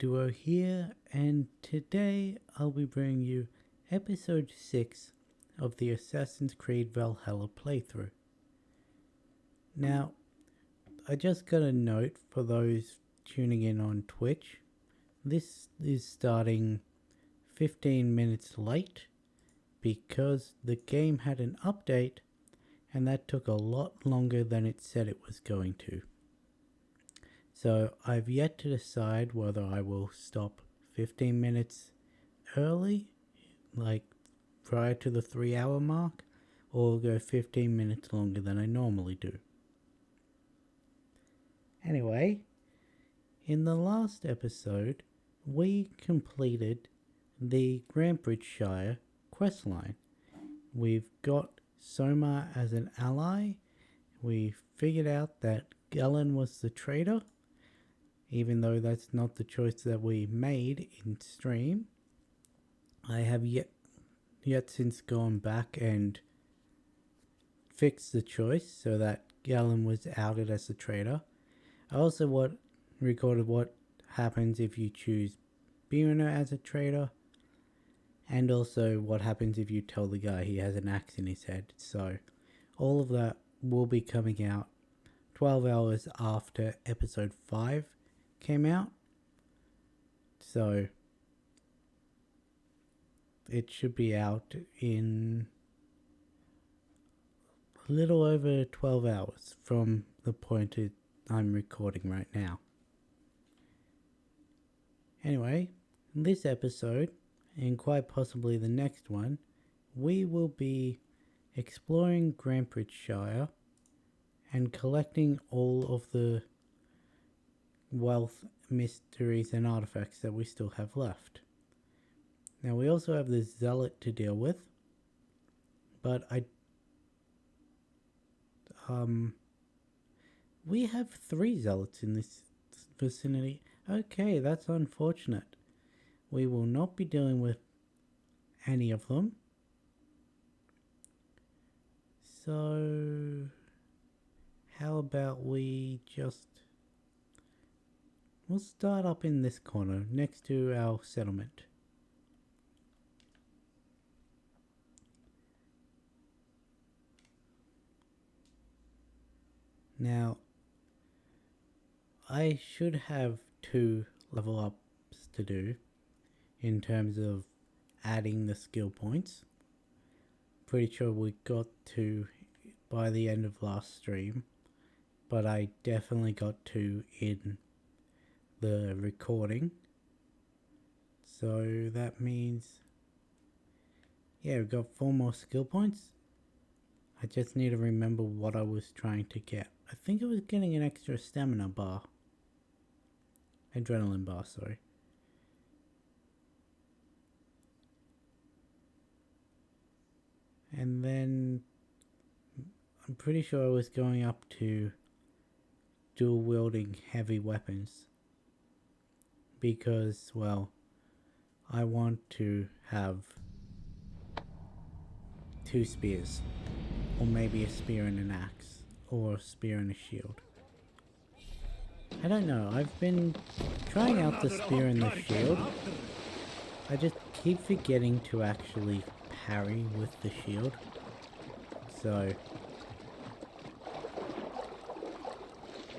Duo here, and today I'll be bringing you episode 6 of the Assassin's Creed Valhalla playthrough. Now, I just got a note for those tuning in on Twitch. This is starting 15 minutes late because the game had an update and that took a lot longer than it said it was going to. So I've yet to decide whether I will stop 15 minutes early, like prior to the 3-hour mark, or go 15 minutes longer than I normally do. Anyway, in the last episode, we completed the Grantbridgeshire questline. We've got Soma as an ally. We figured out that Galen was the traitor, even though that's not the choice that we made in stream. I have yet since gone back and fixed the choice so that Galen was outed as the traitor. I also recorded what happens if you choose Birna as a traitor, and also what happens if you tell the guy he has an axe in his head. So all of that will be coming out 12 hours after episode 5 came out. So it should be out in a little over 12 hours from the point I'm recording right now. Anyway, in this episode, and quite possibly the next one, we will be exploring Grantbridgeshire and collecting all of the wealth, mysteries and artifacts that we still have left. Now we also have the Zealot to deal with, but we have 3 Zealots in this vicinity. Okay, that's unfortunate. We will not be dealing with any of them. So how about we'll start up in this corner next to our settlement. Now, I should have 2 level ups to do in terms of adding the skill points. Pretty sure we got to by the end of last stream, but I definitely got to in the recording. So that means, yeah, we've got 4 more skill points. I just need to remember what I was trying to get. I think it was getting an extra stamina bar. Adrenaline bar, sorry. And then I'm pretty sure I was going up to dual wielding heavy weapons. Because, well, I want to have 2 spears. Or maybe a spear and an axe. Or a spear and a shield. I don't know, I've been trying out the spear and the shield. I just keep forgetting to actually parry with the shield. So,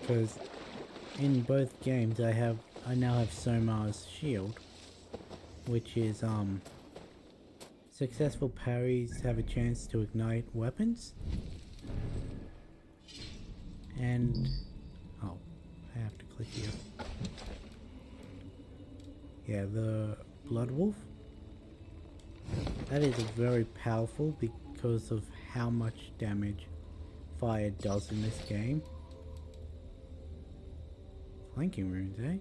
because in both games I now have Soma's shield, which is successful parries have a chance to ignite weapons. And I have to click here. Yeah, the Blood Wolf. That is very powerful because of how much damage fire does in this game. Flanking runes, eh?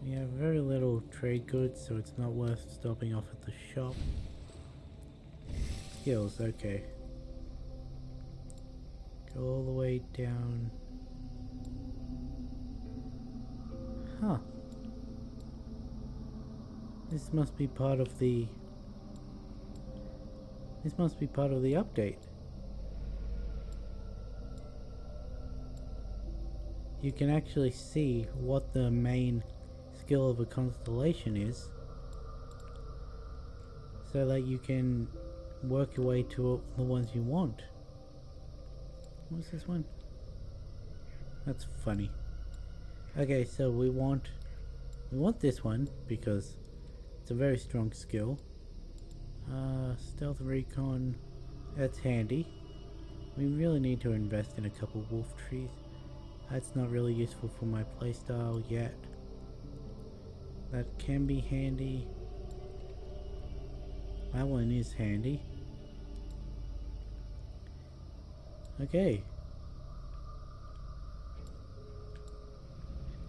We have very little trade goods, so it's not worth stopping off at the shop. Skills, okay. Go all the way down. Huh. This must be part of the update. you can actually see what the main skill of a constellation is, so that you can work your way to the ones you want. What's this one? That's funny. Okay, so we want this one because it's a very strong skill. Stealth recon, that's handy. We really need to invest in a couple wolf trees. That's not really useful for my playstyle yet. That can be handy. That one is handy. Okay.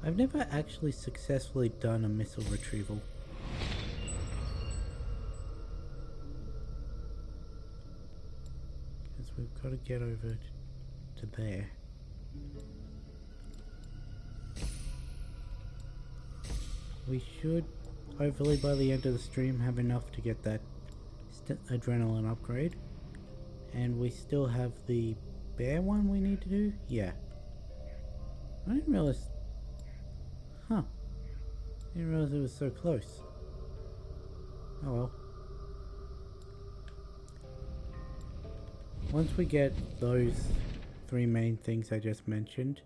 I've never actually successfully done a missile retrieval. Because we've got to get over to there. We should, hopefully by the end of the stream, have enough to get that adrenaline upgrade. And we still have the bear one we need to do? Yeah. I didn't realize... Huh. I didn't realize it was so close. Oh well. Once we get those 3 main things I just mentioned,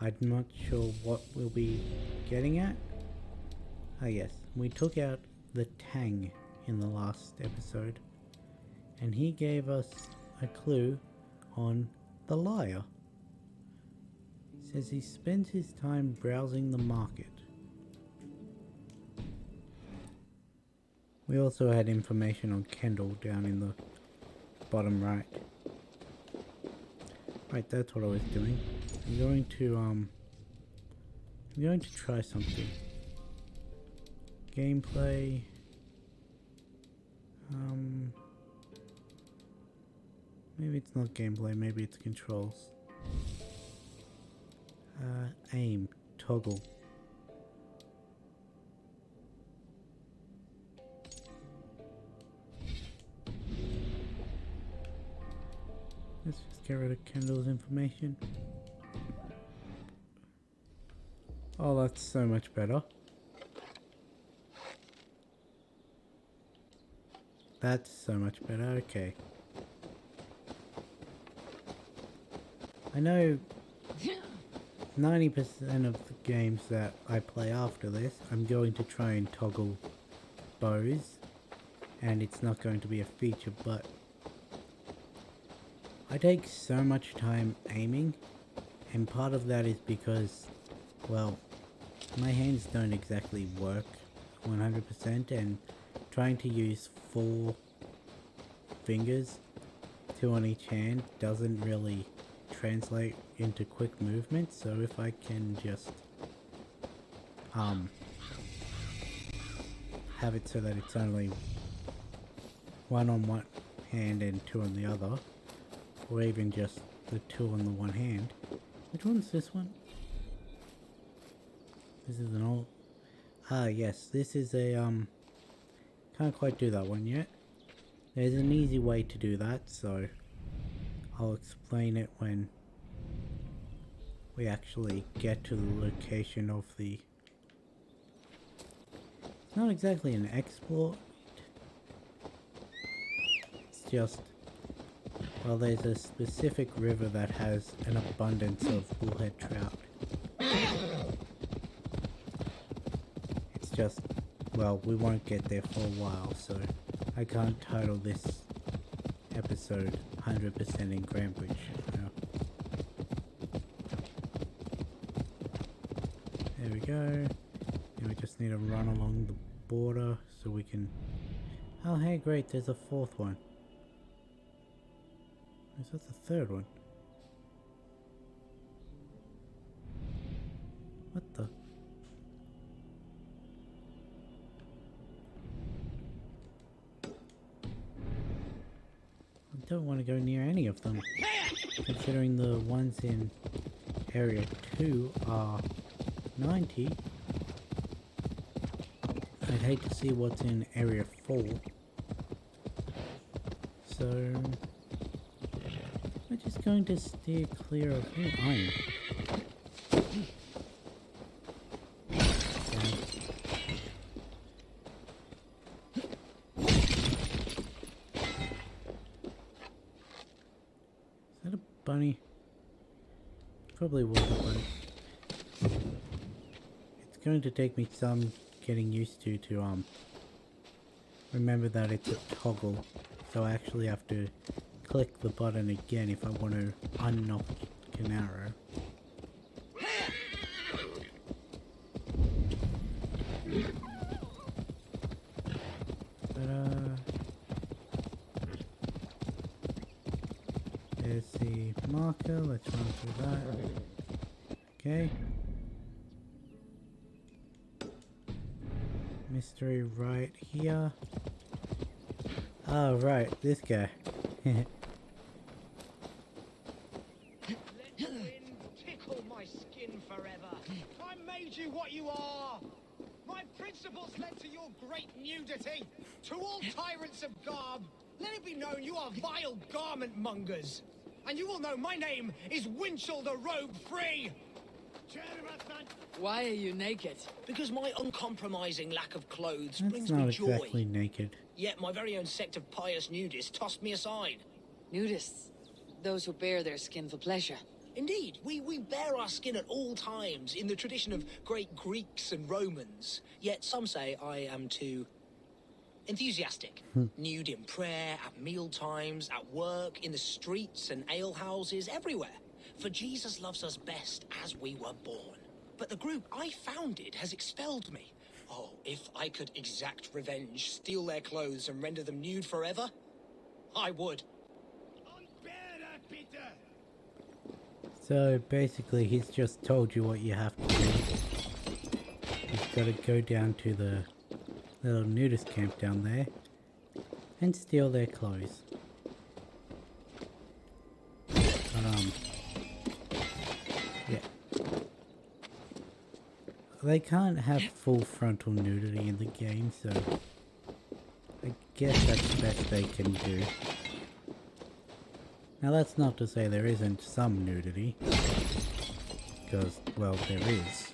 I'm not sure what we'll be getting at. Ah yes, we took out the Tang in the last episode, and he gave us a clue on the liar. He says he spends his time browsing the market. We also had information on Kendall down in the bottom right. Right, that's what I was doing. I'm going to try something. Gameplay. Maybe it's not gameplay, maybe it's controls. Aim, toggle. Let's just get rid of Kendall's information. Oh, that's so much better. That's so much better, okay. I know 90% of the games that I play after this, I'm going to try and toggle bows, and it's not going to be a feature, but I take so much time aiming, and part of that is because, well, my hands don't exactly work 100%, and trying to use 4 fingers, 2 on each hand, doesn't really translate into quick movement. So if I can just have it so that it's only 1 on one hand and 2 on the other, or even just the 2 on the one hand. Which one's this one? This is an old... Ah yes, this is a can't quite do that one yet. There's an easy way to do that, so I'll explain it when we actually get to the location of the... It's not exactly an exploit. It's just... Well, there's a specific river that has an abundance of bullhead trout. It's just... Well, we won't get there for a while, so I can't title this episode 100% in Grambridge. No. There we go. And we just need to run along the border so we can... Oh hey, great, there's a 4th one. Is that the 3rd one? What the... I don't want to go near any of them, considering the ones in area 2 are 90. I'd hate to see what's in area 4. So we're just going to steer clear of iron. Probably will, but it's going to take me some getting used to remember that it's a toggle, so I actually have to click the button again if I want to unlock an arrow. There's the marker, let's run through that. Okay. Mystery right here. Oh, right, this guy. Let the wind tickle my skin forever. I made you what you are. My principles led to your great nudity. To all tyrants of garb, let it be known you are vile garment mongers. And you will know my name is Winchell the Robe Free. Why are you naked? Because my uncompromising lack of clothes That's brings not me joy. exactly naked. Yet my very own sect of pious nudists tossed me aside. Nudists. Those who bare their skin for pleasure. Indeed, we bare our skin at all times in the tradition of great Greeks and Romans. Yet some say I am too enthusiastic. Nude in prayer, at meal times, at work, in the streets and alehouses, everywhere. For Jesus loves us best as we were born. But the group I founded has expelled me. Oh, if I could exact revenge, steal their clothes and render them nude forever, I would. So basically he's just told you what you have to do. You've got to go down to the little nudist camp down there and steal their clothes. But yeah. They can't have full frontal nudity in the game, so I guess that's the best they can do. Now that's not to say there isn't some nudity, because, well, there is.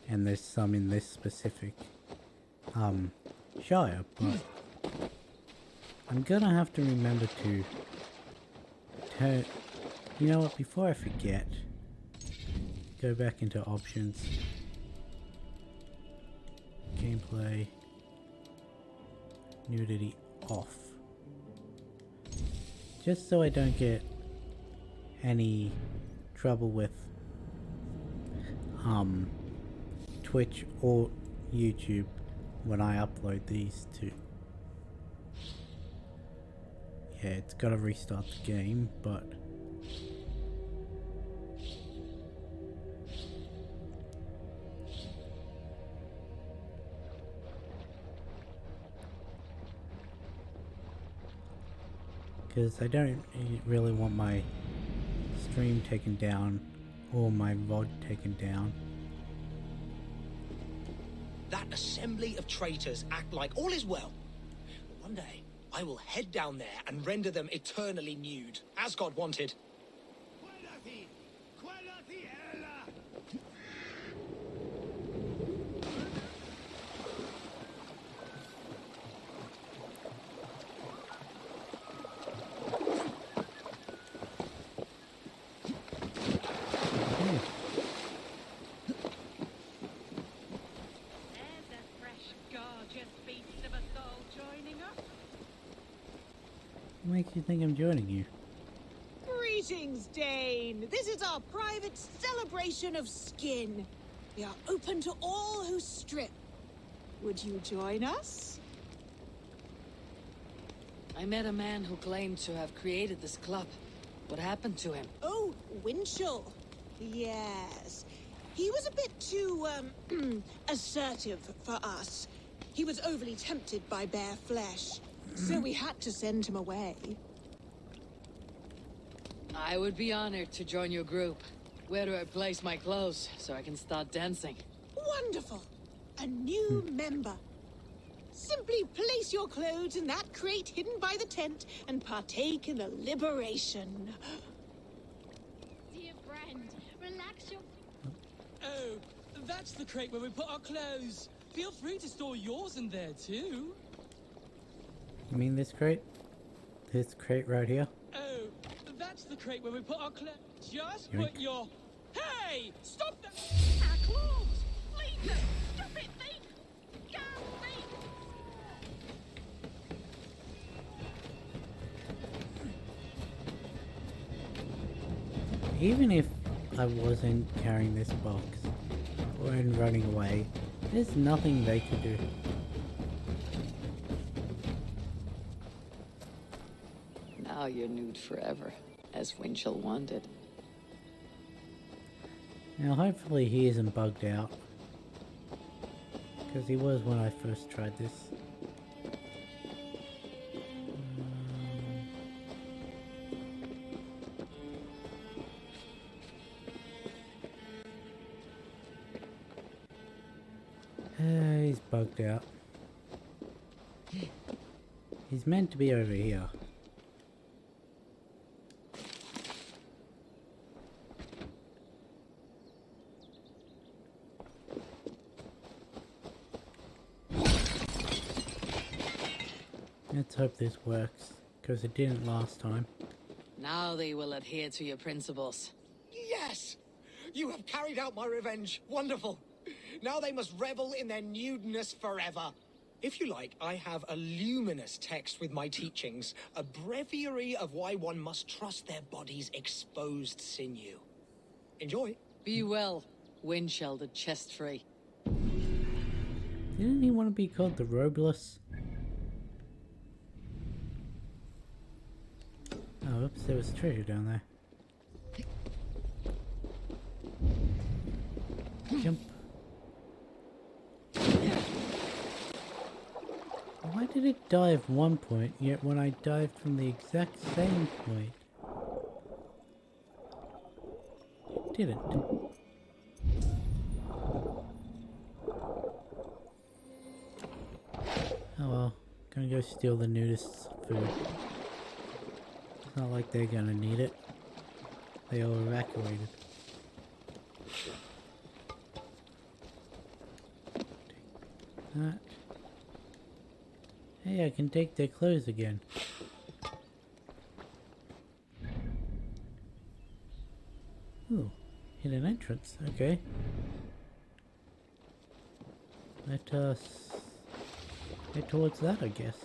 And there's some in this specific, Shire, but I'm gonna have to remember to turn, you know what, before I forget, go back into options, gameplay, nudity off. Just so I don't get any trouble with Twitch or YouTube when I upload these two. Yeah, it's gotta restart the game, but because I don't really want my stream taken down or my VOD taken down. That assembly of traitors act like all is well. One day, I will head down there and render them eternally nude, as God wanted. What makes you think I'm joining you? Greetings, Dane. This is our private celebration of skin. We are open to all who strip. Would you join us? I met a man who claimed to have created this club. What happened to him? Oh, Winchell. Yes. He was a bit too, assertive for us. He was overly tempted by bare flesh. So we had to send him away. I would be honored to join your group. Where do I place my clothes so I can start dancing? Wonderful. A new member. Simply place your clothes in that crate hidden by the tent and partake in the liberation. Dear friend, relax your... Oh, that's the crate where we put our clothes. Feel free to store yours in there too. You mean this crate? This crate right here? Oh, that's the crate where we put our clothes. Just Yoink. put your... Hey! Stop that! Our claws! Leave them! Stop it, thief! Go, thief! Even if I wasn't carrying this box or running away, there's nothing they could do. Now you're nude forever, as Winchell wanted. Now hopefully he isn't bugged out, because he was when I first tried this. He's bugged out. He's meant to be over here. Let's hope this works, because it didn't last time. Now they will adhere to your principles. Yes! You have carried out my revenge. Wonderful. Now they must revel in their nudeness forever. If you like, I have a luminous text with my teachings, a breviary of why one must trust their body's exposed sinew. Enjoy. Be well, Winchell the chest free. Didn't he want to be called the Robless? Oh, oops, there was treasure down there. Jump. Why did it dive one point, yet when I dived from the exact same point, it didn't? Oh well, gonna go steal the nudist's food. It's not like they're gonna need it. They all evacuated. Take that. Hey, I can take their clothes again. Ooh, hidden entrance, okay. Let us head towards that, I guess.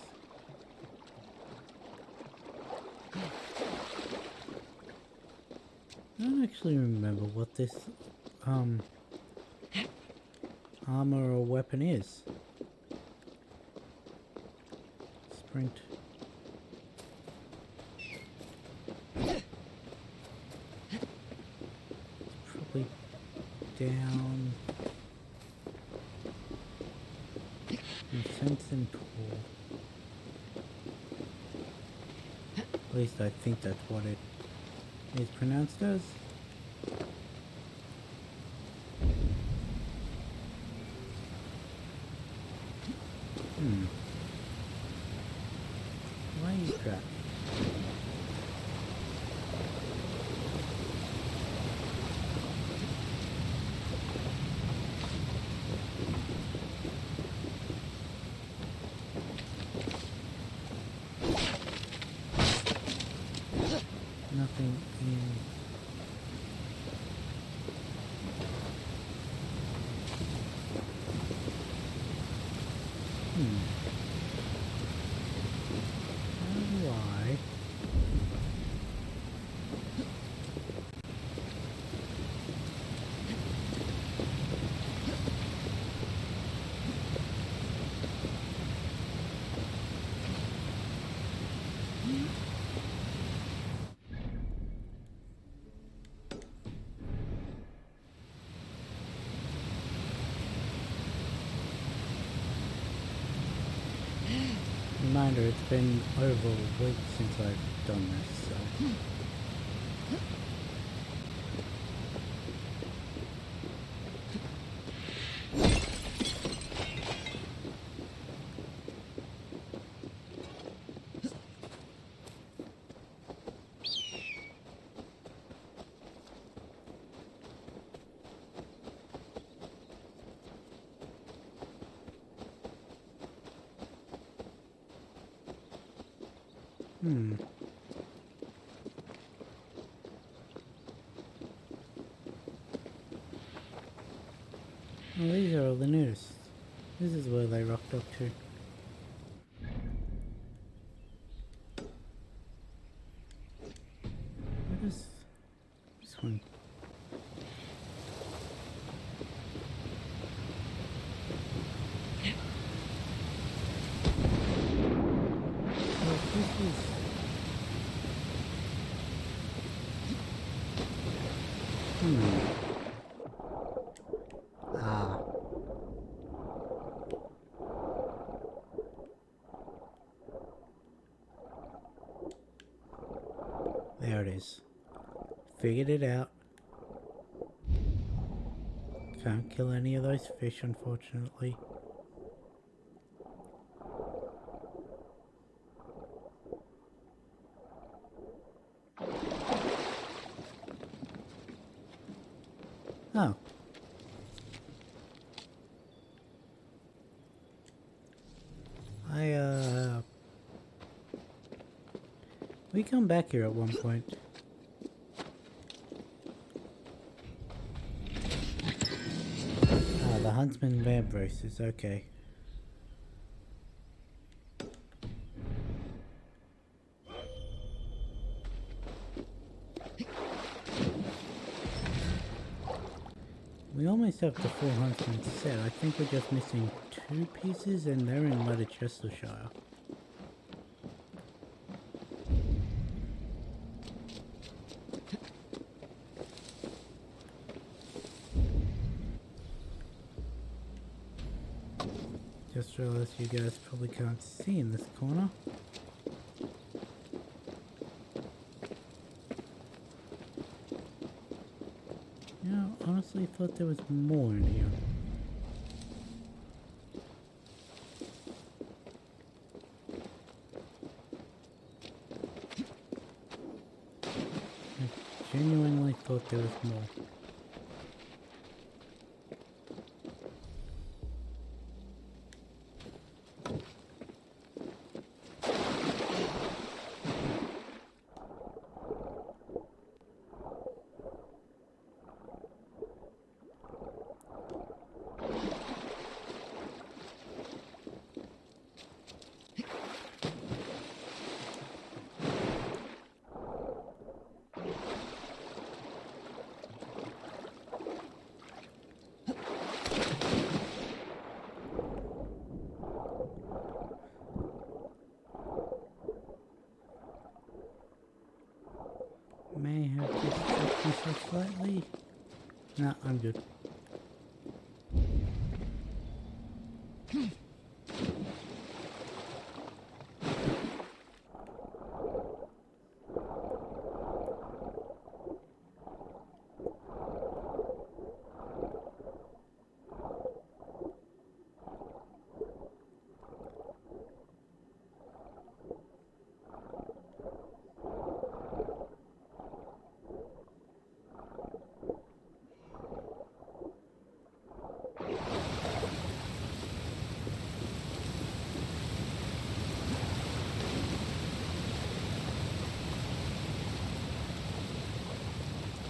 I don't actually remember what this armor or weapon is. Sprint. Probably down. And sense and tool. At least I think that's what it is pronounced as. Why is that? Nothing in. How do I? Reminder, it's been over a week since I've done this, so. Oh, these are all the nudists. This is where they rocked up to. What is this one? Oh, this is... Ah. There it is. Figured it out. Can't kill any of those fish, unfortunately. Oh. We come back here at one point. Ah, the Huntsman Vamp Races, okay. We almost have the full Huntsman set. I think we're just missing 2 pieces and they're in Leicestershire. Just realized you guys probably can't see in this corner. Yeah, honestly thought there was more in here. I genuinely thought there was more. May have just checked myself slightly. Nah, I'm good.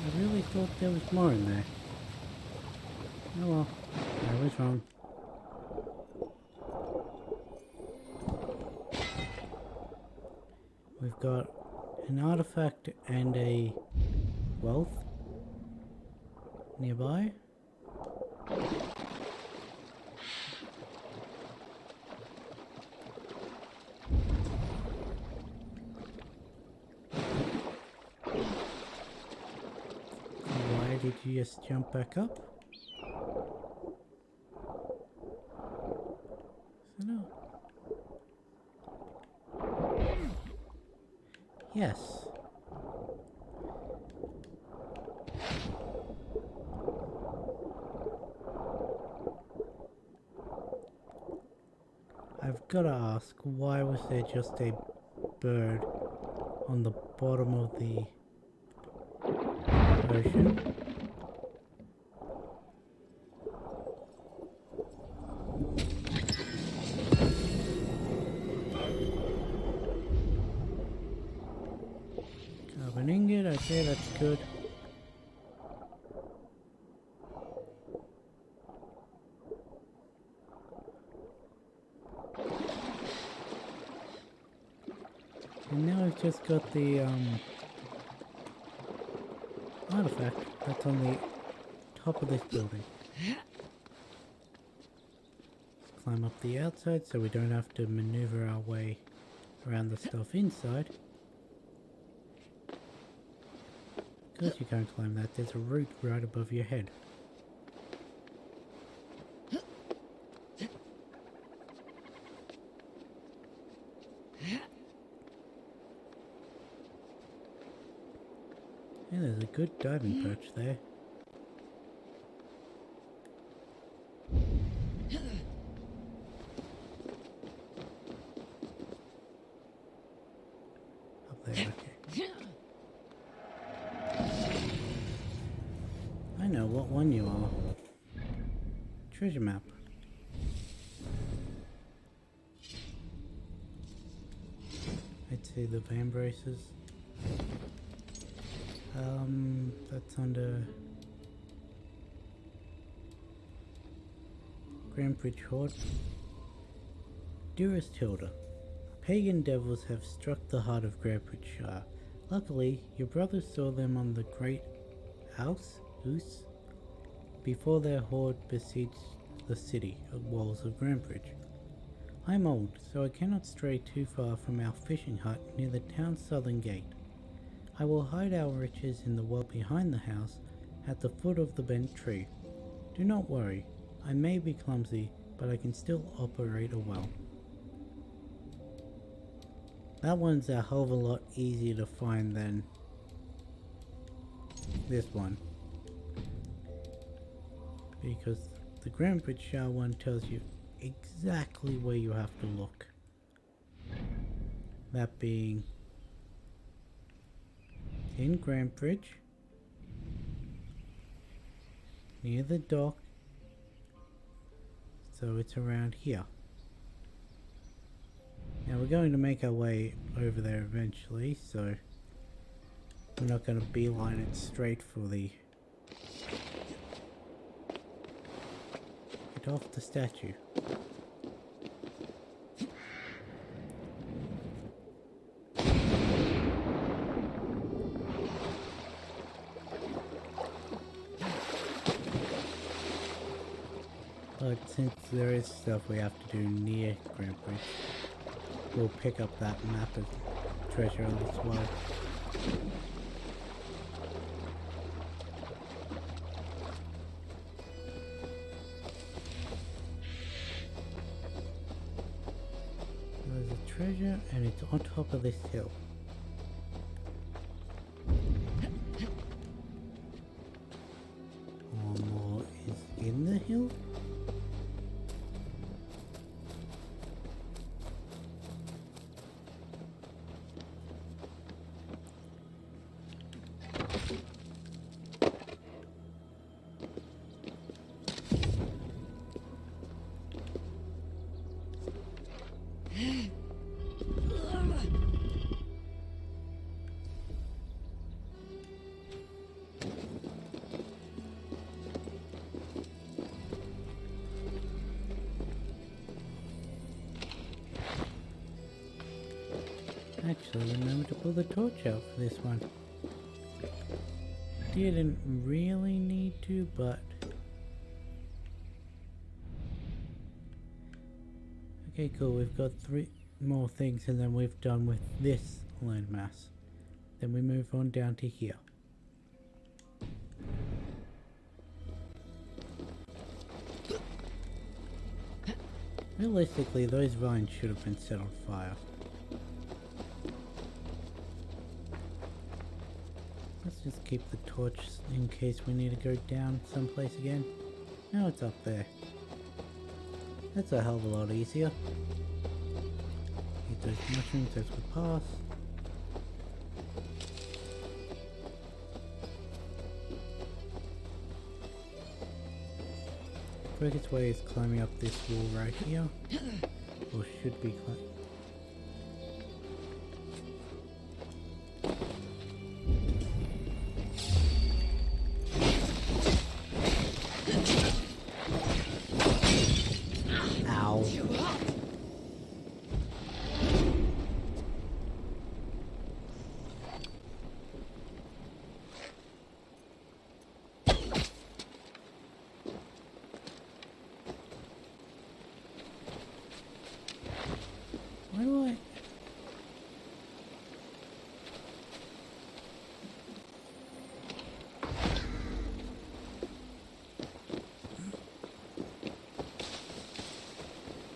I really thought there was more in there. Oh well, I was wrong. We've got an artifact and a wealth nearby. Why did you just jump back up? So no. Yes. I've got to ask, why was there just a bird on the bottom of the ocean? Carbon ingot, okay, that's good. And now we've just got the artifact that's on the top of this building. Let's climb up the outside so we don't have to maneuver our way around the stuff inside. Because you can't climb that, there's a root right above your head. Yeah, there's a good diving perch there. Up there, okay. I know what one you are. Treasure map. I'd say the van braces. That's under Grandbridge Hoard. Dearest Hilda, pagan devils have struck the heart of Grandbridgeshire. Luckily, your brothers saw them on the great house, before their horde besieged the city walls of Grandbridge. I'm old, so I cannot stray too far from our fishing hut near the town's southern gate. I will hide our riches in the well behind the house, at the foot of the bent tree. Do not worry, I may be clumsy, but I can still operate a well. That one's a hell of a lot easier to find than this one. Because the Grandbridgeshire one tells you exactly where you have to look. That being in Grandbridge, near the dock, so it's around here. Now we're going to make our way over there eventually, so we're not going to beeline it straight for the... Get off the statue. But since there is stuff we have to do near Grandbridge, we'll pick up that map of treasure as well. There's a treasure and it's on top of this hill. Or more is in the hill? Actually, remember to pull the torch out for this one. Didn't really need to, but... Okay, cool. We've got 3 more things and then we've done with this landmass. Then we move on down to here. Realistically, those vines should have been set on fire. Let's just keep the torch in case we need to go down someplace again. Now it's up there. That's a hell of a lot easier. Eat those mushrooms as we pass. Quickest way is climbing up this wall right here. Or should be climbing.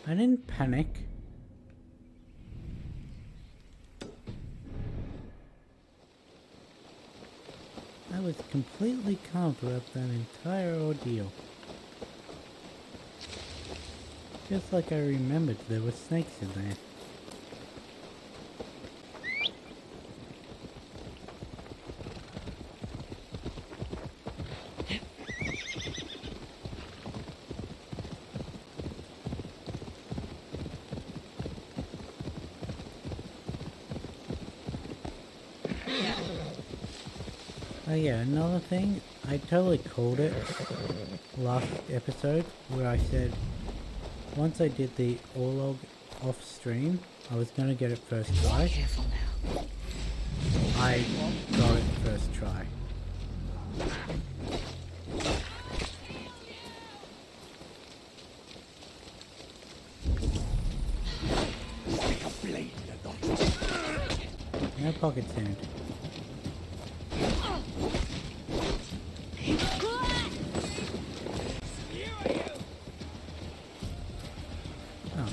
I didn't panic. I was completely calm throughout that entire ordeal. Just like I remembered there were snakes in there. Oh yeah, another thing, I totally called it last episode where I said once I did the Orlog off stream, I was gonna get it first try. Careful now. I got it first try. No pocket sand. Oh.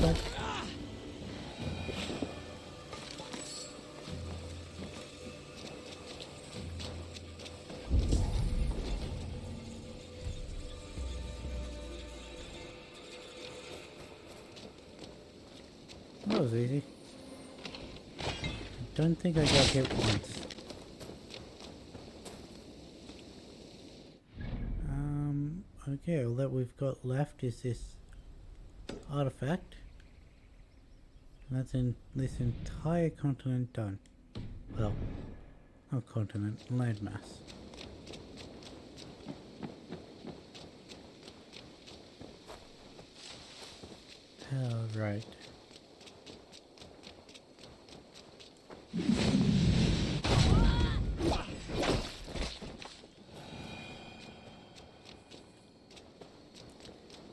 But that was easy. I don't think I got hit once. Okay, all that we've got left is this artifact. And that's in this entire continent done. Well, not continent, landmass. Oh, right.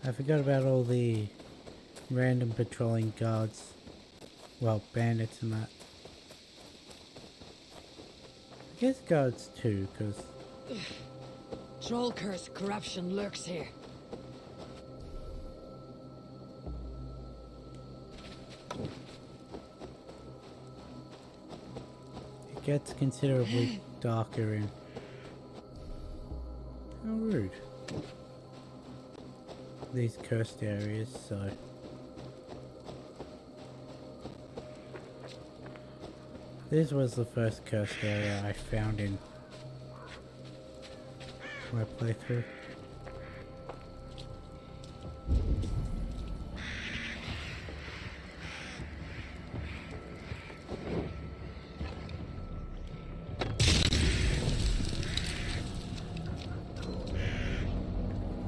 I forgot about all the random patrolling guards. Well, bandits and that. I guess guards too, because Troll curse corruption lurks here. it gets considerably darker in. How rude. These cursed areas, so. This was the first cursed area I found in my playthrough.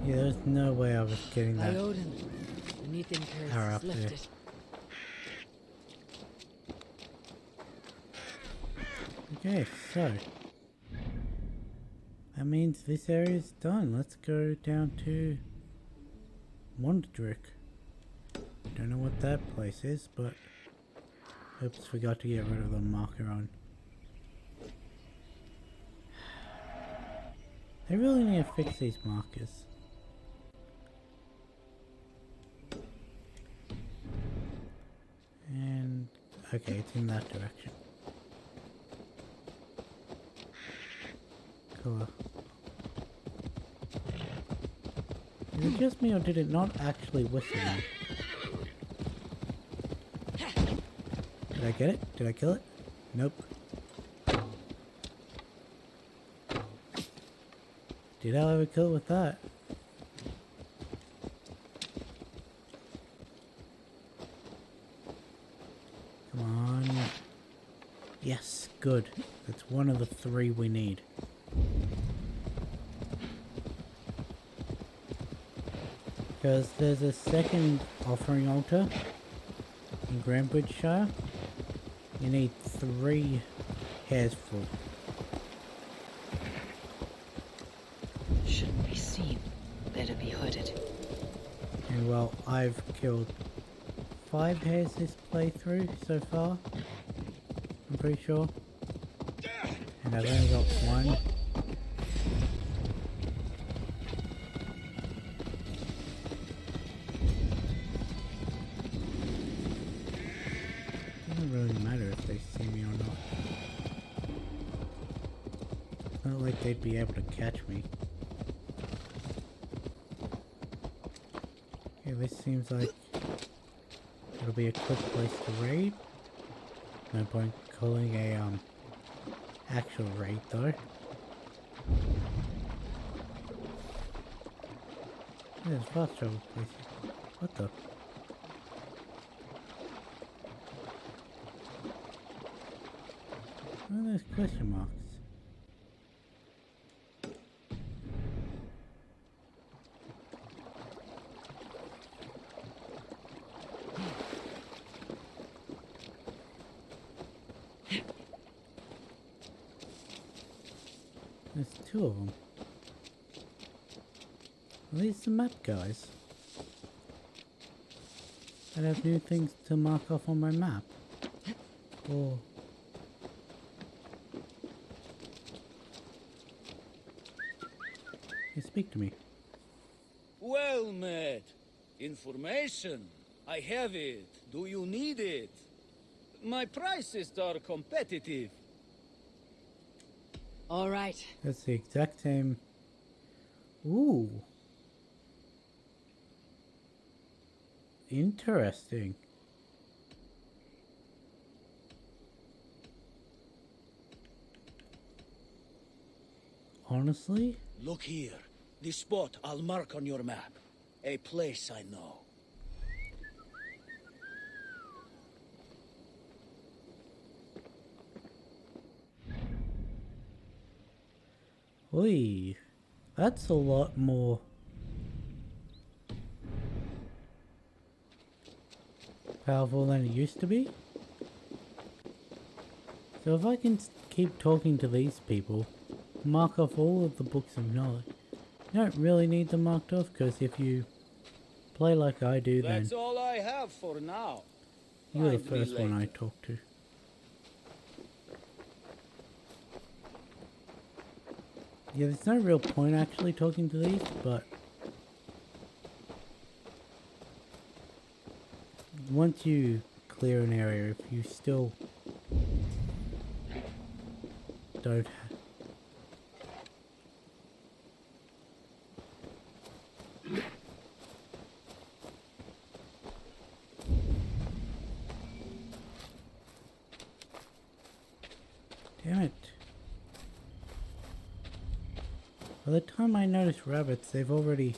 Yeah, there's no way I was getting By that Odin, the Nithin curse power is up there. lifted. Okay, so that means this area is done. Let's go down to Mondrick. Don't know what that place is, but oops, forgot to get rid of the marker on. They really need to fix these markers. And okay, it's in that direction. Cool. Is it just me or did it not actually whistle me? Did I get it? Did I kill it? Nope. Did I ever kill it with that? Come on. Yes, good. That's one of the 3 we need. Because there's a second offering altar in Grambridgeshire. You need 3 hairs full. Shouldn't be seen. Better be hooded. And well, I've killed 5 hairs this playthrough so far. I'm pretty sure. And I've only got one. Doesn't really matter if they see me or not. It's not like they'd be able to catch me. Okay, this seems like it'll be a quick place to raid. No point calling a actual raid though. There's fast travel places. What the? What are those question marks? There's 2 of them. Are these the map guys? I have new things to mark off on my map. Or... Hey, speak to me. Well met. Information. I have it. Do you need it? My prices are competitive. All right. That's the exact same... Ooh. Interesting. Honestly? Look here. This spot I'll mark on your map. A place I know. Oi. That's a lot more... powerful than it used to be. So if I can keep talking to these people, mark off all of the books of knowledge. You don't really need them marked off, because if you play like I do, then That's all I have for now. you're the Find me first one I later. talk to. Yeah, there's no real point actually talking to these, but once you clear an area, if you still don't damn it. By the time I notice rabbits, they've already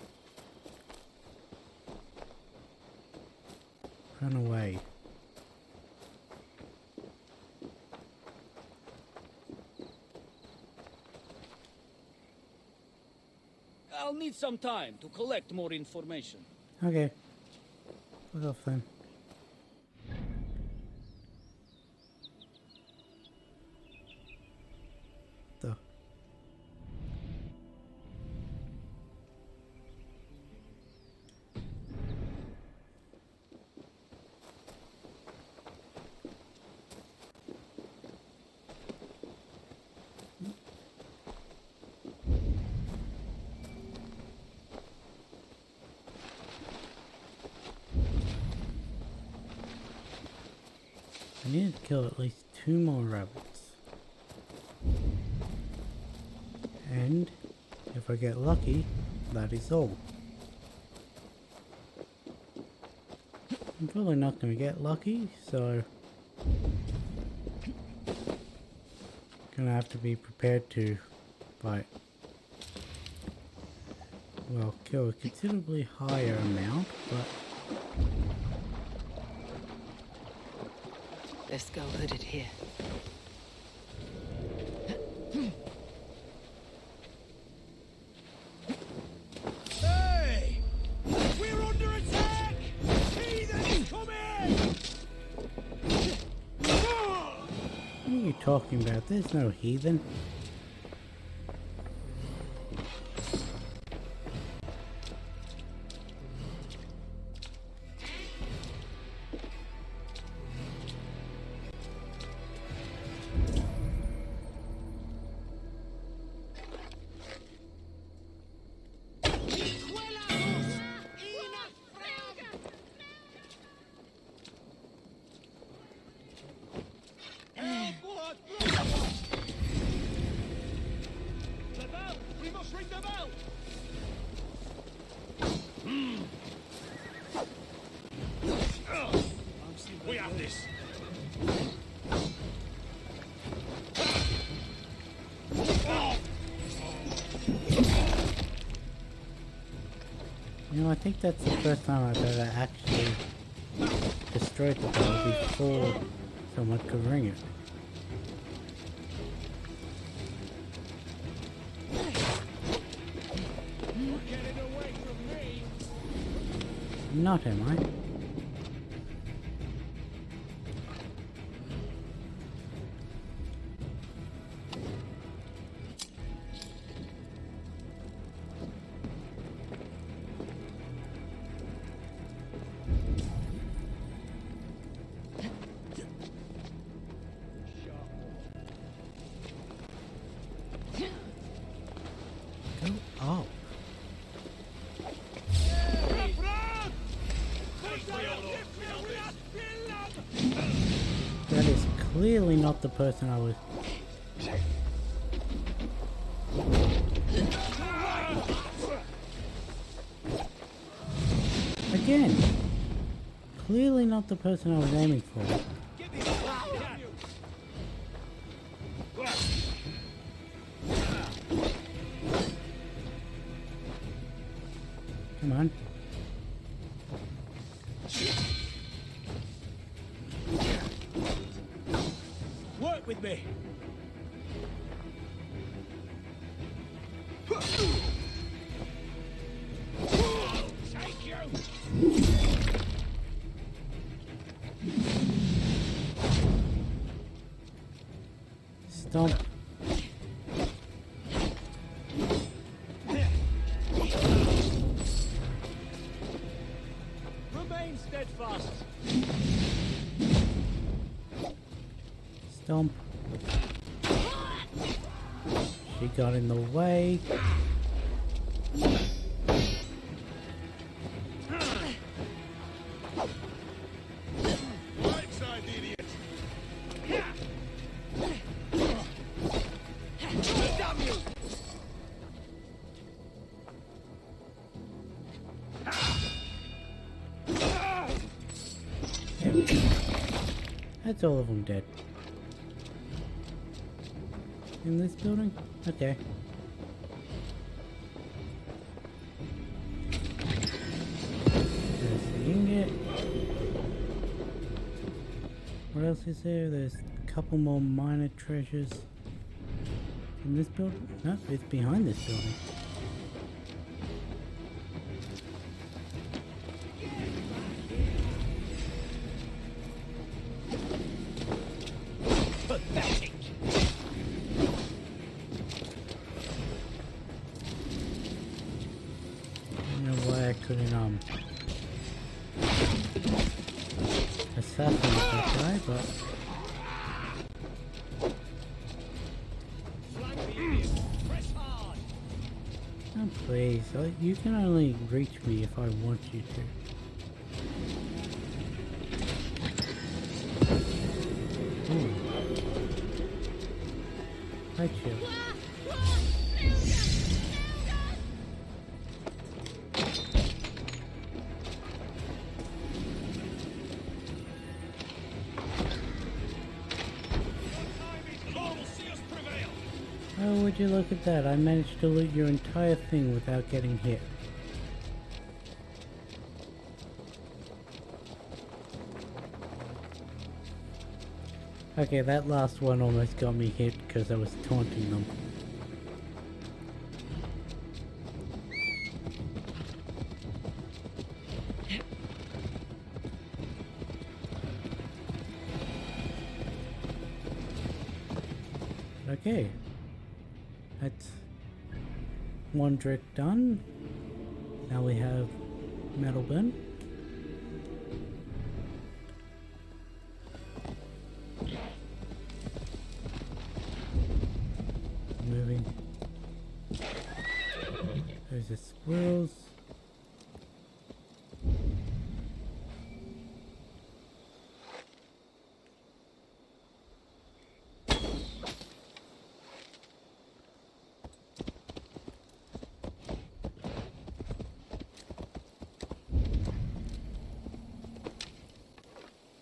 run away. I'll need some time to collect more information. Okay. Fuck off then. The I need to kill at least 2 more rabbits. And if I get lucky, that is all. I'm probably not going to get lucky, so gonna have to be prepared to fight. Well, kill a considerably higher amount, but Let's go hooded here. Hey! We're under attack! Heathens coming! what are you talking about? There's no heathen. You know, I think that's the first time I've ever actually destroyed the bell before someone could ring it. Not am I? Go up. That is clearly not the person I was... Again! Clearly not the person I was aiming for. Come on. Work with me. Take you. Stomp. Remain steadfast. Stomp. She got in the way. Right side, idiot. Damn you. There we go. That's all of them dead. In this building? Okay. There's the ingot. What else is there? There's a couple more minor treasures. In this building? No, it's behind this building. Pathetic. I don't know why I couldn't assassinate that guy, but Flank the idiot. Press hard. oh, please, you can only reach me if I want you to. Ooh. Hi, chill. Oh, would you look at that? I managed to loot your entire thing without getting hit. Okay, that last one almost got me hit because I was taunting them. Okay. That's one trick done. Now we have metal bin. Moving. There's the squirrels.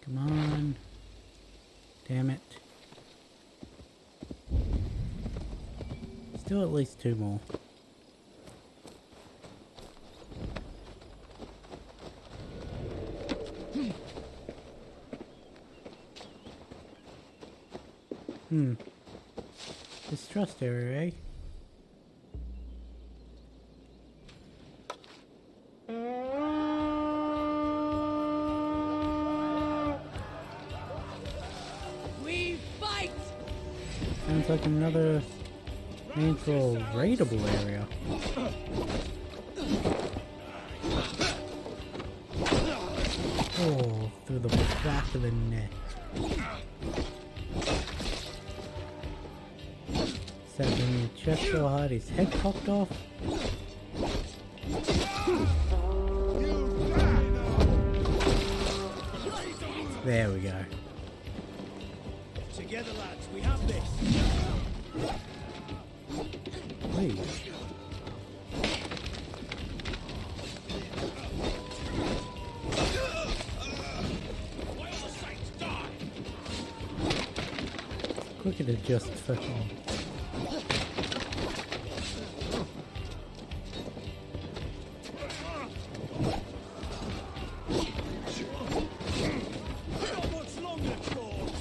Come on. Damn it. Still at least two more. Distrust area, eh? We fight! Sounds like another natural raidable area. Oh, through the back of the neck. Except when your chest so hard, his head popped off. There we go. Together, lads, we have this. Wait. Quicker to just fucking. Not much longer, Claws.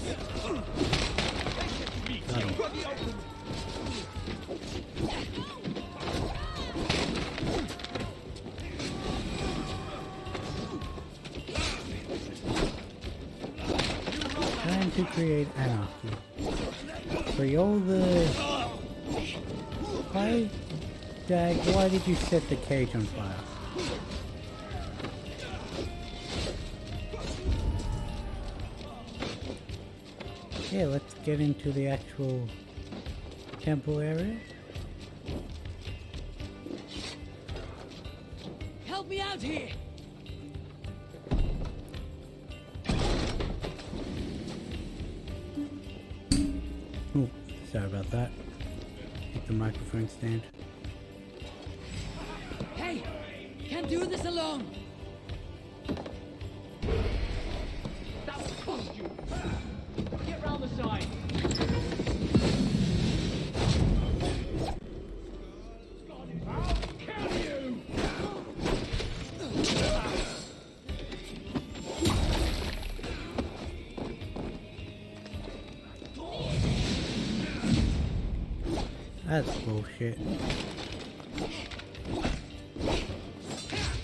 Trying to create anarchy. Free all the. Why, Dag? Why did you set the cage on fire? Yeah, let's get into the actual temple area. Help me out here! Oh, sorry about that. Hit the microphone stand. Hey! Can't do this alone! That will cost you. Get round the side. I'll kill you. That's bullshit.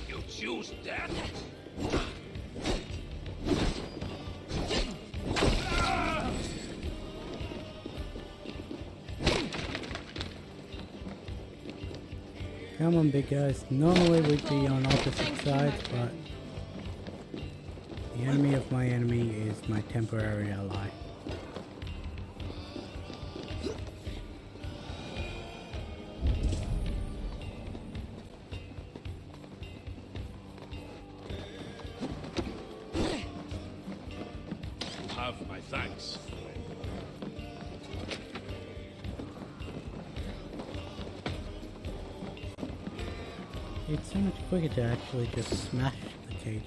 You choose death. Come on, big guys. Normally we'd be on opposite sides, but the enemy of my enemy is my temporary ally. Have my thanks. It's so much quicker to actually just smash the cage.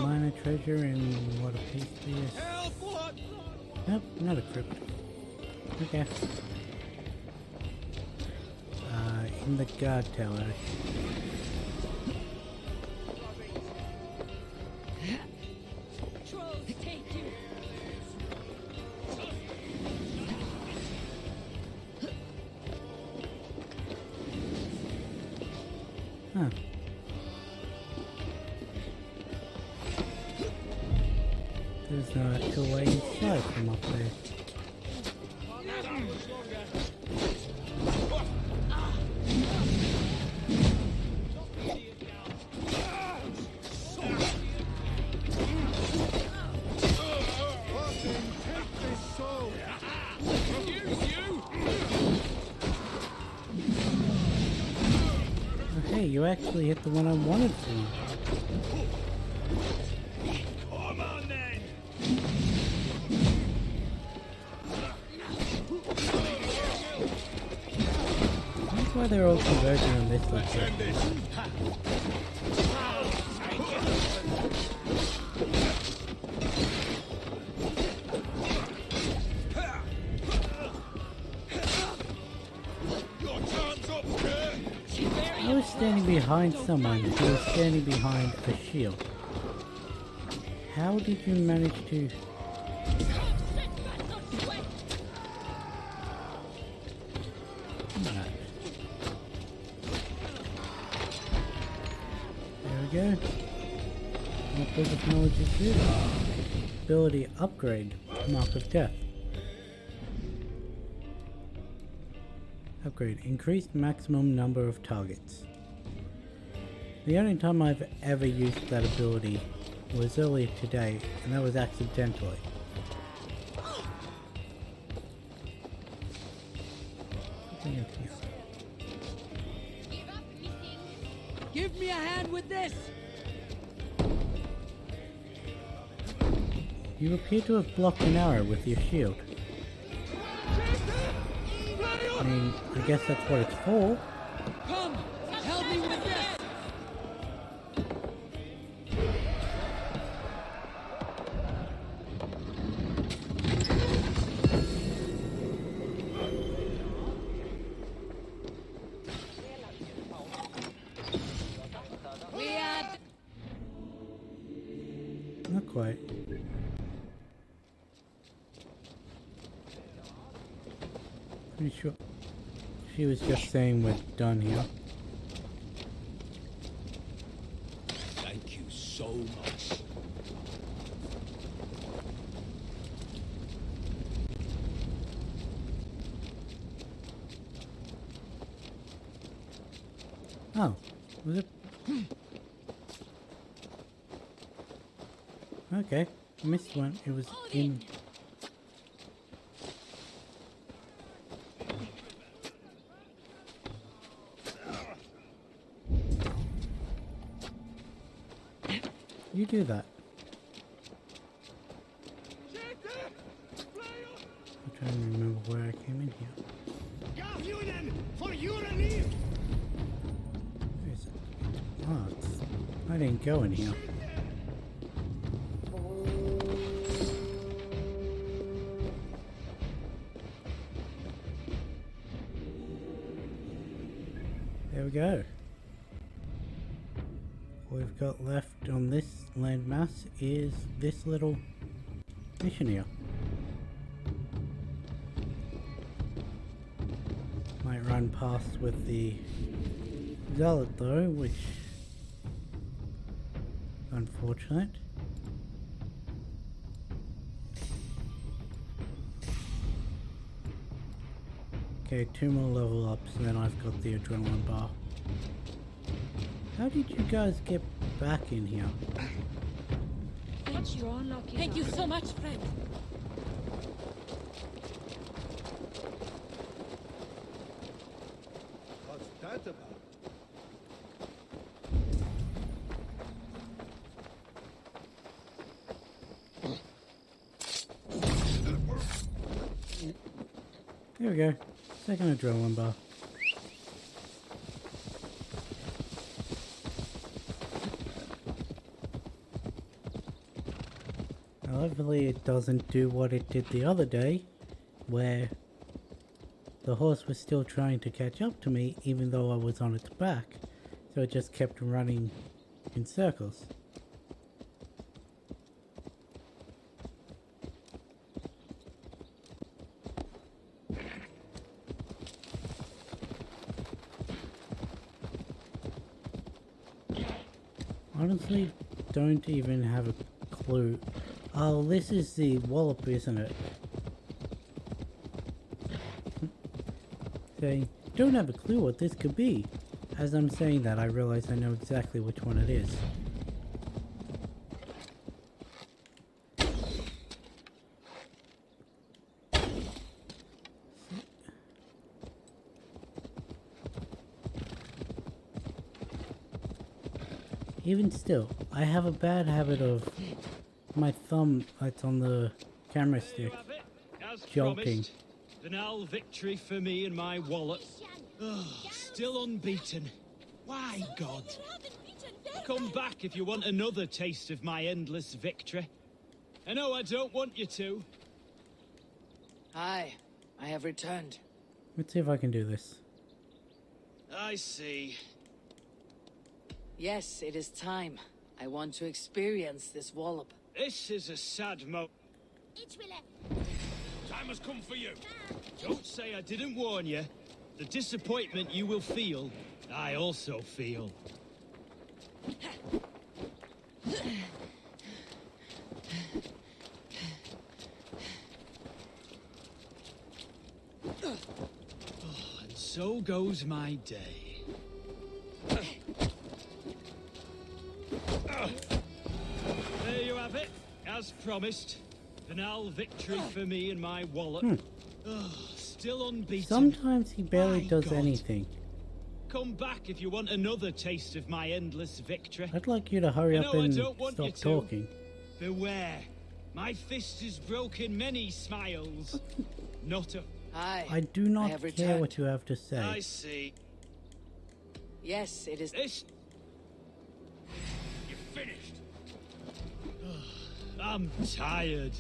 Minor treasure and what a piece is. Nope, not a crypt. Okay. In the guard tower. Trolls take you! Huh. There's no actual way inside from up there. Oh, hey, you actually hit the one I wanted to. Come on then. That's why they're all converging on this location. standing behind someone who was standing behind a shield. How did you manage to... Alright. There we go. What book of knowledge is this? Ability upgrade. Mark of death. Upgrade. Increased maximum number of targets. The only time I've ever used that ability was earlier today, and that was accidentally. Something up here. Give me a hand with this! You appear to have blocked an arrow with your shield. I mean, I guess that's what it's for. Come! Help me with this! Not quite. Pretty sure she was just saying we're done here. Thank you so much. Oh, was it? Okay, I missed one. It was in... You do that. I'm trying to remember where I came in here. Where is it? Oh, I didn't go in here. There we go. All we've got left on this landmass is this little mission here. Might run past with the zealot though, which unfortunate. Okay, 2 more level ups and then I've got the adrenaline bar. How did you guys get back in here? Thank you so much, friend. What's that about? There we go. Second adrenaline bar. Now, hopefully it doesn't do what it did the other day, where the horse was still trying to catch up to me even though I was on its back, so it just kept running in circles. Honestly, don't even have a clue. Oh, this is the wallop, isn't it? Saying, don't have a clue what this could be. As I'm saying that, I realize I know exactly which one it is. Even still, I have a bad habit of my thumb that's on the camera stick jolting. Banal victory for me and my wallet. Ugh, still unbeaten. Why, God? Come back if you want another taste of my endless victory. I know I don't want you to. Hi, I have returned. Let's see if I can do this. I see. Yes, it is time. I want to experience this wallop. This is a sad Time has come for you. Don't say I didn't warn you. The disappointment you will feel, I also feel. And so goes my day. There you have it, as promised. Banal victory for me and my wallet. Still unbeaten. Sometimes he barely My does God. anything. Come back if you want another taste of my endless victory. I'd like you to hurry up No, I and don't want you stop to. talking. Beware, my fist has broken many smiles. Not a... I do not have care returned. what you have to say. I see. Yes, it is. This... You're finished. I'm tired.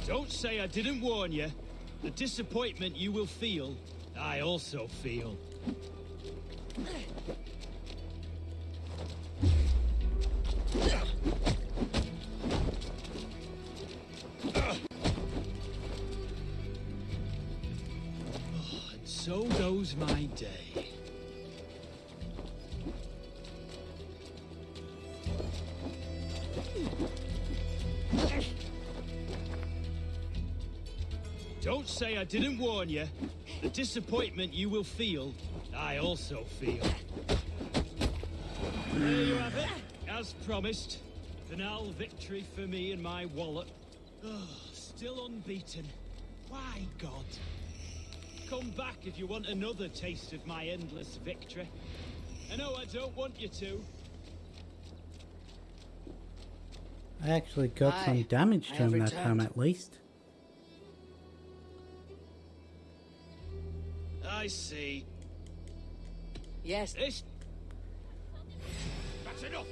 Don't say I didn't warn you. The disappointment you will feel, I also feel. And so goes my day. Don't say I didn't warn you. The disappointment you will feel, I also feel. There you have it, as promised. Banal victory for me and my wallet. Still unbeaten. Why, God? Come back if you want another taste of my endless victory. I know I don't want you to. I actually got some damage I to him have that time returned. at least. I see. Yes. This... That's enough!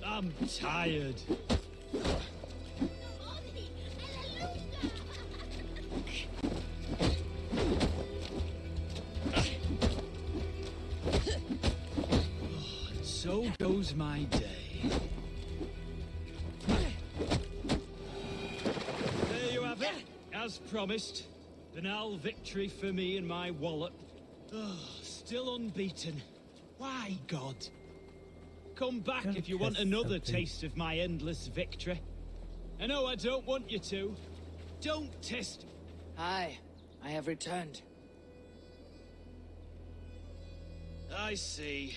I'm tired. And so goes my day. There you have it, as promised. Banal victory for me and my wallet. Still unbeaten. Why, God? Come back Gotta if you want test another something. taste of my endless victory. I know I don't want you to. Don't test... Hi, I have returned. I see.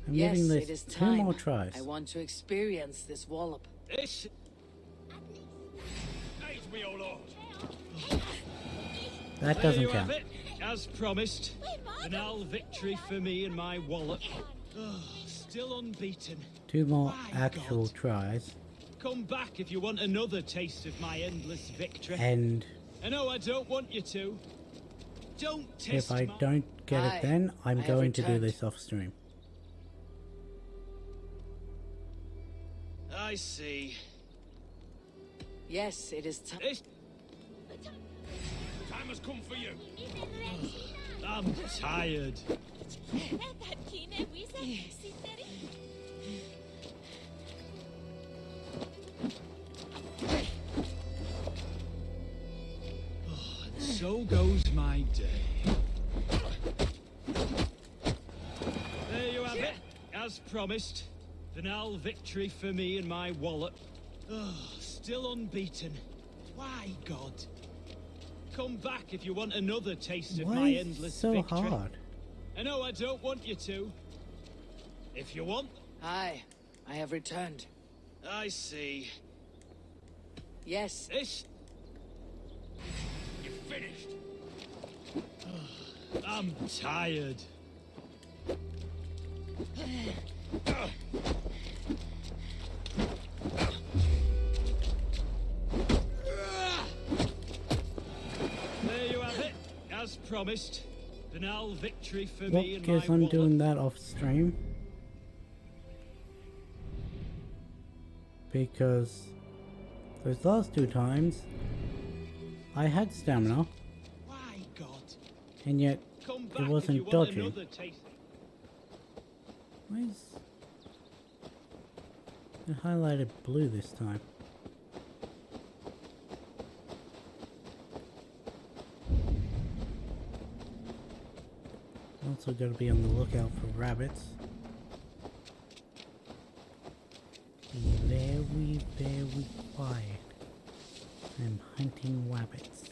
I'm Yes, giving it is this 2 time. more tries. I want to experience this wallop. This... Aid me, O Lord. That There doesn't you have count. it, as promised. Banal victory for me and my wallet. Still unbeaten. 2 more My actual God. tries. Come back if you want another taste of my endless victory. And I know I don't want you to. Don't if test I my... don't get Hi, it then, I'm I have going to do returned. this off stream. I see. Yes, it is time. This... Time has come for you. I'm tired. And so goes my day. There you have it, as promised. Banal victory for me and my wallet. Still unbeaten. Why, God? Come back if you want another taste of my Why is it endless so victory. hard? I know I don't want you to. If you want, Hi, I have returned. I see. Yes, This... You're finished. I'm tired. There you have it, as promised. Banal victory for Well, me and guess my I'm wallet. doing that off stream. because those last 2 times I had stamina, Why, God? and yet Come it back if you wasn't want dodging. another taste. Why is it highlighted blue this time? Also gotta be on the lookout for rabbits. Be very, very quiet. I'm hunting rabbits.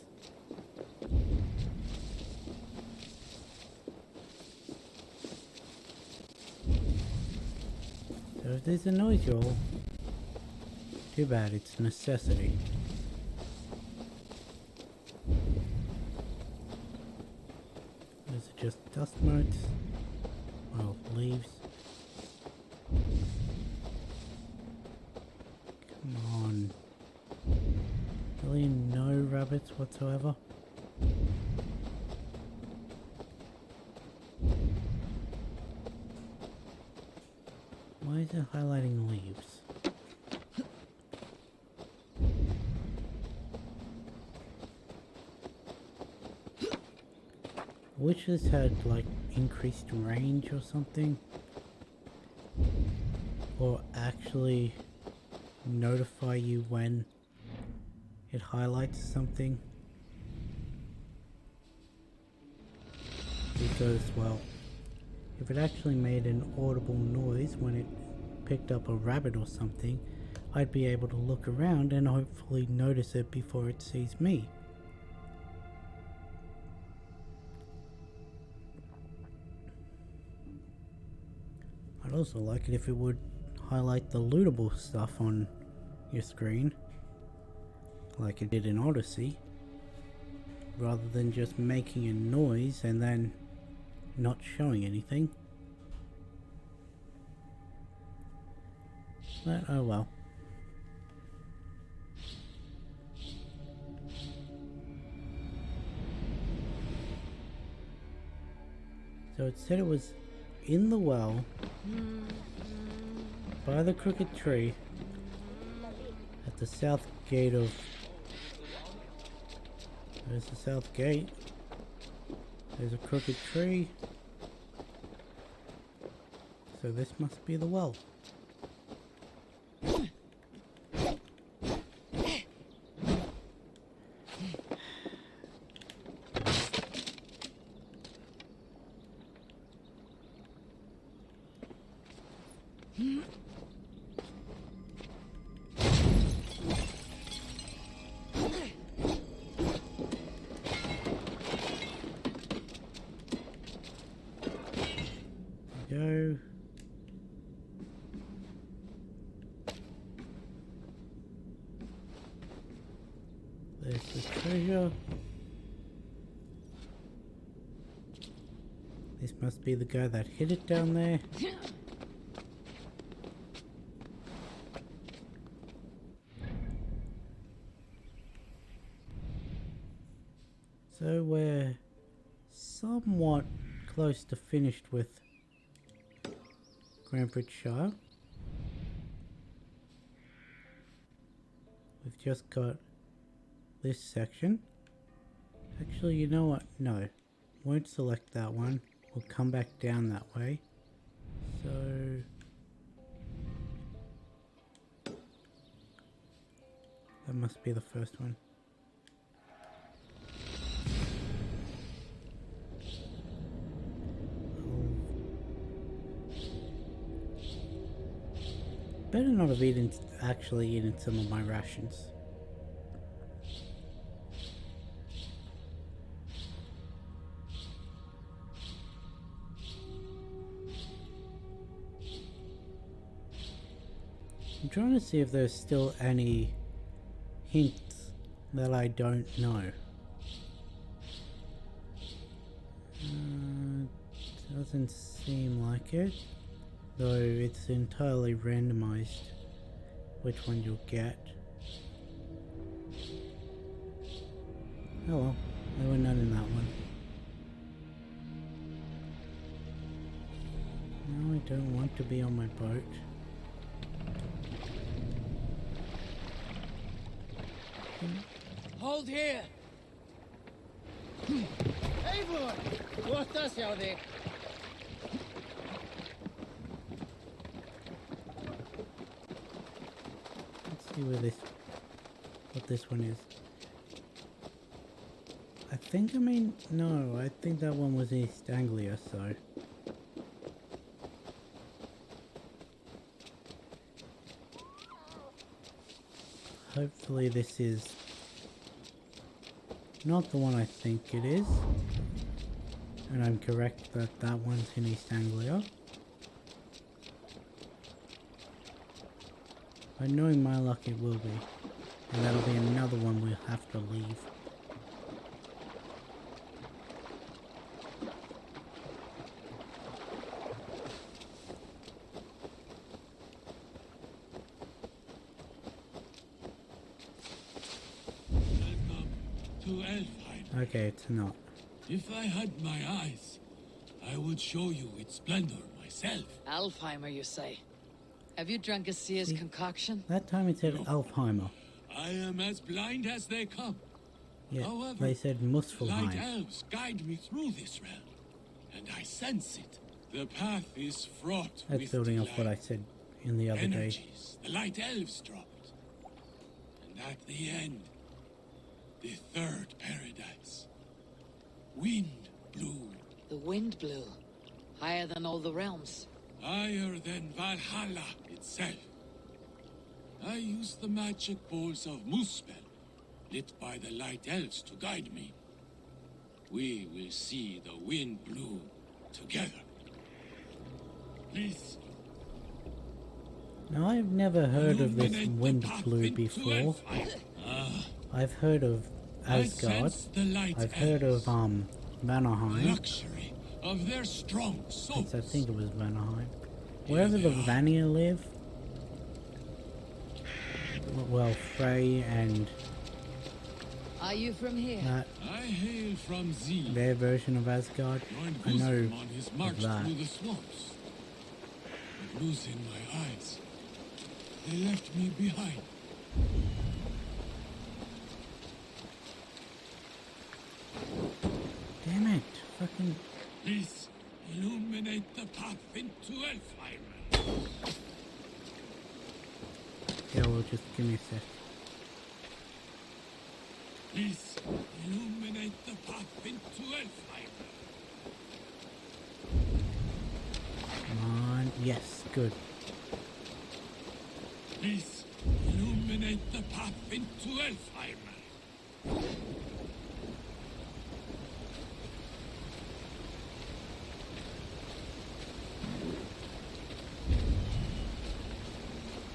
So if there's a noise roll, too bad, it's necessity. Those are just dust motes. Well, leaves. Come on. Really no rabbits whatsoever? Why is it highlighting leaves? I wish this had like increased range or something, or actually notify you when it highlights something, because well, if it actually made an audible noise when it picked up a rabbit or something, I'd be able to look around and hopefully notice it before it sees me. I'd also like it if it would highlight the lootable stuff on your screen, like it did in Odyssey, rather than just making a noise and then not showing anything. But oh well. So it said it was in the well by the crooked tree at the south gate of... There's the south gate. There's a crooked tree. So this must be the well. Go. There's the treasure. This must be the guy that hid it down there. So we're somewhat close to finished with Shire. We've just got this section. Actually, you know what? No. Won't select that one. We'll come back down that way. So... that must be the first one. Better not have actually eaten some of my rations. I'm trying to see if there's still any hints that I don't know. Doesn't seem like it. Though it's entirely randomized which one you'll get. Oh well, there were none in that one. No, I don't want to be on my boat. hold here. Eivor! What sjá þig? Let's see what this one is. No, I think that one was East Anglia, so. Hopefully this is not the one I think it is. And I'm correct that that one's in East Anglia. But knowing my luck, it will be. And that'll be another one we'll have to leave. Welcome to Elfheim. Okay, it's not. If I had my eyes, I would show you its splendor myself. Alfheimer, you say? Have you drunk a seer's concoction? That time it said Alfheimer. I am as blind as they come. Yeah, However, they said light Muspelheim. elves guide me through this realm, and I sense it. The path is fraught That's with building off what I delight. said in the other day. Energies the light elves dropped. And at the end, the third paradise. Wind blew. The wind blew. Higher than all the realms. Higher than Valhalla itself. I used the magic balls of Muspel, lit by the light elves to guide me. We will see the wind blow together. Please. Now I've never heard of this illuminate the wind path blue into before. Elfheim. I've heard of I Asgard. sense the light I've heard of elves. Vanaheim. Luxury of their strong souls. I think it was Vanaheim. Wherever the Vanir live. Well, Frey and Are you from here? that, I hail from Zeal. their version of Asgard. Joined I know Guzman on his march of that. through the swamps. But losing my eyes, they left me behind. Damn it. Fucking... Please illuminate the path into Elfheim. Yeah, well, just give me a sec. Please illuminate the path into Elfheim. Come on. Yes, good. Please illuminate the path into Elfheim.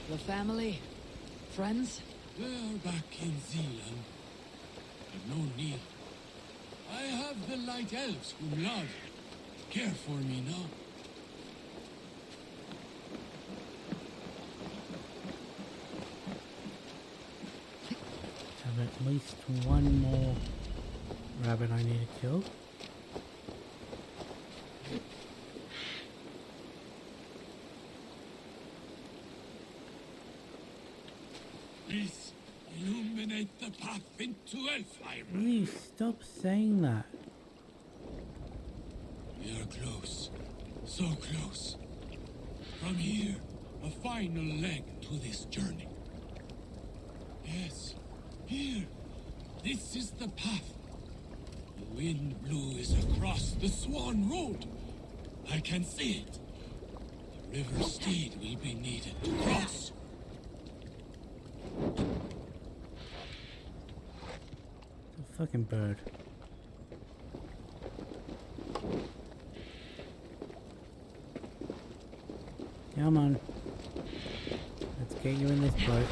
The family? Friends? They're back in Zealand. But no need. I have the light elves who love, care for me now. Have at least one more rabbit I need to kill. Please illuminate the path into Elfheim. Please stop saying that. We are close. So close. From here, a final leg to this journey. Yes, here. This is the path. The wind blue is across the Swan Road. I can see it. The river steed will be needed to cross. It's a fucking bird. Come on. Let's get you in this boat.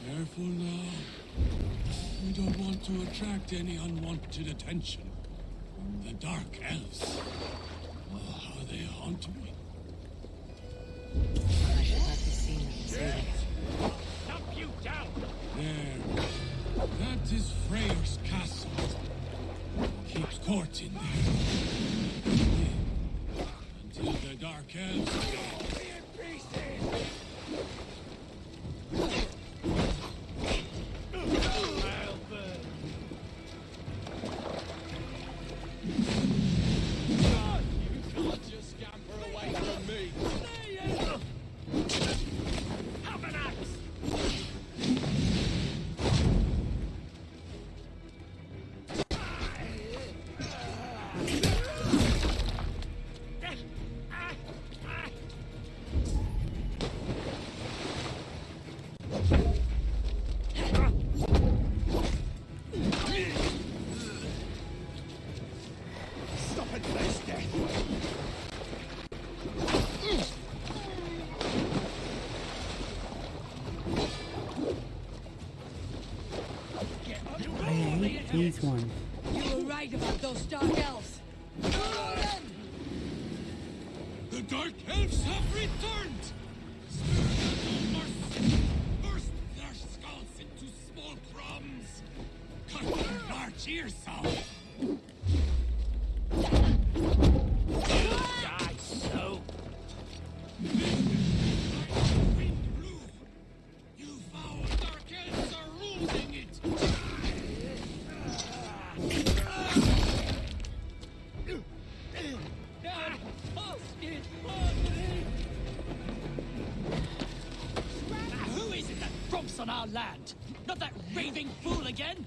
Careful now. We don't want to attract any unwanted attention from the Dark Elves. Oh, how they haunt me. I should not be seen intruding. Stop you down! There. That is Freyr's castle. Keeps fort in there. Until the Dark Elves go. I hate these ones. You were right about those dark elves. The Dark Elves have returned! Spirit of no mercy! Burst their skulls into small crumbs! Cut their large ears out! Die so! Wind blew! You foul Dark Elves are ruling it! Who is it that romps on our land? Not that raving fool again?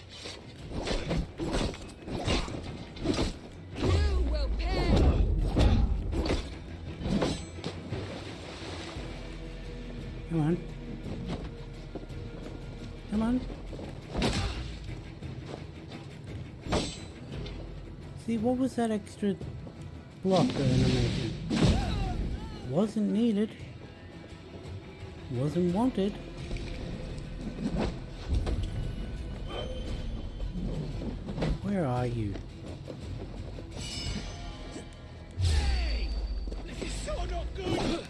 You will pay! Come on. Come on. See, what was that extra blocker animation? Wasn't needed. Wasn't wanted. Where are you? Hey! This is so not good!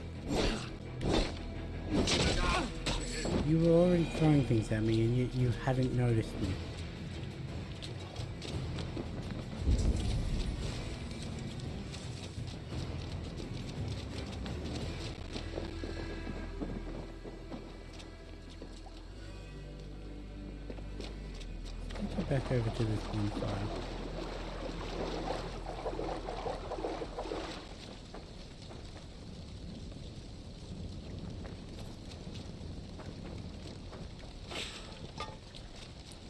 You were already throwing things at me and you hadn't noticed me. Let's go back over to this one side.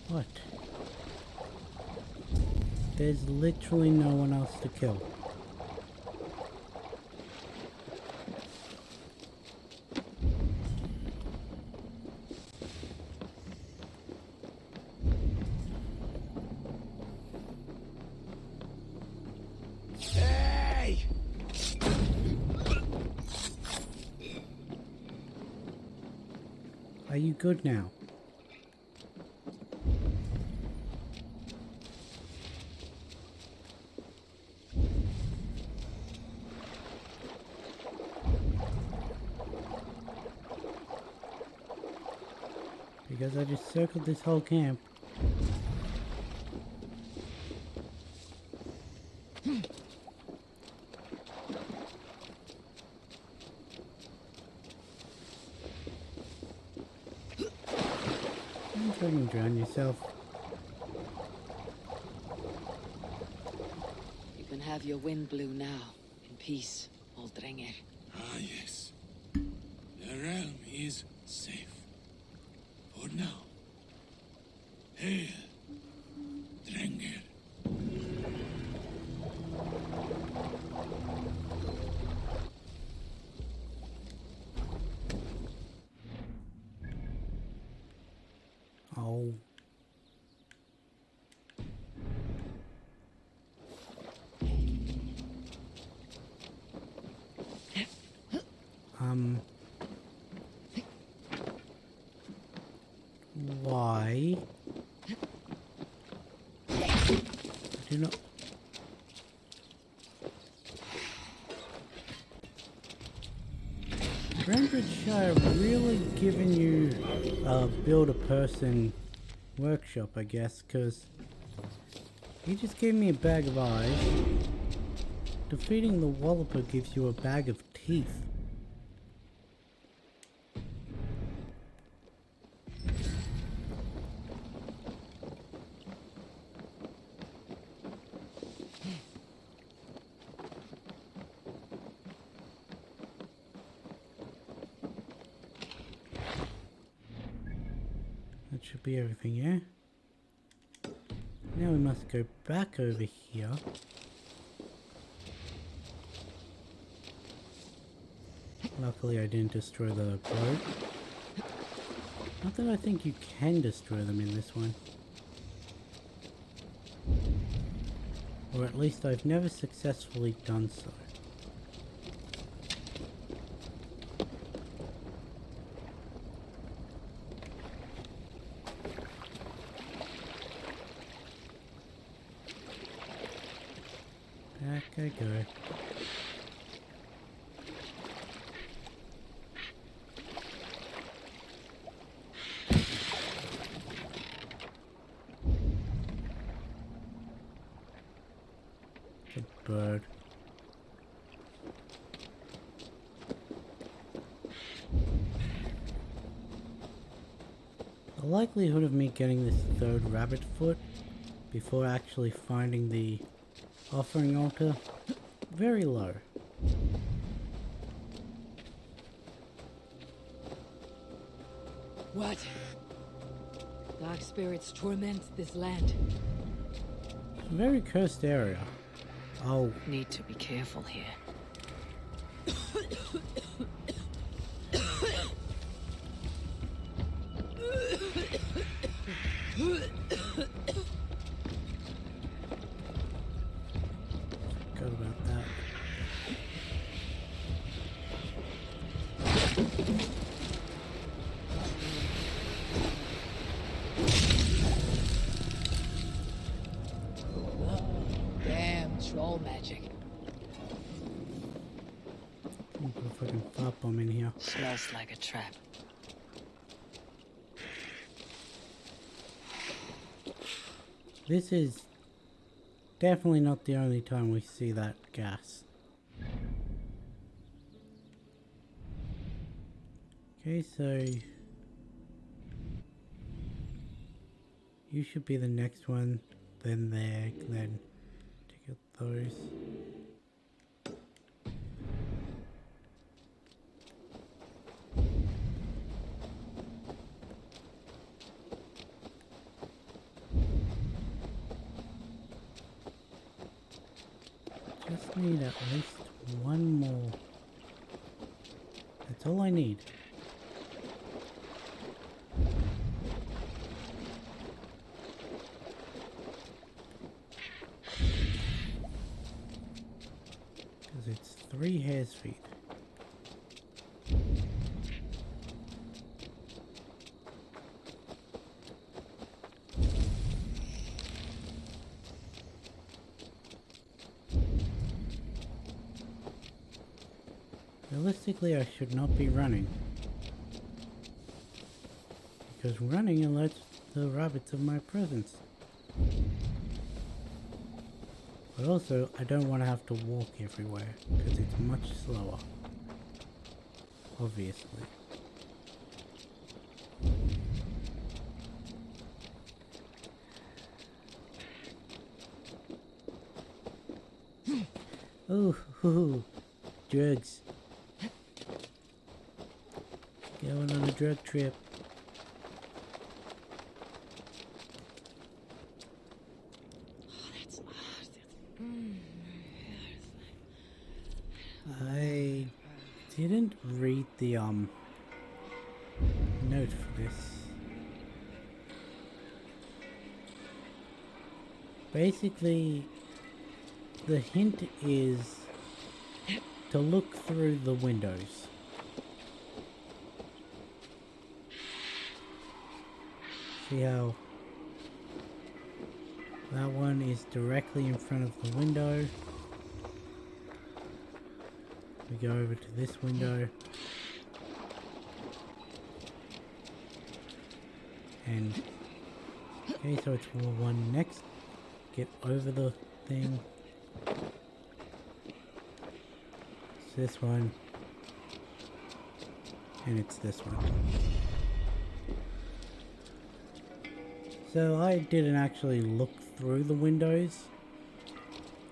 What? There's literally no one else to kill. Hey! Are you good now? Because I just circled this whole camp. Don't try and drown yourself. You can have your wind blue now, in peace, old Dringer. Ah, yes. The realm is safe. For now. Hail, Drenger. Oh. Why? I do not. Cambridgeshire really giving you a build a person workshop, I guess, because He just gave me a bag of eyes. Defeating the Walloper gives you a bag of teeth. That should be everything, yeah? Now we must go back over here. Luckily I didn't destroy the boat. Not that I think you can destroy them in this one. Or at least I've never successfully done so. Back I go. The bird. The likelihood of me getting this third rabbit foot before actually finding the offering altar, very low. What? Dark spirits torment this land. It's a very cursed area. Oh, Need to be careful here. forgot about that. Damn troll magic. I'll put a fucking fart bomb in here. Smells like a trap. This is definitely not the only time we see that gas. Okay, so you should be the next one, then there, then take out those. Just need at least one more. That's all I need. Because it's 3 hair's feet. Realistically, I should not be running. Because running alerts the rabbits of my presence. But also, I don't want to have to walk everywhere, because it's much slower. Obviously. Ooh, drugs. Going on a drug trip. I didn't read the note for this. Basically, the hint is to look through the windows. See how that one is directly in front of the window. We go over to this window. And okay, so it's the one next. get over the thing. It's this one. And it's this one. So I didn't actually look through the windows.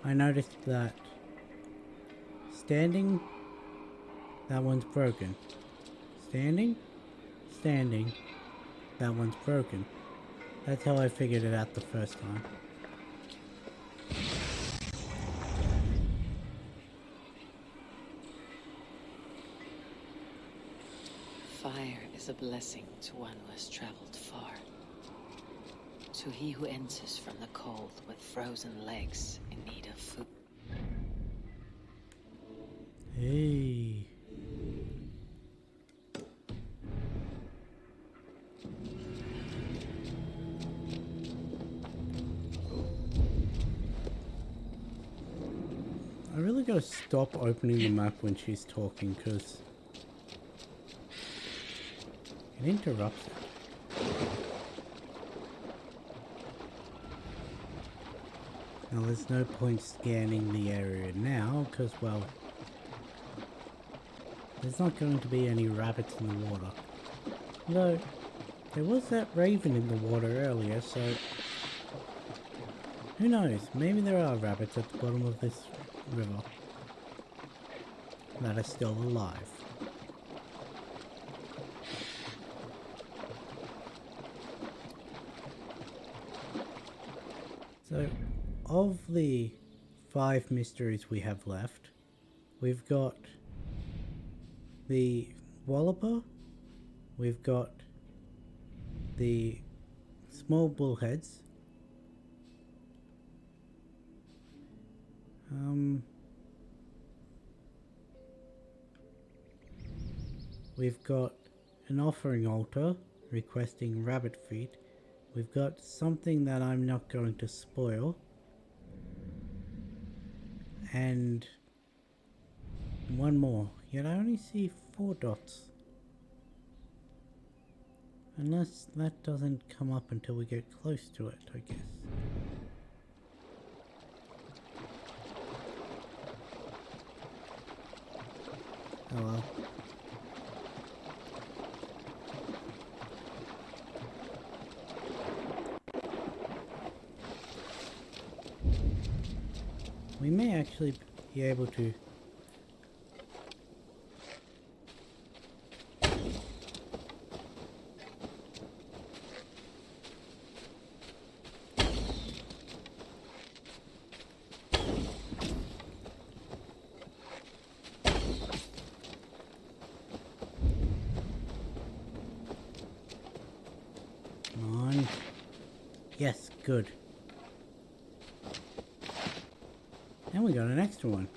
I noticed that standing, that one's broken. Standing, standing, that one's broken. That's how I figured it out the first time. Fire is a blessing to one who has traveled far. To he who enters from the cold with frozen legs in need of food. Hey. I really gotta stop opening the map when she's talking, because it interrupts it. Now there's no point scanning the area now, because, well, there's not going to be any rabbits in the water. Although, there was that raven in the water earlier, so who knows, maybe there are rabbits at the bottom of this river that are still alive. So, of the 5 mysteries we have left, we've got the Walloper, we've got the small bullheads, we've got an offering altar requesting rabbit feet, we've got something that I'm not going to spoil, and one more, yet I only see 4 dots. Unless that doesn't come up until we get close to it, I guess. Oh well. We may actually be able to yes, good. And we got an extra one.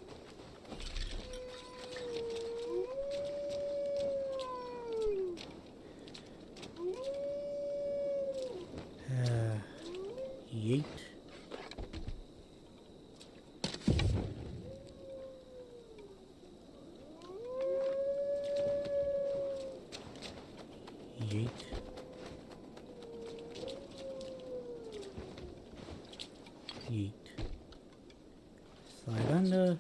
Yeet. Yeet. Yeet. Slide under.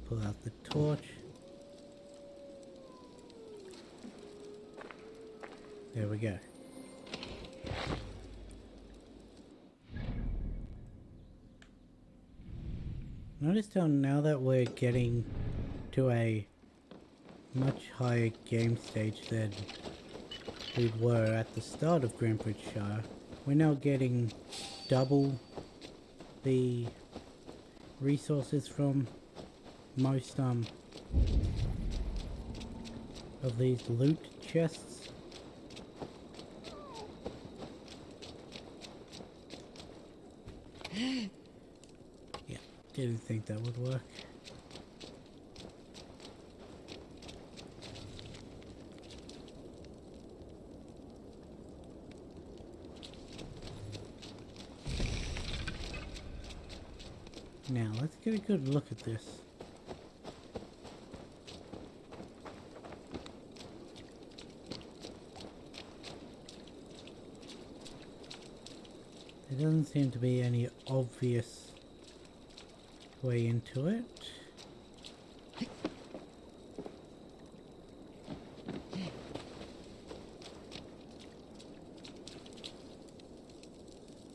Pull out the torch. There we go. Notice how now that we're getting to a much higher game stage than we were at the start of Grandbridge Shire, we're now getting double the resources from most of these loot chests. Yeah, didn't think that would work. Now, let's get a good look at this. There doesn't seem to be any obvious way into it.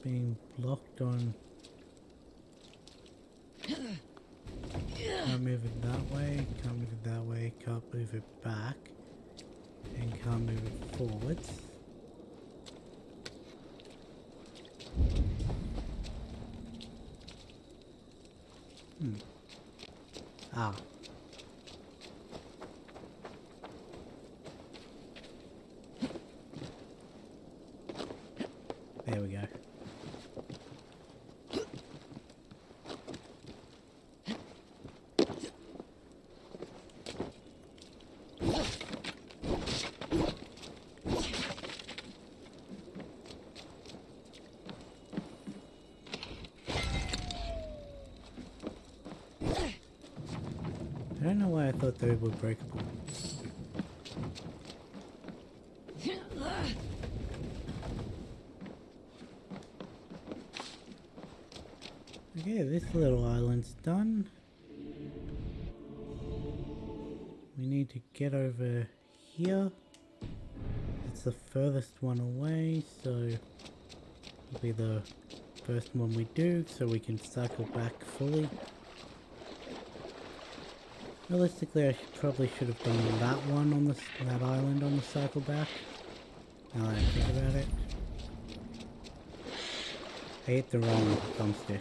Being blocked on. Can't move it that way, can't move it that way, can't move it back, and can't move it forwards. Ah. There we go. I don't know why I thought they were breakable. Okay, this little island's done. We need to get over here. It's the furthest one away, so it'll be the first one we do, so we can cycle back fully. Realistically, I probably should have done that one on that island on the cycle back. Now that I think about it. I hit the wrong thumbstick.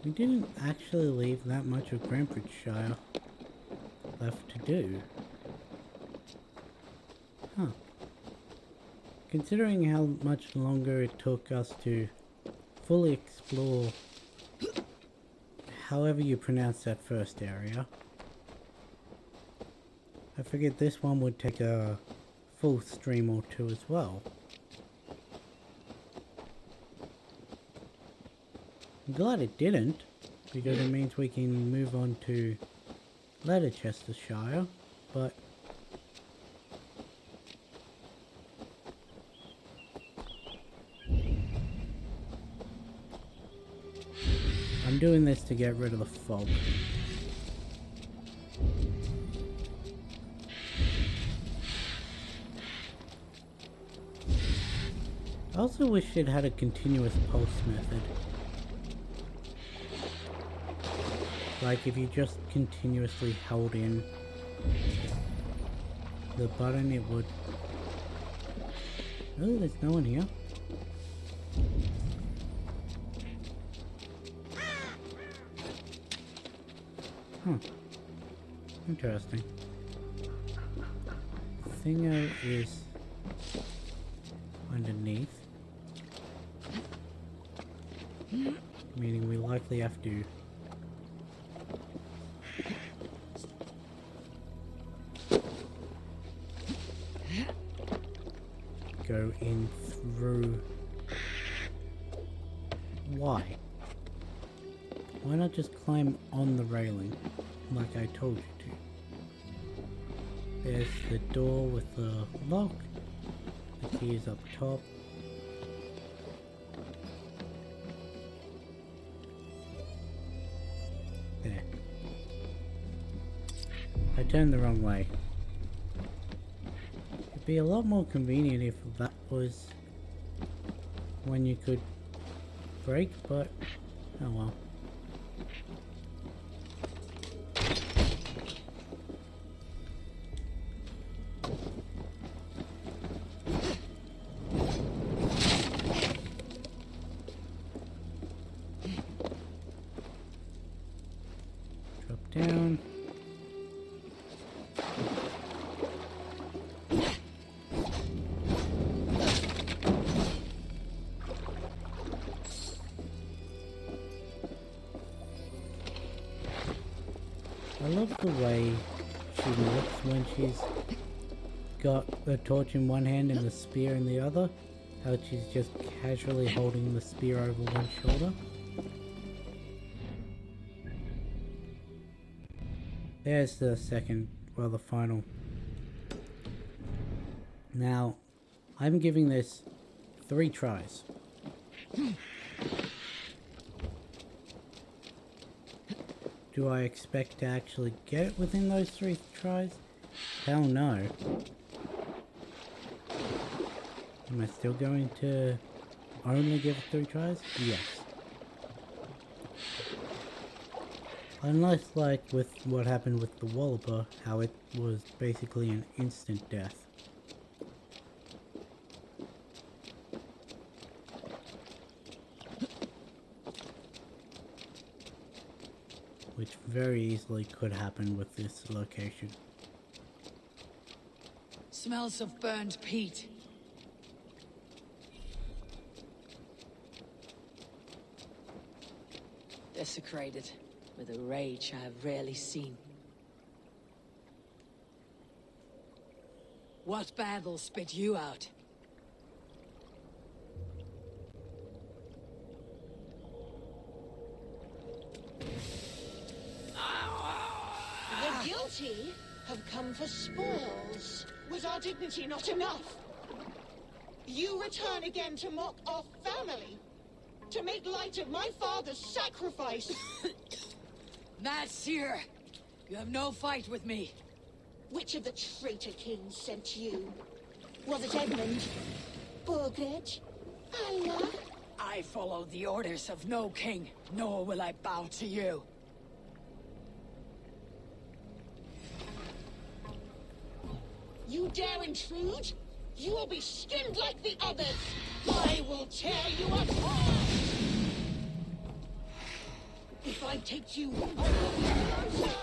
We didn't actually leave that much of Shire left to do. Huh. Considering how much longer it took us to fully explore however you pronounce that first area, I figured this one would take a full stream or two as well. I'm glad it didn't, because it means we can move on to Leicestershire, but I'm doing this to get rid of the fog. I also wish it had a continuous pulse method. Like if you just continuously held in the button, it would... Oh, there's no one here. Huh. Interesting. Thingo is underneath. Meaning we likely have to go in through. Why? Why not just climb on the railing like I told you to? There's the door with the lock. The key is up top. There. I turned the wrong way. It'd be a lot more convenient if that was when you could brake, but oh well. Drop down. I love the way she looks when she's got the torch in one hand and the spear in the other. How she's just casually holding the spear over one shoulder. There's the second, well, the final. Now, I'm giving this 3 tries. Do I expect to actually get it within those 3 tries? Hell no. Am I still going to only give it 3 tries? Yes. Unless, like with what happened with the Walloper, how it was basically an instant death. Which very easily could happen with this location. Smells of burned peat. Desecrated, with a rage I have rarely seen. What battle spit you out? The guilty have come for spoils. Was our dignity not enough? You return again to mock our family? To make light of my father's sacrifice? Mad Seer, you have no fight with me. Which of the traitor kings sent you? Was it Edmund? Burgred? Allah? I follow the orders of no king, nor will I bow to you. You dare intrude? You will be skinned like the others! I will tear you apart! If I take you, I will be closer!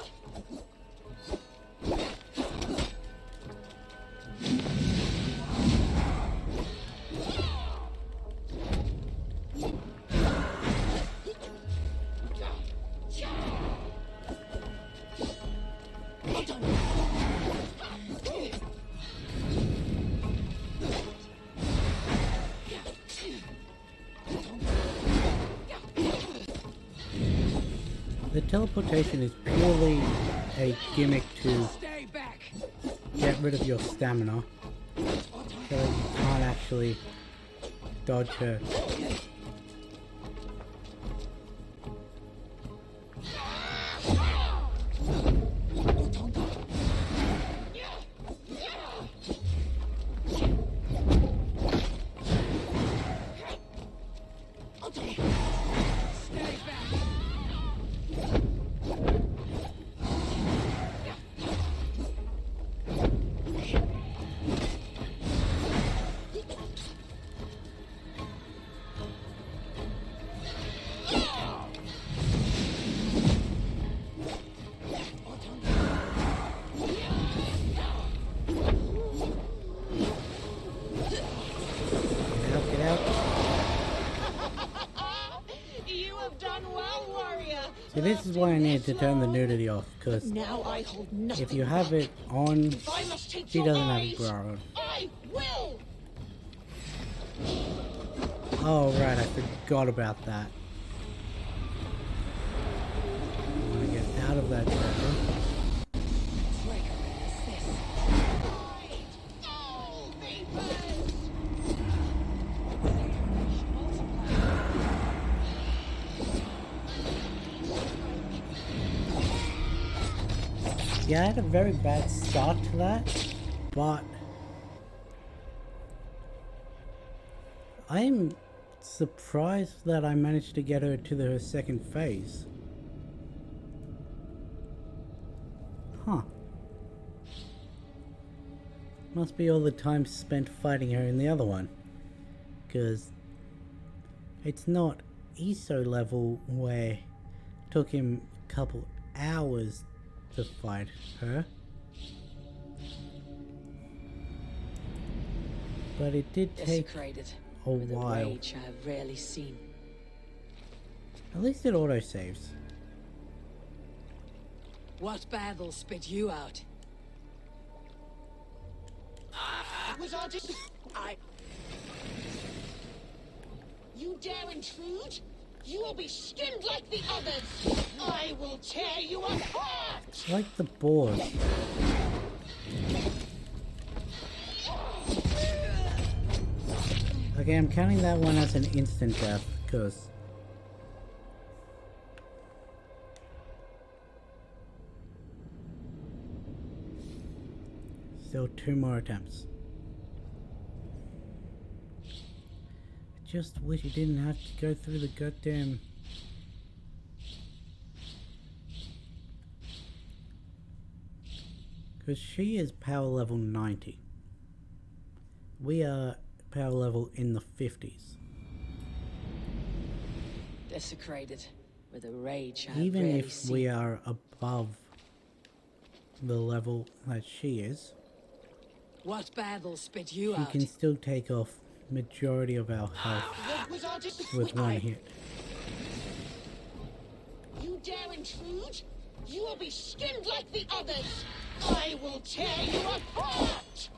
The teleportation is purely a gimmick to get rid of your stamina, so that you can't actually dodge her. See, this is why I need to turn the nudity off, because if you have it on, she doesn't have a bra on. I will! Oh right, I forgot about that. I want to get out of that trapper. Yeah, I had a very bad start to that, but I'm surprised that I managed to get her to her second phase. Huh. Must be all the time spent fighting her in the other one, because it's not ESO level where it took him a couple hours to fight her, but it did take a while. Rage I have rarely seen. At least it autosaves. What battle spit you out? Was I... You dare intrude? You will be skinned like the others. I will tear you apart. Like the board. Okay, I'm counting that one as an instant death, because still 2 more attempts. I just wish you didn't have to go through the goddamn... Because she is power level 90. We are power level in the 50s. Desecrated with a rage I've Even rarely if seen. we are above the level that she is, What battle spit you she out? can still take off majority of our health with one hit. You dare intrude? You will be skinned like the others. I will tear you apart.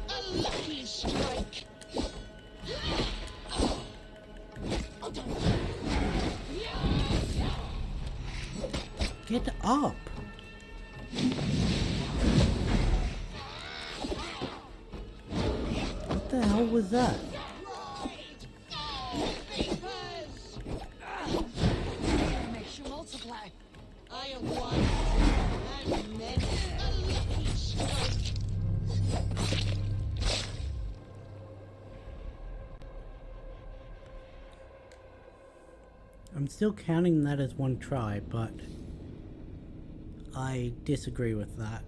A lucky strike. Get up! What the hell was that? Makes you multiply. I am one and many. A lucky strike. I'm still counting that as one try, but I disagree with that.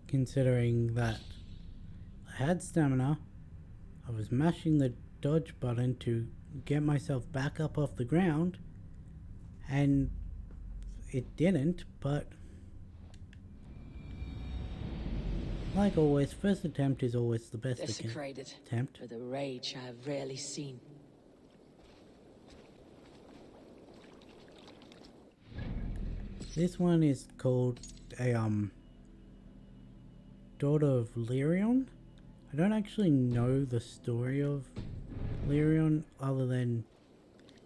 Considering that I had stamina, I was mashing the dodge button to get myself back up off the ground, and it didn't, but like always, first attempt is always the best Desecrated attempt. with a rage I've rarely seen. This one is called a Daughter of Lyrion. I don't actually know the story of Lyrion other than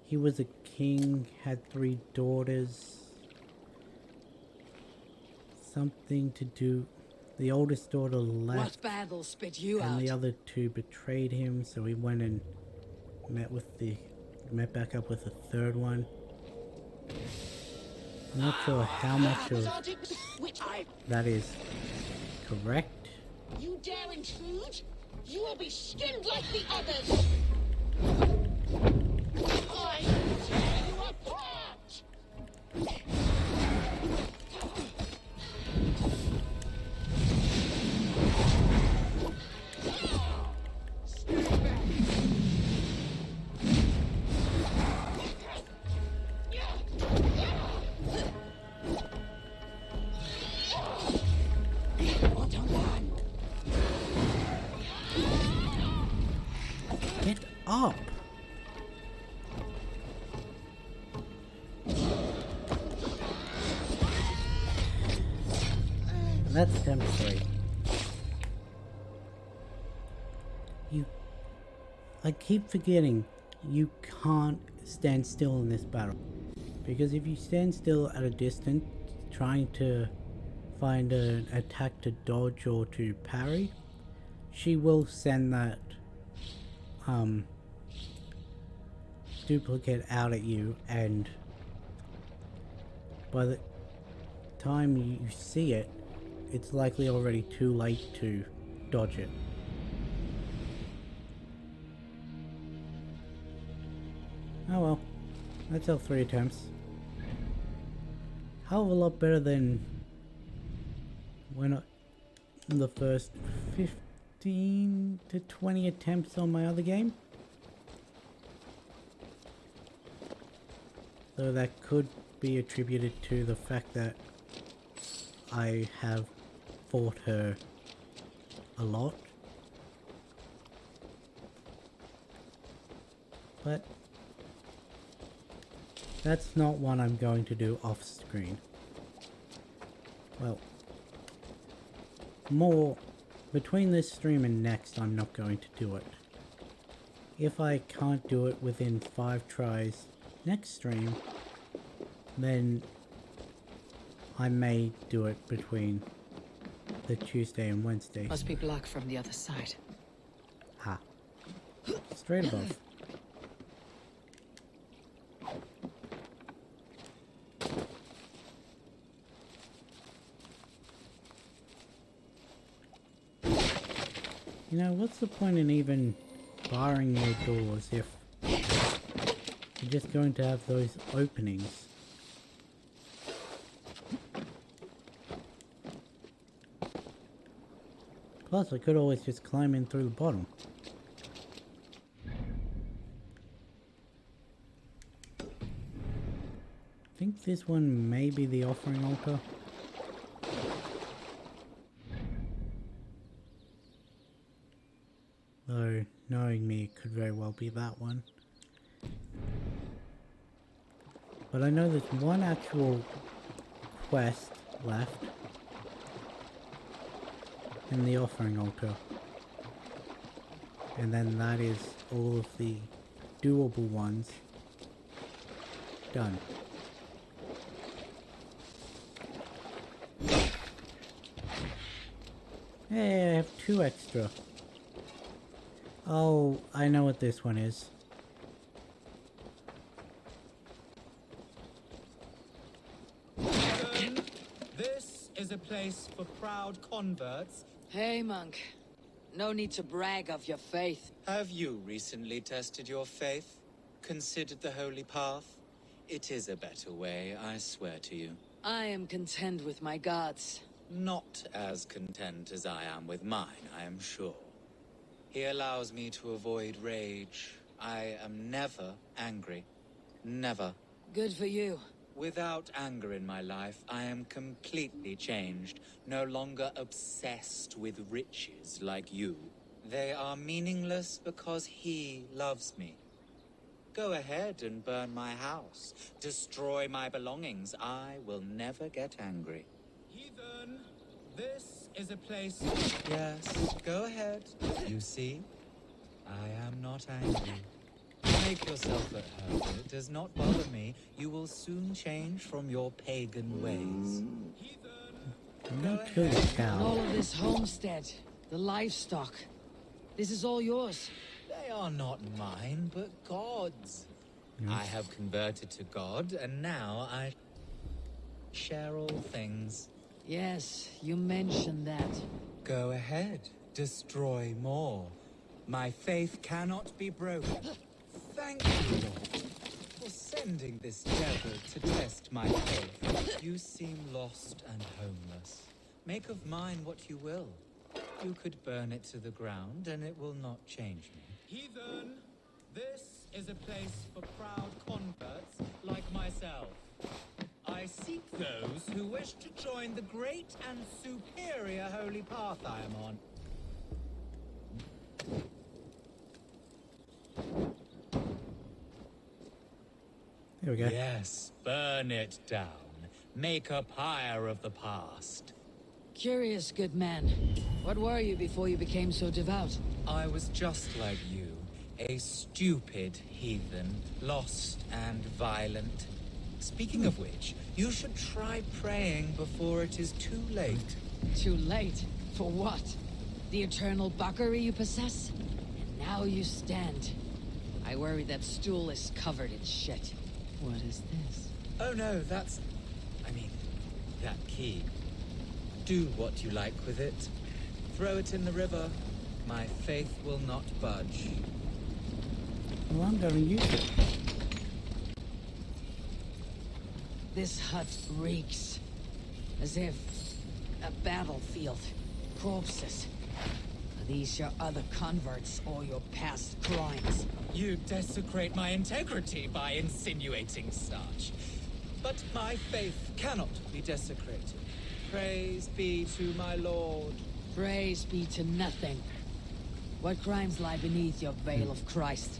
he was a king, had 3 daughters. Something to do. The oldest daughter left. What battle spit you and out? the other 2 betrayed him, so he went and met back up with the 3rd one. I'm not sure how much of that is correct. You dare intrude? You will be skinned like the others. I will tear you apart. Stand back. Get up! That's attempt 3. I keep forgetting you can't stand still in this battle. Because if you stand still at a distance trying to find an attack to dodge or to parry, she will send that duplicate out at you, and by the time you see it, it's likely already too late to dodge it. Oh well, that's our 3 attempts. Hell of a lot better than when the first 15 to 20 attempts on my other game. So that could be attributed to the fact that I have fought her a lot. But that's not one I'm going to do off screen. Well, more between this stream and next, I'm not going to do it. If I can't do it within 5 tries next stream, then I may do it between the Tuesday and Wednesday. Must be blocked from the other side. Ha. Straight above. You know, what's the point in even barring your doors if you're just going to have those openings? Plus, I could always just climb in through the bottom. I think this one may be the offering altar. Though, knowing me, it could very well be that one. But I know there's one actual quest left in the offering altar. And then that is all of the doable ones done. Hey, I have 2 extra. Oh, I know what this one is. This is a place for proud converts. Hey, monk. No need to brag of your faith. Have you recently tested your faith? Considered the holy path? It is a better way, I swear to you. I am content with my gods. Not as content as I am with mine, I am sure. He allows me to avoid rage. I am never angry. Never. Good for you. Without anger in my life, I am completely changed. No longer obsessed with riches like you. They are meaningless because he loves me. Go ahead and burn my house. Destroy my belongings. I will never get angry. Heathen, this is a place... Yes, go ahead. You see, I am not angry. Make yourself at home. It does not bother me. You will soon change from your pagan ways. Not too And cow. all of this homestead, the livestock. This is all yours. They are not mine, but God's. I have converted to God, and now I share all things. Yes, you mentioned that. Go ahead. Destroy more. My faith cannot be broken. Thank you, Lord, for sending this devil to test my faith. You seem lost and homeless. Make of mine what you will. You could burn it to the ground, and it will not change me. Heathen, this is a place for proud converts like myself. I seek those who wish to join the great and superior holy path I am on. There we go. Yes, burn it down. Make a pyre of the past. Curious, good man. What were you before you became so devout? I was just like you, a stupid heathen, lost and violent. Speaking of which, you should try praying before it is too late. Too late? For what? The eternal buckery you possess? And now you stand. I worry that stool is covered in shit. What is this? Oh no, that's... I mean, that key. Do what you like with it. Throw it in the river. My faith will not budge. Well, I'm going to use it. This hut reeks. As if a battlefield. Corpses. Are these your other converts or your past crimes? You desecrate my integrity by insinuating such. But my faith cannot be desecrated. Praise be to my lord. Praise be to nothing. What crimes lie beneath your veil of Christ?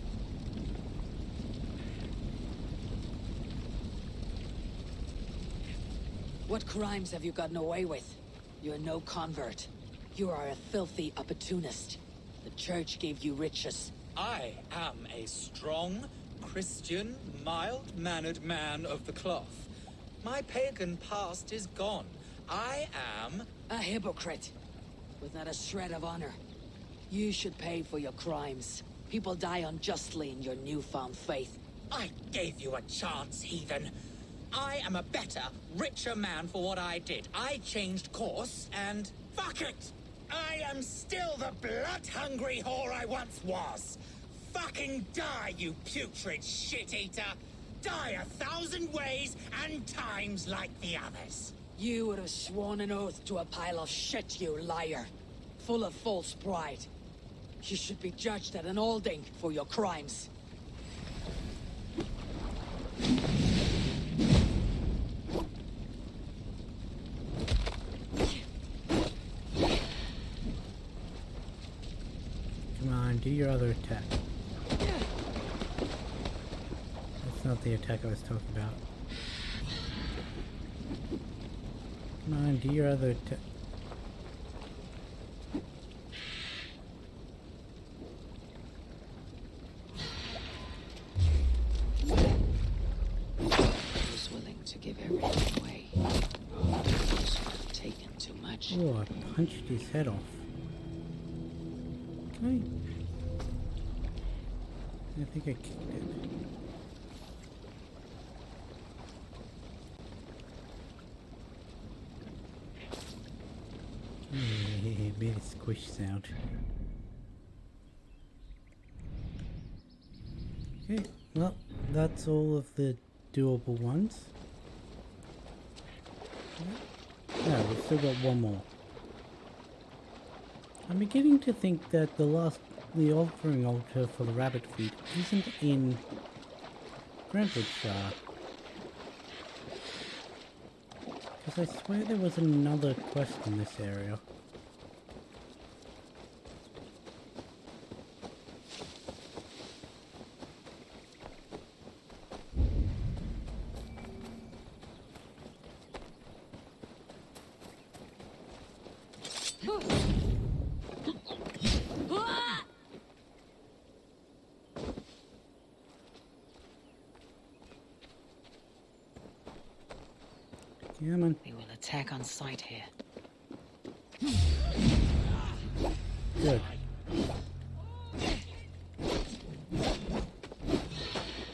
What crimes have you gotten away with? You're no convert. You are a filthy opportunist. The church gave you riches. I am a strong, Christian, mild-mannered man of the cloth. My pagan past is gone. I am... a hypocrite, with not a shred of honor. You should pay for your crimes. People die unjustly in your newfound faith. I gave you a chance, heathen. I am a better, richer man for what I did. I changed course, and fuck it! I am still the blood-hungry whore I once was. Fucking die, you putrid shit-eater! Die 1,000 ways and times like the others. You would have sworn an oath to a pile of shit, you liar. Full of false pride. You should be judged at an Alding for your crimes. Come on, do your other attack. That's not the attack I was talking about. Come on, do your other attack. Who's willing to give everything away? Those who have taken too much. Oh, I punched his head off. Can I think I kicked it. It made a squish sound. Okay, well, that's all of the doable ones. No, we've still got one more. I'm beginning to think that the offering altar for the rabbit feet isn't in Grantwoodshire. Because I swear there was another quest in this area. Yeah, man. We will attack on sight here. Good.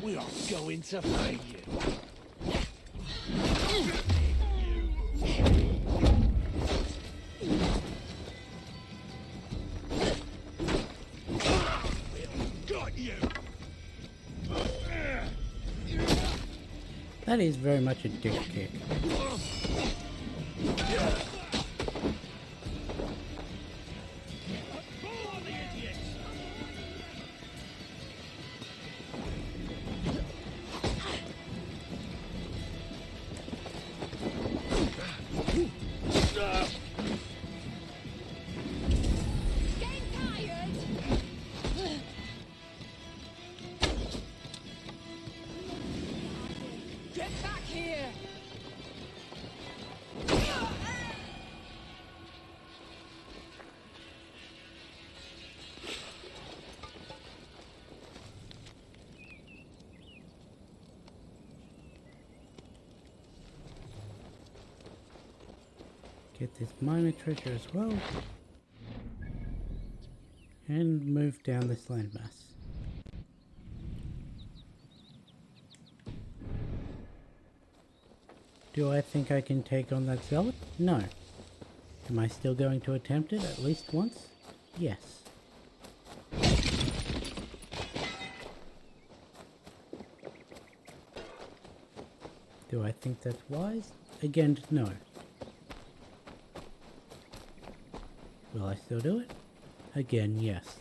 We are going to find you. Got you. That is very much a dick kick. Get back here! Get this minor treasure as well. And move down this landmass. Do I think I can take on that zealot? No. Am I still going to attempt it at least once? Yes. Do I think that's wise? Again, no. Will I still do it? Again, yes.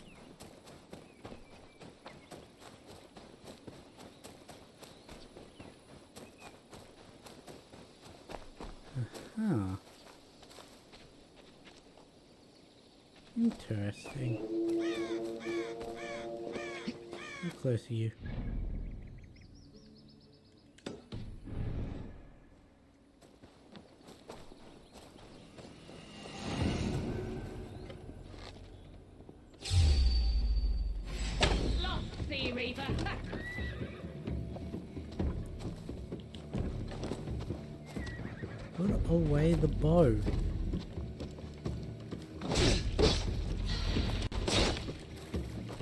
Huh. Interesting. How close are you? favor. Put away the bow.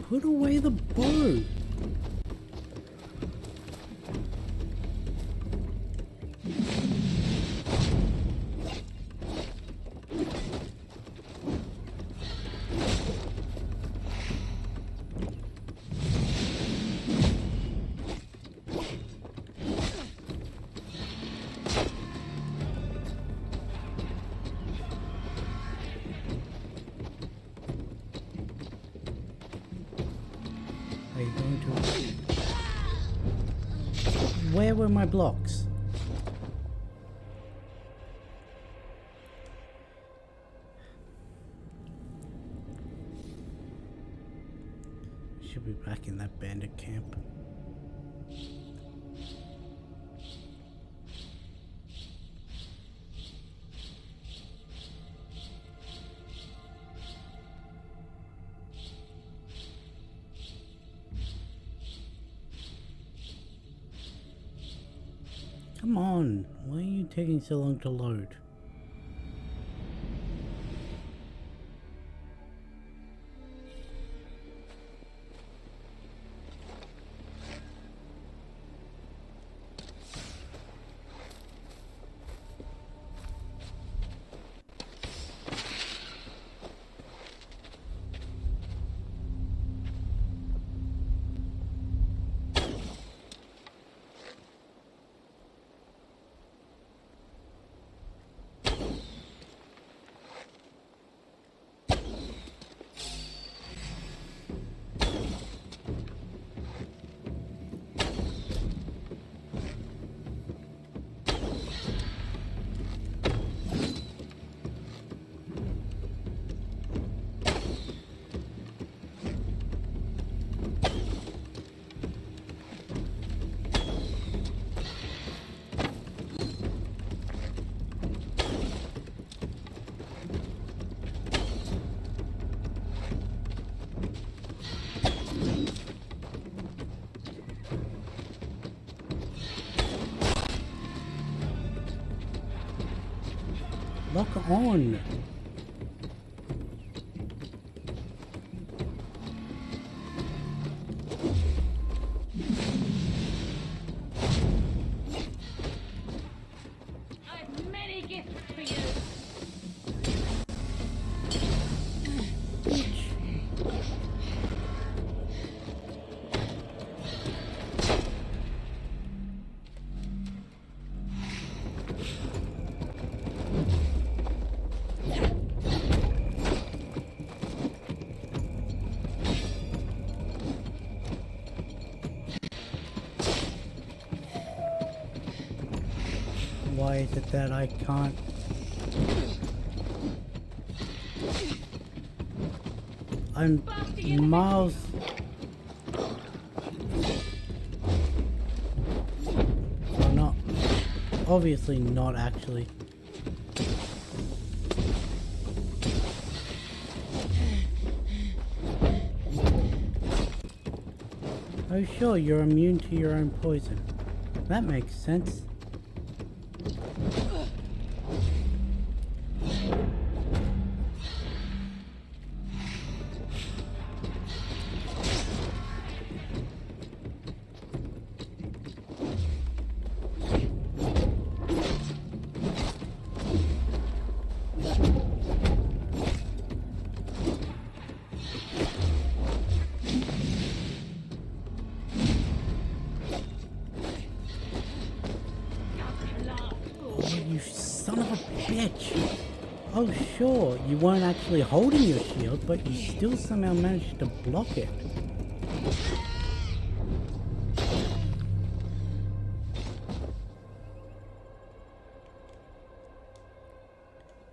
Put away the bow. Are you going to... Where were my blocks? Should be back in that bandit camp. Come on, why are you taking so long to load? Lock on! I've many gifts for you. Why is it that I can't? I'm miles... Well, not... Obviously not actually. Oh sure, you're immune to your own poison. That makes sense. You son of a bitch! Oh sure, you weren't actually holding your shield, but you still somehow managed to block it.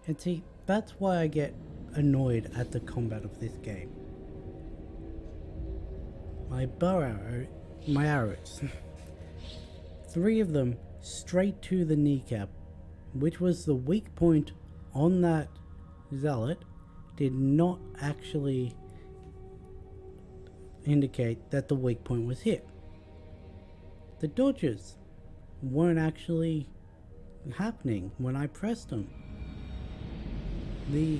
And see, that's why I get annoyed at the combat of this game. My my arrows. 3 of them straight to the kneecap, which was the weak point on that zealot, did not actually indicate that the weak point was hit. The dodges weren't actually happening when I pressed them. The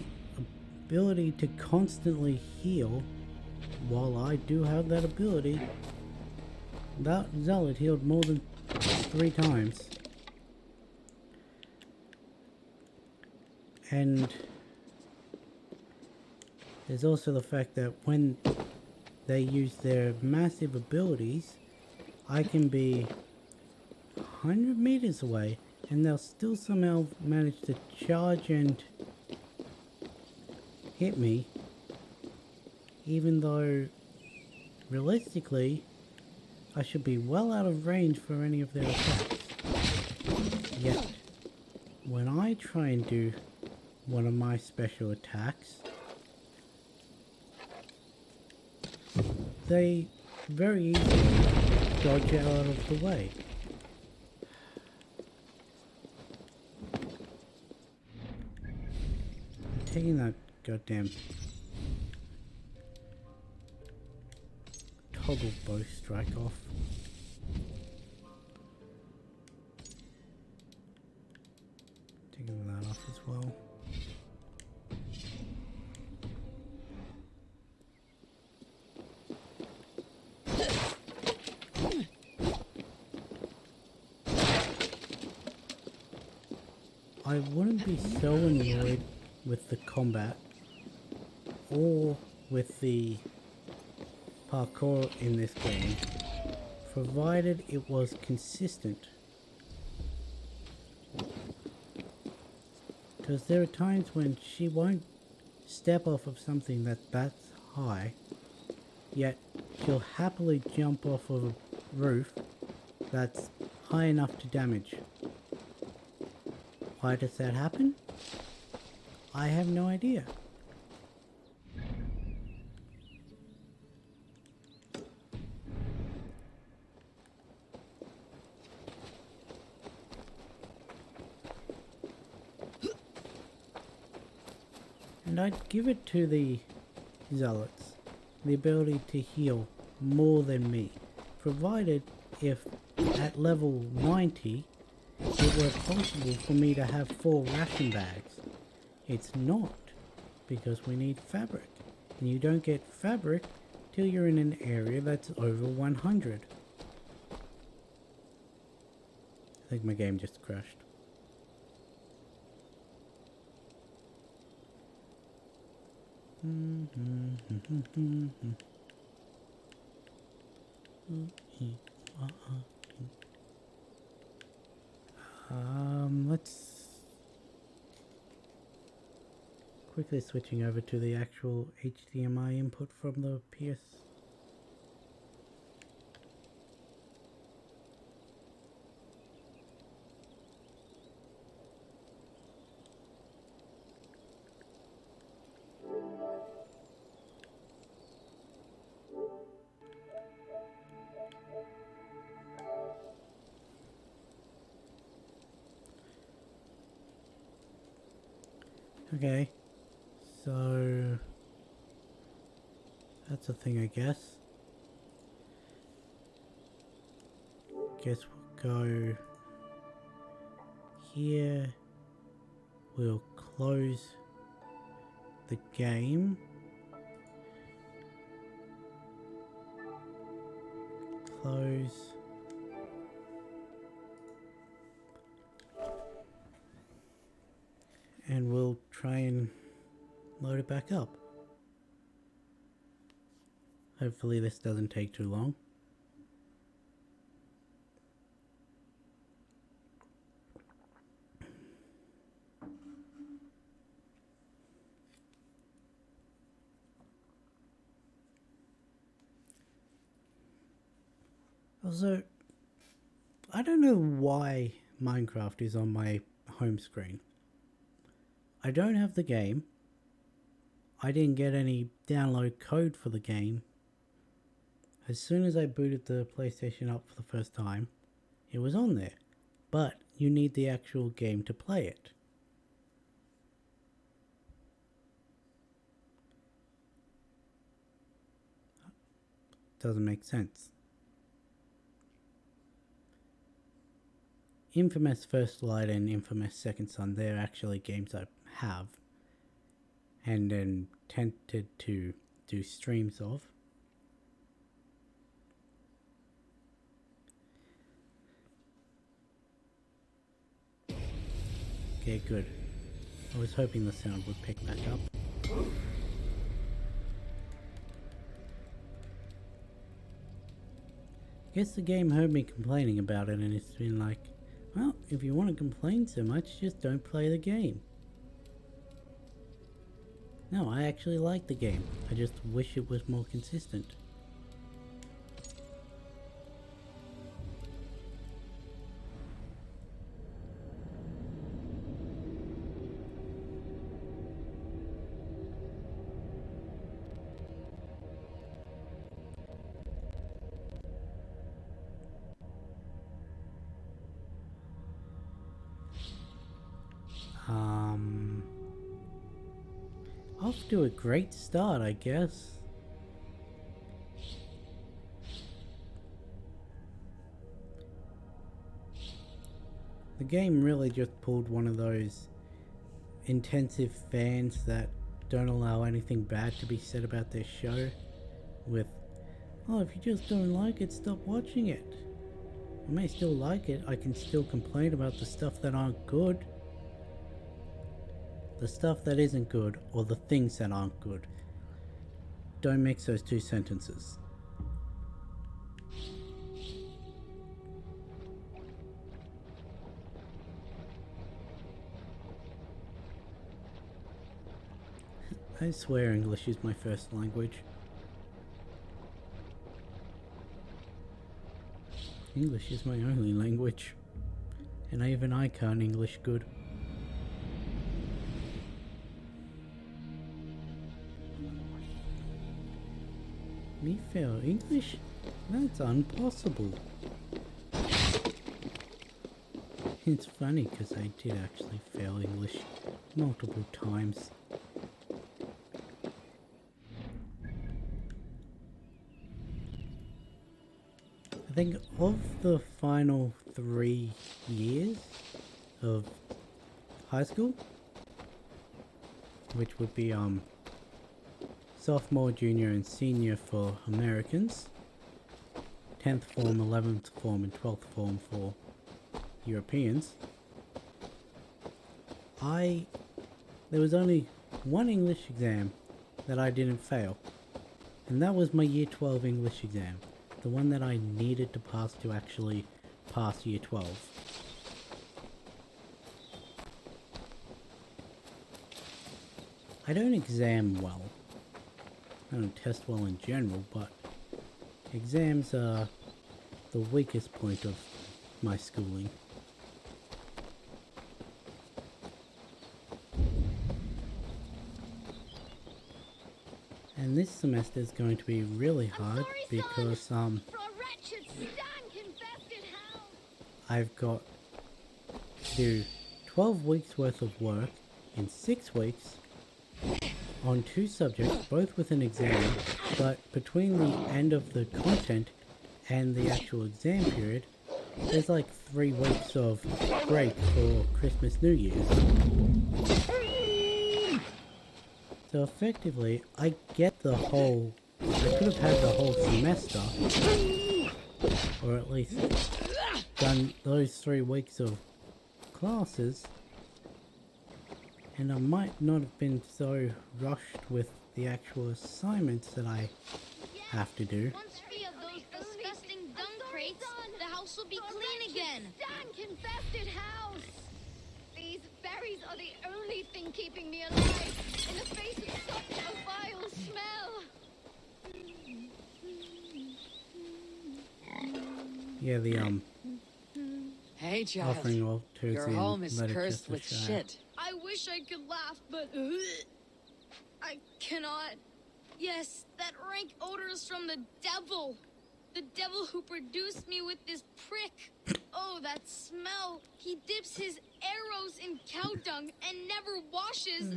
ability to constantly heal, while I do have that ability, that zealot healed more than 3 times. And there's also the fact that when they use their massive abilities, I can be 100 meters away and they'll still somehow manage to charge and hit me, even though realistically I should be well out of range for any of their attacks. Yet when I try and do one of my special attacks, they very easily dodge out of the way. I'm taking that goddamn toggle bow strike off. Taking that off as well. I wouldn't be so annoyed with the combat or with the parkour in this game, provided it was consistent. Because there are times when she won't step off of something that's high, yet she'll happily jump off of a roof that's high enough to damage. Why does that happen? I have no idea. And I'd give it to the zealots, the ability to heal more than me, provided if at level 90 it were possible for me to have 4 ration bags. It's not, because we need fabric, and you don't get fabric till you're in an area that's over 100. I think my game just crashed. Let's quickly switching over to the actual HDMI input from the PS. Okay, so that's a thing, I guess. Guess we'll go here. We'll close the game. Close. And we'll try and load it back up. Hopefully this doesn't take too long. Also, I don't know why Minecraft is on my home screen. I don't have the game. I didn't get any download code for the game. As soon as I booted the PlayStation up for the first time, it was on there. But you need the actual game to play it. doesn't make sense. Infamous First Light and Infamous Second Son, they're actually games I have and then tempted to do streams of. Okay, good. I was hoping the sound would pick back up. I guess the game heard me complaining about it and it's been like, well, if you want to complain so much, just don't play the game. No, I actually like the game. I just wish it was more consistent. Off to a great start, I guess. The game really just pulled one of those intensive fans that don't allow anything bad to be said about their show with, oh, if you just don't like it, stop watching it. I may still like it, I can still complain about the stuff that aren't good. The stuff that isn't good, or the things that aren't good. Don't mix those two sentences. I swear English is my first language. English is my only language. And even I can't English good. Me fail English? That's impossible. It's funny because I did actually fail English multiple times. I think of the final 3 years of high school, which would be sophomore, junior and senior for Americans, 10th form, 11th form and 12th form for Europeans. There was only one English exam that I didn't fail, and that was my year 12 English exam, the one that I needed to pass to actually pass year 12. I don't exam well. I don't test well in general, but exams are the weakest point of my schooling. And this semester is going to be really hard because I've got to do 12 weeks worth of work in 6 weeks on 2 subjects, both with an exam, but between the end of the content and the actual exam period, there's like 3 weeks of break for Christmas, New Year's. So effectively, I get the whole, I could have had the whole semester, or at least done those 3 weeks of classes, and I might not have been so rushed with the actual assignments that I have to do. Once free of those disgusting dung crates, the house will be clean again. Dank-infested house! These berries are the only thing keeping me alive in the face of such a vile smell. Yeah, the Hey, child. offering of Your home is cursed with shit. I wish I could laugh, but I cannot. Yes, that rank odor is from the devil. The devil who produced me with this prick. Oh, that smell. He dips his arrows in cow dung and never washes.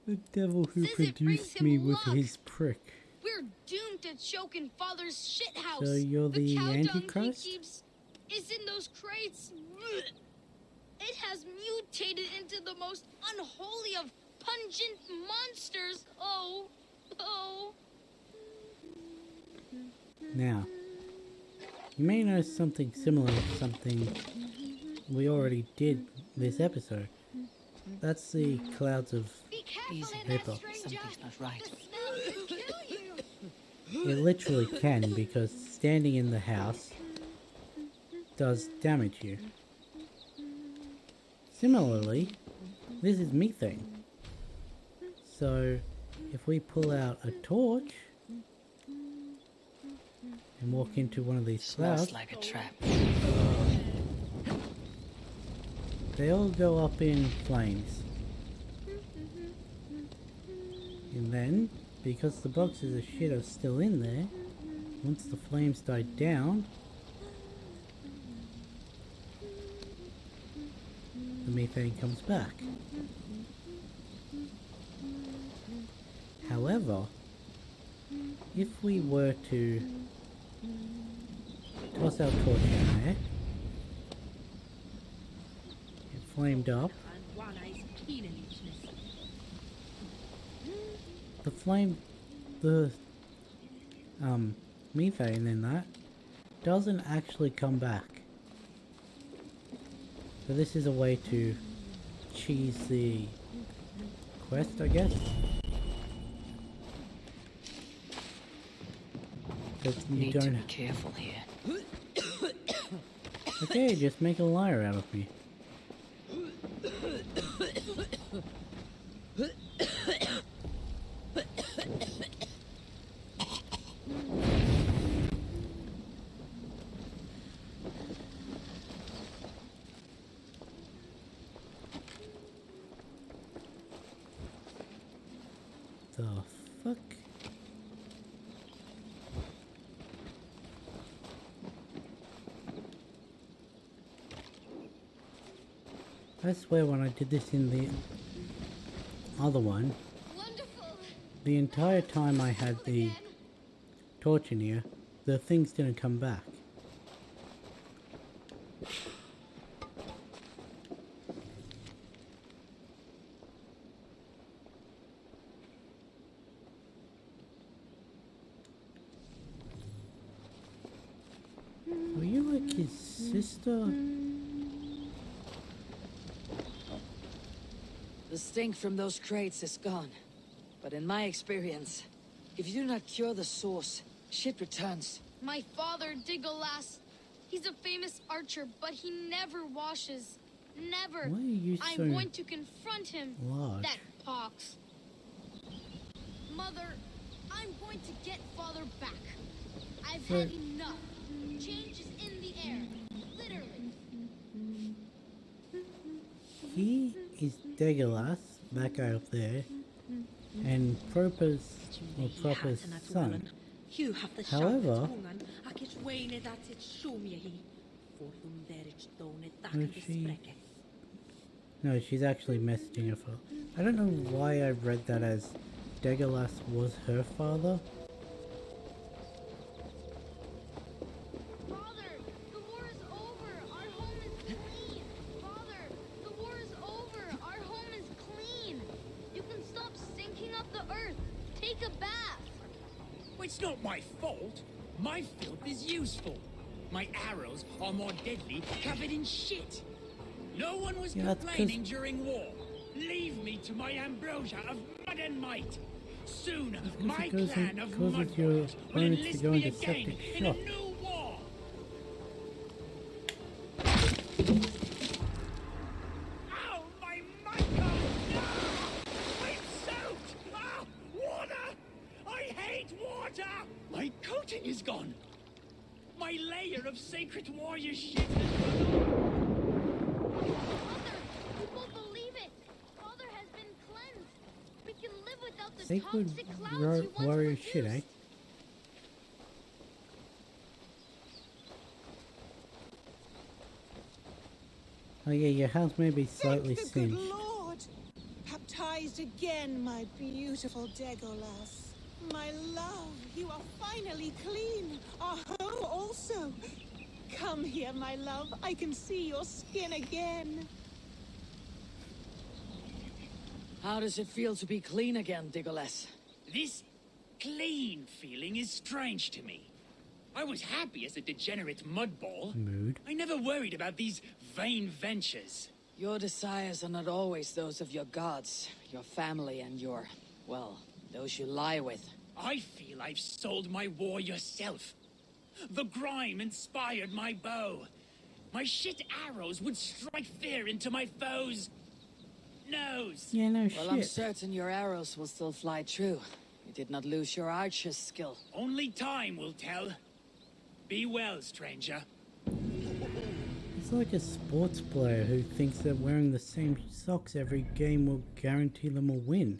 The devil who Says it brings produced him me with luck. his prick. We're doomed to choke in Father's shithouse. So you're the cow dung Antichrist? he keeps is in those crates. It has mutated into the most unholy of pungent monsters. Oh. Now, you may know something similar to something we already did this episode. That's the clouds of vapor. Something's not right. It literally can, because standing in the house does damage you. Similarly, this is methane. So, if we pull out a torch and walk into one of these clouds, Smells like a trap. they all go up in flames. And then, because the boxes of shit are still in there, once the flames die down, the methane comes back. However, if we were to toss our torch in there, it flamed up, the methane in that doesn't actually come back. So this is a way to cheese the quest, I guess. But you Need don't to be careful here. Okay, just make a liar out of me. The fuck? I swear when I did this in the other one, the entire time I had the torch in here, the things didn't come back. Were you like his sister? The stink from those crates is gone. But in my experience, if you do not cure the source, shit returns. My father, Digolas, he's a famous archer, but he never washes. Never. Why are you so I'm going to confront him. large? That pox. Mother, I'm going to get father back. I've had enough. Change is in the air. Literally. He is Degalas, that guy up there, and Proper's son. However, no, she's actually messaging her for. I don't know why I read that as Degalas was her father. Father, the war is over. Our home is clean. Father, the war is over. Our home is clean. You can stop stinking up the earth. Take a bath. It's not my fault. My filth is useful. My arrows are more deadly covered in shit. No one was complaining during war. Leave me to my ambrosia of mud and might. Soon, my clan of mudboys will enlist me again in a new war. Ow, my Michael! No! I'm soaked! Ah, water! I hate water! My coating is gone. My layer of sacred warrior shit has Father, you won't believe it. Father has been cleansed. We can live without the Sacred toxic clouds you once warrior produced. shit, eh? Oh yeah, your house may be slightly Thank the good singed. Lord! Baptized again, my beautiful Degolas. My love, you are finally clean. Our hoe also. Come here, my love. I can see your skin again. How does it feel to be clean again, Digoles? This clean feeling is strange to me. I was happy as a degenerate mudball. Mood. I never worried about these vain ventures. Your desires are not always those of your gods, your family, and well, those you lie with. I feel I've sold my warrior self. The grime inspired my bow. My shit arrows would strike fear into my foes' nose. Yeah, no Well, I'm shit. certain your arrows will still fly true. You did not lose your archer's skill. Only time will tell. Be well, stranger. It's like a sports player who thinks that wearing the same socks every game will guarantee them a win.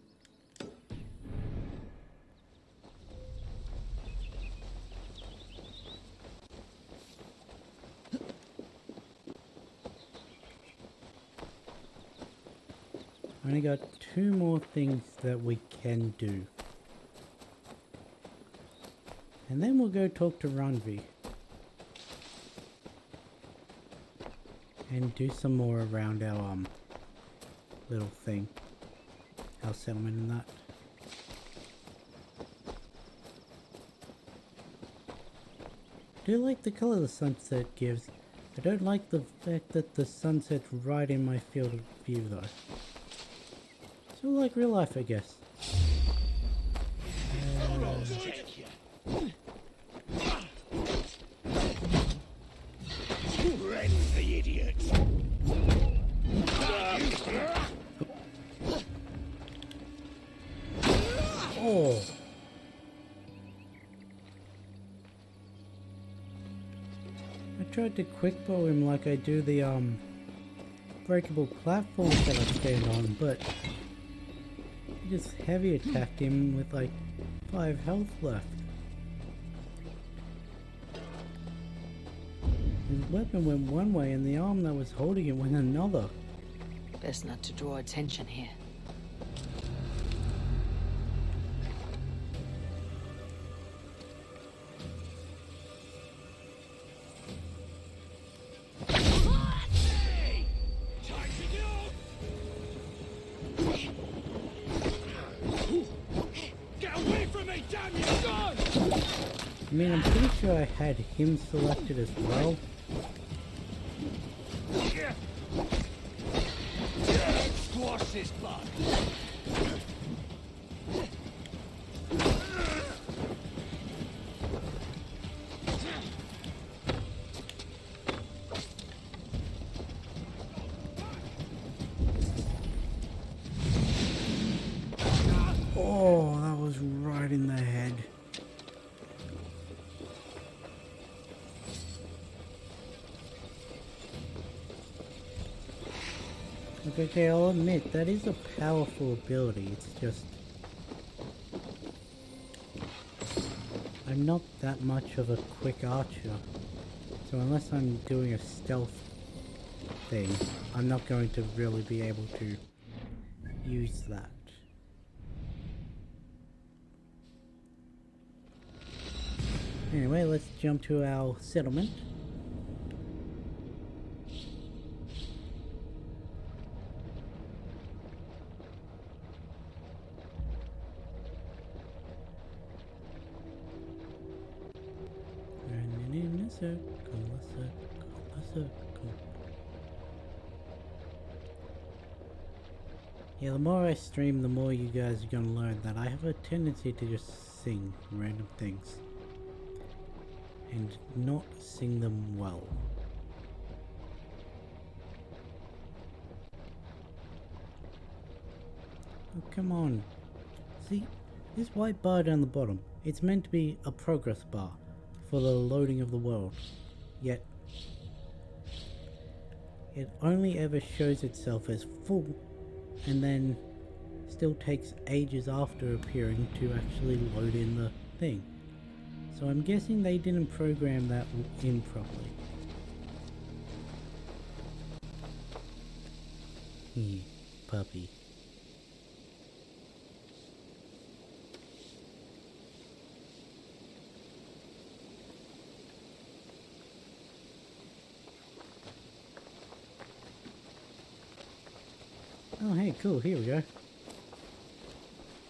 Only got 2 more things that we can do. And then we'll go talk to Ranvi. And do some more around our little thing. Our settlement and that. I do like the color the sunset gives. I don't like the fact that the sunset's right in my field of view though. So like real life, I guess. Friendly idiot. Oh! I tried to quick bow him like I do the breakable platforms that I stand on, but I just heavy attacked him with like 5 health left. His weapon went one way and the arm that was holding it went another. Best not to draw attention here. I mean, I'm pretty sure I had him selected as well. Squash this bug. Oh, that was right in the head. Okay, I'll admit, that is a powerful ability, it's just... I'm not that much of a quick archer, so unless I'm doing a stealth thing, I'm not going to really be able to use that. Anyway, let's jump to our settlement. Running in a circle, a circle, a circle. Yeah, the more I stream, the more you guys are gonna learn that I have a tendency to just sing random things. And not sing them well. Oh, come on. See, this white bar down the bottom, it's meant to be a progress bar for the loading of the world. Yet, it only ever shows itself as full and then still takes ages after appearing to actually load in the thing. So I'm guessing they didn't program that in properly. Puppy. Oh, hey, cool. Here we go.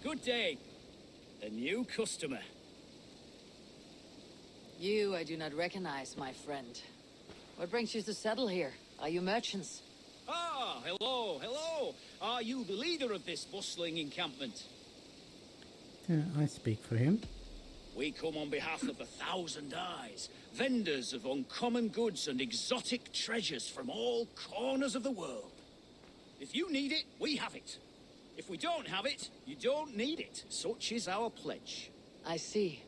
Good day. A new customer. You I do not recognize, my friend. What brings you to settle here? Are you merchants? Ah, hello, hello. Are you the leader of this bustling encampment? I speak for him. We come on behalf of the Thousand Eyes, vendors of uncommon goods and exotic treasures from all corners of the world. If you need it, we have it. If we don't have it, you don't need it. Such is our pledge. I see.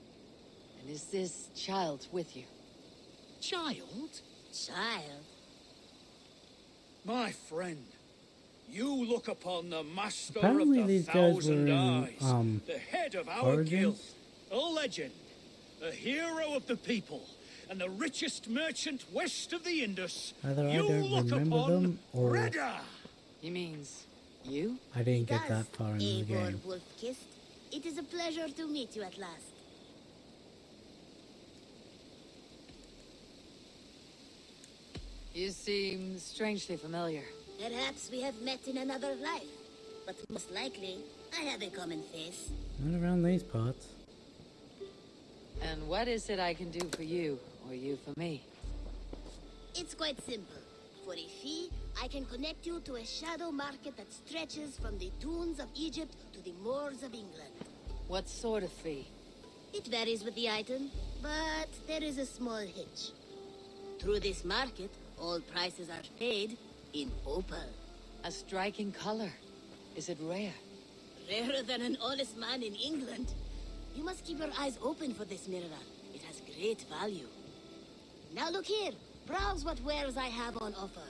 And is this child with you? Child? Child? My friend, you look upon the master Apparently of the these guys were Thousand in, Eyes, the head of our Origins? guild, a legend, a hero of the people, and the richest merchant west of the Indus. Either I You don't look remember upon them, or Reda. He means you? I didn't get that far in the game. Wolf-kissed. It is a pleasure to meet you at last. You seem strangely familiar. Perhaps we have met in another life, but most likely, I have a common face. Not around these parts. And what is it I can do for you, or you for me? It's quite simple. For a fee, I can connect you to a shadow market that stretches from the dunes of Egypt to the moors of England. What sort of fee? It varies with the item, but there is a small hitch. Through this market, all prices are paid in opal. A striking color. Is it rare? Rarer than an honest man in England. You must keep your eyes open for this mineral. It has great value. Now look here. Browse what wares I have on offer.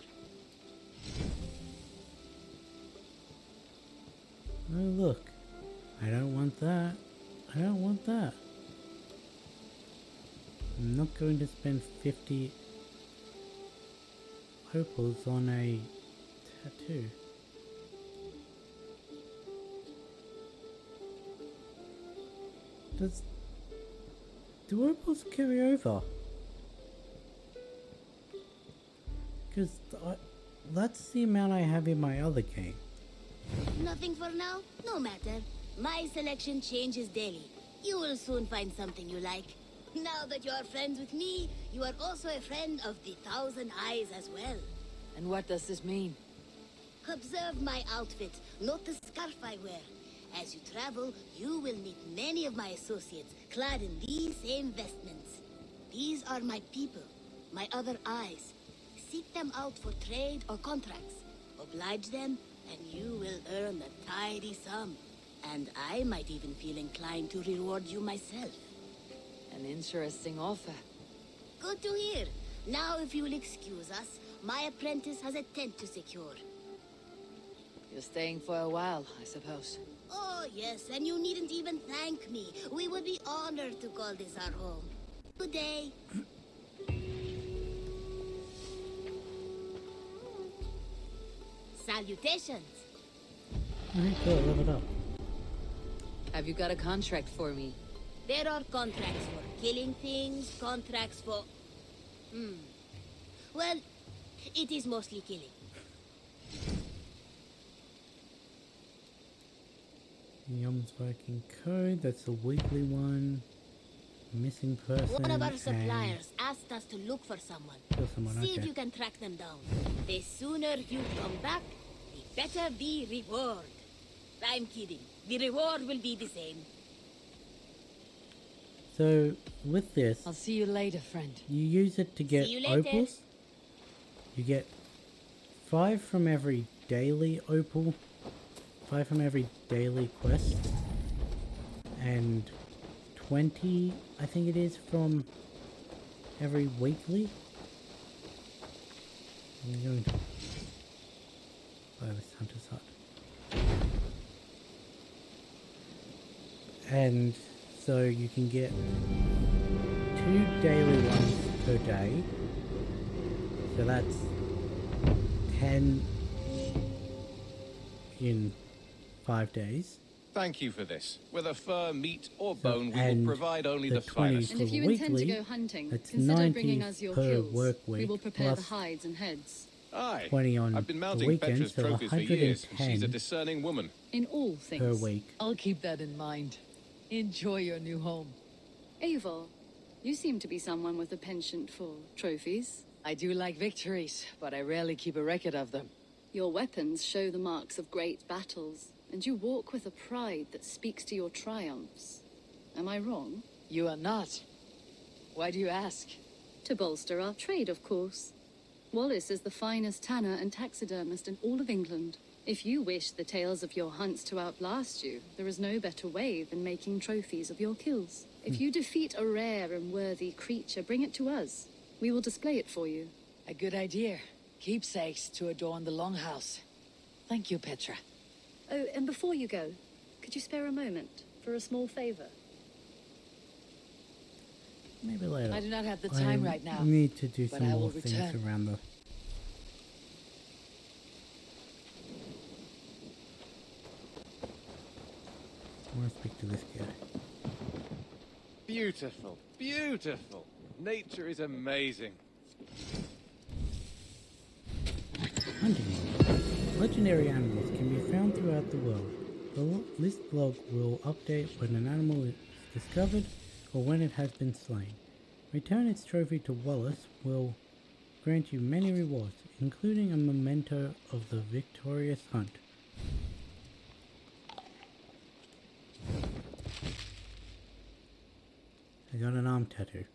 Oh, look. I don't want that. I don't want that. I'm not going to spend 50 opals on a tattoo. Do opals carry over? Because that's the amount I have in my other game. Nothing for now? No matter. My selection changes daily. You will soon find something you like. Now that you are friends with me, you are also a friend of the Thousand Eyes as well. And what does this mean? Observe my outfit, note the scarf I wear. As you travel, you will meet many of my associates, clad in these same vestments. These are my people, my other eyes. Seek them out for trade or contracts. Oblige them, and you will earn a tidy sum. And I might even feel inclined to reward you myself. An interesting offer. Good to hear. Now, if you will excuse us, my apprentice has a tent to secure. You're staying for a while, I suppose. Oh, yes, and you needn't even thank me. We would be honored to call this our home. Good day. Salutations. Alright, cool, level up. Have you got a contract for me? There are contracts for killing things, contracts for... Well, it is mostly killing. Yum's working code, that's the weekly one. Missing person. One of our and suppliers asked us to look for someone. kill someone, See okay. if you can track them down. The sooner you come back, the better the reward. I'm kidding. The reward will be the same. So, with this, I'll see you later, friend. you use it to get See you later. opals. You get 5 from every daily opal, 5 from every daily quest, and 20, I think it is, from every weekly. I'm going to buy this hunter's hut. And so you can get 2 daily ones per day. So that's 10 in 5 days. Thank you for this. Whether fur, meat, or So, bone, we will and provide only the 20 finest. for weekly, that's 90 per work week, we will prepare the plus hides and heads. Aye. 20 on I've been the mounting weekend, Petra's so trophies for years. and She's a 110 discerning woman. In all things. per week. I'll keep that in mind. Enjoy your new home. Eivor, you seem to be someone with a penchant for trophies. I do like victories, but I rarely keep a record of them. Your weapons show the marks of great battles, and you walk with a pride that speaks to your triumphs. Am I wrong? You are not. Why do you ask? To bolster our trade, of course. Wallace is the finest tanner and taxidermist in all of England. If you wish the tales of your hunts to outlast you, there is no better way than making trophies of your kills. If you defeat a rare and worthy creature, bring it to us. We will display it for you. A good idea. Keepsakes to adorn the longhouse. Thank you, Petra. Oh, and before you go, could you spare a moment for a small favor? Maybe later. I do not have the time right now. I need to do but some I more will things return. around the... I want to speak to this guy. Beautiful, beautiful. Nature is amazing. Hunting log. Legendary animals can be found throughout the world. The list log will update when an animal is discovered or when it has been slain. Return its trophy to Wallace will grant you many rewards, including a memento of the victorious hunt. I got an arm tattoo.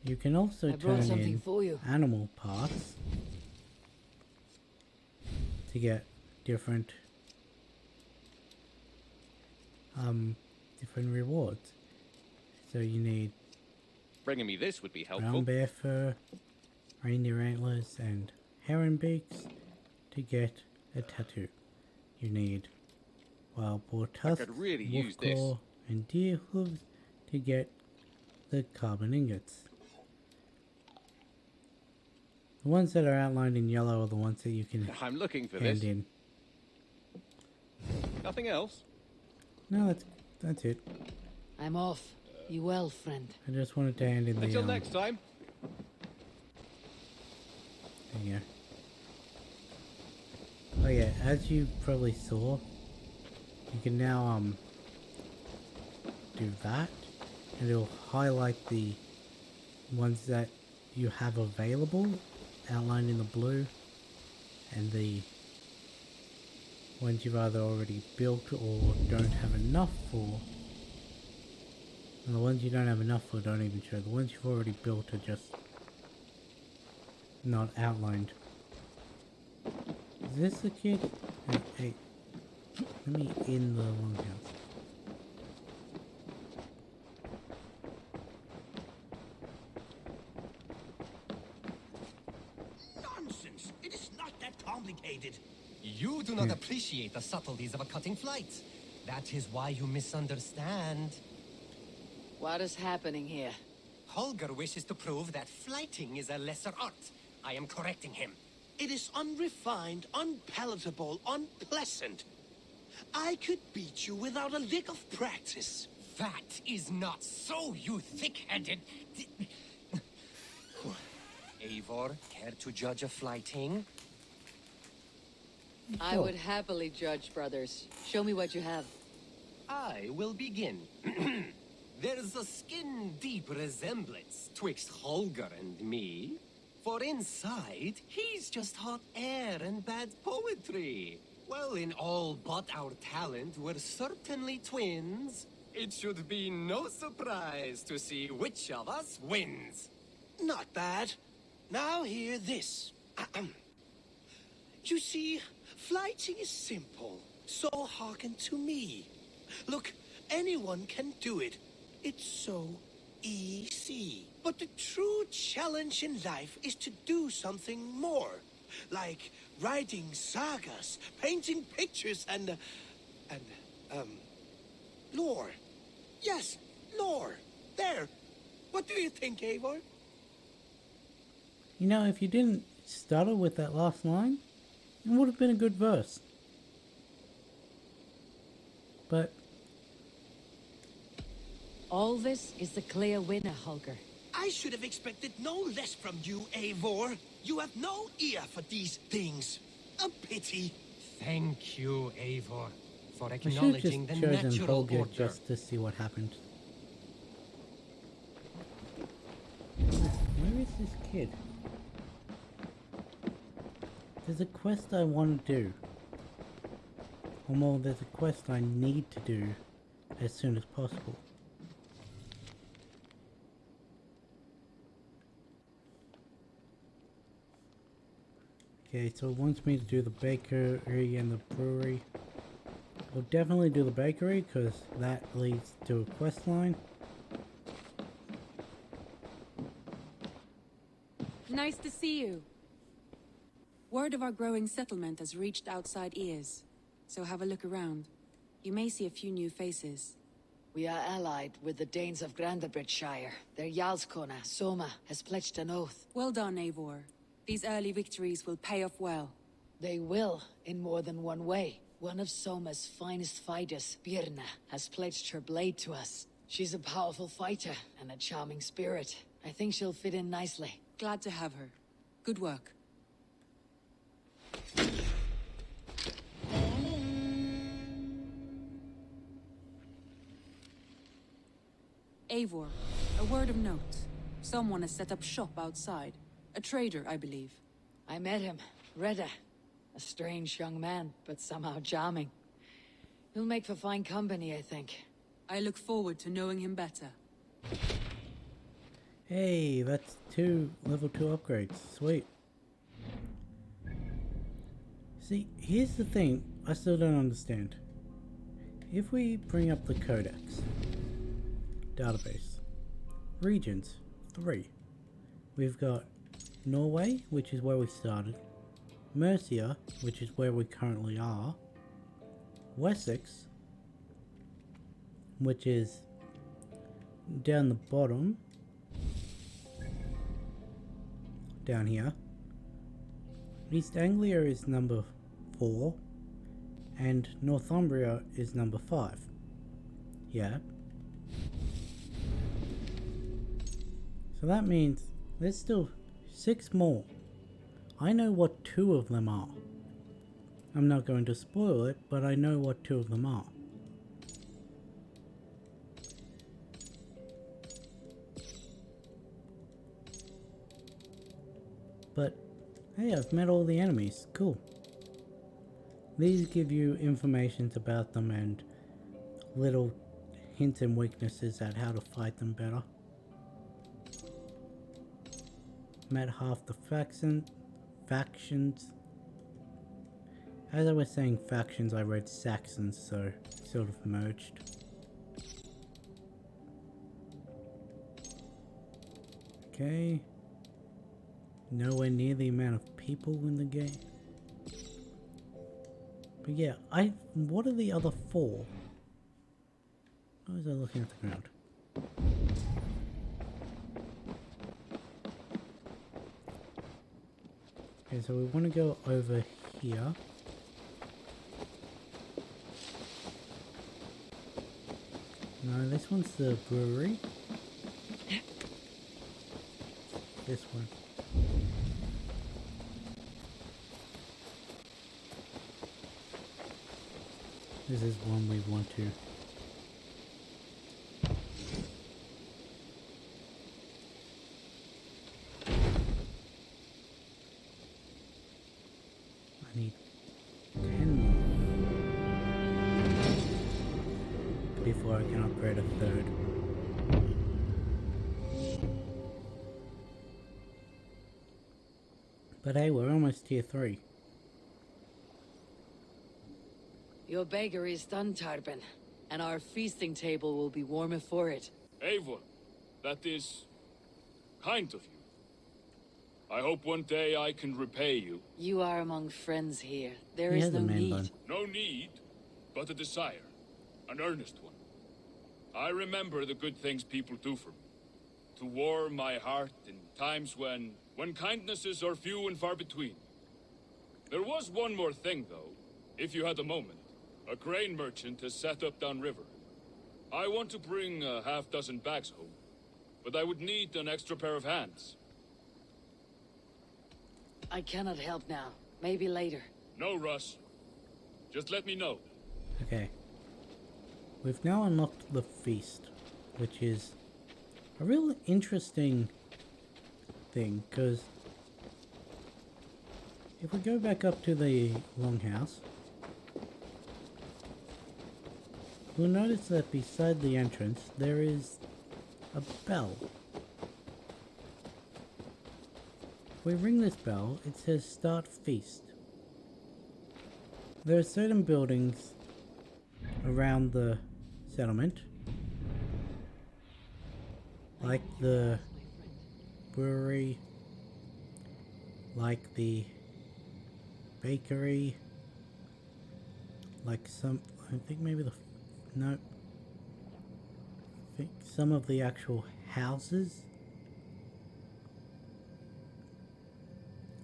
You can also I brought turn something in for you. animal parts to get different different rewards. So you need Bringing me this would be helpful. brown bear fur, reindeer antlers, and heron beaks to get a tattoo. You need wild boar tusks, really wolf use this. claw, and deer hooves to get the carbon ingots. The ones that are outlined in yellow are the ones that you can I'm looking for hand this. in. Nothing else? No, that's it. I'm off. Be well, friend. I just wanted to hand in the Until next time. There you go. Oh yeah, as you probably saw, you can now do that, and it'll highlight the ones that you have available, outlined in the blue, and the ones you've either already built or don't have enough for. And the ones you don't have enough for don't even show. The ones you've already built are just not outlined. Is this the kid? Hey, let me in the longhouse. Nonsense! It is not that complicated. You do not appreciate the subtleties of a cutting flight. That is why you misunderstand. What is happening here? Holger wishes to prove that flighting is a lesser art. I am correcting him. It is unrefined, unpalatable, unpleasant. I could beat you without a lick of practice. That is not so, you thick-headed... Eivor, care to judge a flighting? I would happily judge, brothers. Show me what you have. I will begin. There's a skin-deep resemblance twixt Holger and me. For inside, he's just hot air and bad poetry. Well, in all but our talent, we're certainly twins. It should be no surprise to see which of us wins. Not bad. Now hear this. You see, flighting is simple, so hearken to me. Look, anyone can do it. It's so easy. But the true challenge in life is to do something more. Like writing sagas, painting pictures, and lore. Yes, lore. There. What do you think, Eivor? You know, if you didn't stutter with that last line, it would have been a good verse. But All this is the clear winner, Holger. I should have expected no less from you, Eivor. You have no ear for these things. A pity. Thank you, Eivor, for I should have acknowledging just the chosen natural Holger order. just to see what happened. Where is this kid? There's a quest I want to do. Or more, there's a quest I need to do as soon as possible. Okay, so it wants me to do the bakery and the brewery. I'll definitely do the bakery because that leads to a quest line. Nice to see you. Word of our growing settlement has reached outside ears, so have a look around. You may see a few new faces. We are allied with the Danes of Grandabridgeshire. Their Jarlskona, Soma, has pledged an oath. Well done, Eivor. These early victories will pay off well. They will, in more than one way. One of Soma's finest fighters, Birna, has pledged her blade to us. She's a powerful fighter and a charming spirit. I think she'll fit in nicely. Glad to have her. Good work. Eivor, a word of note. Someone has set up shop outside. A trader, I believe. I met him, Reda. A strange young man, but somehow charming. He'll make for fine company, I think. I look forward to knowing him better. Hey, that's 2 level 2 upgrades. Sweet. See, here's the thing I still don't understand. If we bring up the codex, database, regions, 3. We've got Norway, which is where we started, Mercia, which is where we currently are, Wessex, which is down the bottom, down here, East Anglia is number 4, and Northumbria is number 5. Yeah. So that means there's still 6 more. I know what 2 of them are. I'm not going to spoil it, but I know what 2 of them are. But hey, I've met all the enemies. Cool. These give you information about them and little hints and weaknesses at how to fight them better. Met half the factions. As I was saying factions, I read Saxons, so sort of merged. Okay. Nowhere near the amount of people in the game. But yeah, what are the other 4? Why was I looking at the ground? Okay, so we want to go over here. No, this one's the brewery. This one. This is one we want to. I need 10 more before I can upgrade a 3rd. But hey, we're almost tier 3. Your bakery is done, Tarben, and our feasting table will be warmer for it. Eivor, that is kind of you. I hope one day I can repay you. You are among friends here. There is no need. No need, but a desire. An earnest one. I remember the good things people do for me. To warm my heart in times when kindnesses are few and far between. There was one more thing, though, if you had a moment. A grain merchant has set up downriver. I want to bring a half-dozen bags home. but I would need an extra pair of hands. I cannot help now. Maybe later. No, Russ. Just let me know. Okay. We've now unlocked the feast, which is a real interesting thing, because if we go back up to the longhouse, we'll notice that beside the entrance there is a bell. If we ring this bell, it says start feast. There are certain buildings around the settlement, like the brewery, like the bakery, like I think maybe no, I think some of the actual houses,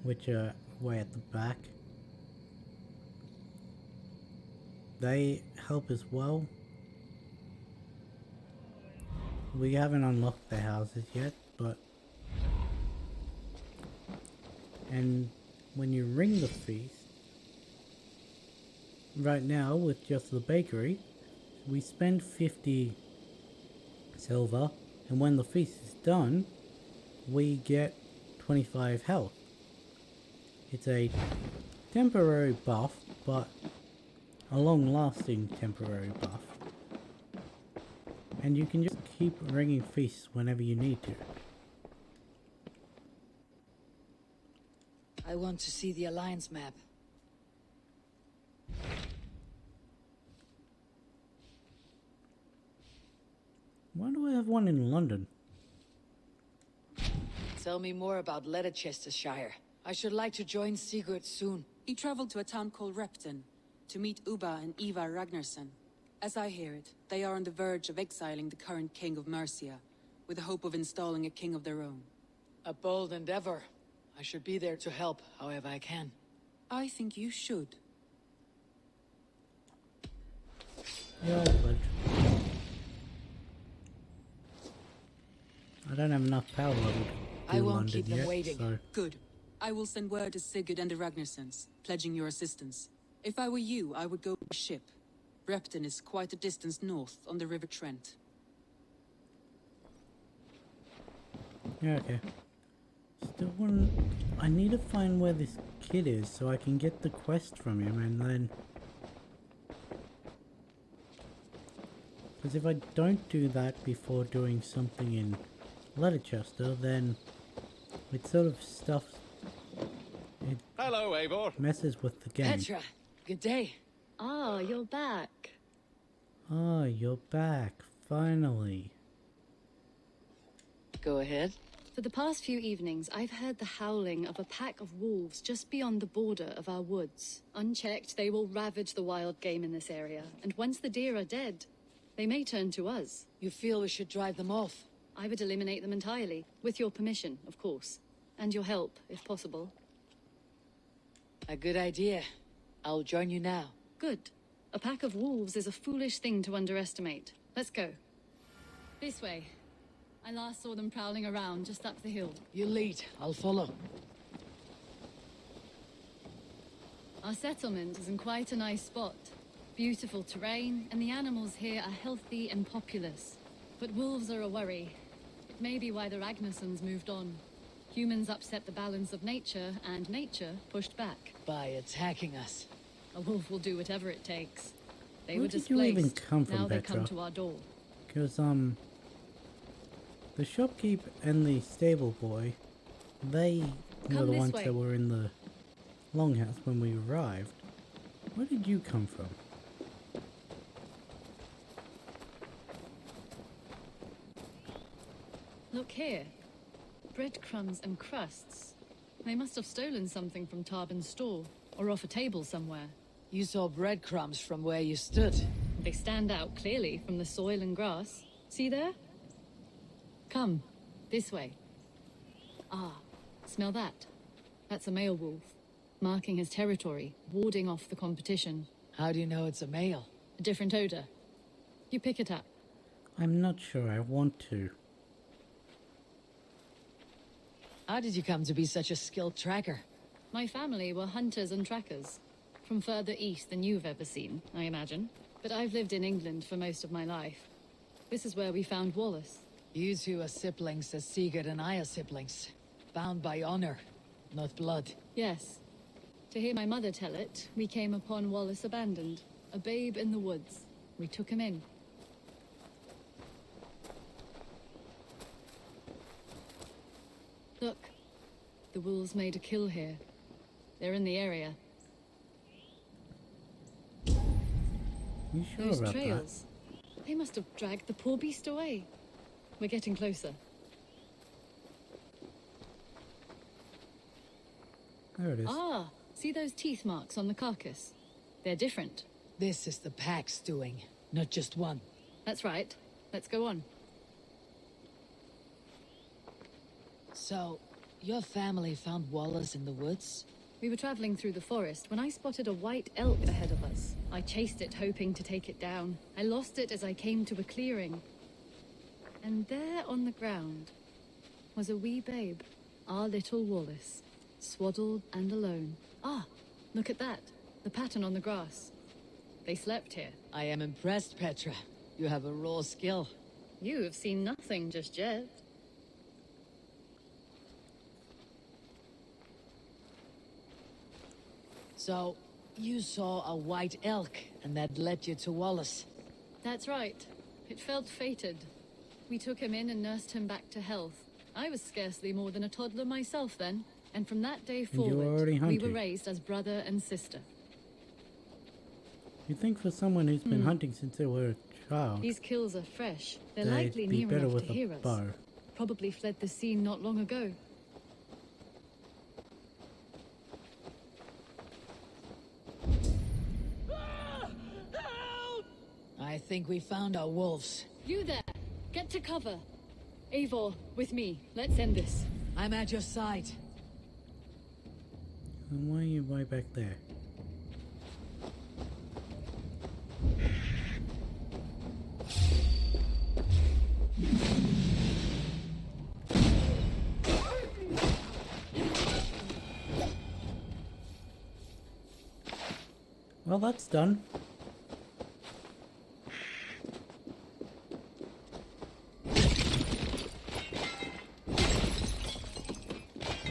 which are way at the back, they help as well. We haven't unlocked the houses yet, but... And when you ring the feast, right now with just the bakery, we spend 50 silver, and when the feast is done, we get 25 health. It's a temporary buff, but a long-lasting temporary buff. And you can just keep ringing feasts whenever you need to. I want to see the Alliance map. Why do I have one in London? Tell me more about Leicestershire. I should like to join Sigurd soon. He traveled to a town called Repton to meet Ubba and Eva Ragnarsson. As I hear it, they are on the verge of exiling the current king of Mercia, with the hope of installing a king of their own. A bold endeavor. I should be there to help, however I can. I think you should. Yeah, but I don't have enough power level to I won't London keep them yet, waiting. so... Good. I will send word to Sigurd and the Ragnarssons, pledging your assistance. If I were you, I would go by ship. Repton is quite a distance north on the River Trent. Yeah, okay. Still one... I need to find where this kid is so I can get the quest from him, and then... Because if I don't do that before doing something in Leicester, then it sort of stuffs... It Hello, Eivor. messes with the game. Petra, good day. Ah, you're back. Ah, you're back, finally. Go ahead. For the past few evenings, I've heard the howling of a pack of wolves just beyond the border of our woods. Unchecked, they will ravage the wild game in this area, and once the deer are dead, they may turn to us. You feel we should drive them off? I would eliminate them entirely, with your permission, of course. And your help, if possible. A good idea. I'll join you now. Good. A pack of wolves is a foolish thing to underestimate. Let's go. This way. I last saw them prowling around just up the hill. You lead. I'll follow. Our settlement is in quite a nice spot. Beautiful terrain, and the animals here are healthy and populous. But wolves are a worry. It may be why the Ragnarssons moved on. Humans upset the balance of nature, and nature pushed back. By attacking us. A wolf will do whatever it takes. They Where were did you displaced. even come from, now they Petra? come to our door. Because, the shopkeep and the stable boy, they were Come the this ones way. that were in the longhouse when we arrived. Where did you come from? Look here. Breadcrumbs and crusts. They must have stolen something from Tarbin's store, or off a table somewhere. You saw breadcrumbs from where you stood. They stand out clearly from the soil and grass. See there? Come, this way. Ah, smell that? That's a male wolf, marking his territory, warding off the competition. How do you know it's a male? A different odor. You pick it up. I'm not sure I want to. How did you come to be such a skilled tracker? My family were hunters and trackers. From further east than you've ever seen, I imagine. But I've lived in England for most of my life. This is where we found Wallace. You two are siblings as Sigurd and I are siblings. Bound by honor, not blood. Yes. To hear my mother tell it, we came upon Wallace abandoned. A babe in the woods. We took him in. Look. The wolves made a kill here. They're in the area. You sure Those about trails. They must have dragged the poor beast away. We're getting closer. that? There it is. Ah, see those teeth marks on the carcass? They're different. This is the pack's doing, not just one. That's right. Let's go on. So, your family found Wallace in the woods? We were traveling through the forest when I spotted a white elk ahead of us. I chased it, hoping to take it down. I lost it as I came to a clearing. And there on the ground was a wee babe, our little Wallace, swaddled and alone. Ah, look at that. The pattern on the grass. They slept here. I am impressed, Petra. You have a raw skill. You have seen nothing just yet. So, you saw a white elk, and that led you to Wallace. That's right. It felt fated. We took him in and nursed him back to health. I was scarcely more than a toddler myself then, and from that day forward, we were hunting. raised as brother and sister. You'd think for someone who's been hunting since they were a child, These kills are fresh. They're they'd likely be near better enough with to a hear us. bow. Probably fled the scene not long ago. I think we found our wolves. You there! Get to cover! Eivor, with me. Let's end this. I'm at your side. And why are you way back there? Well, that's done.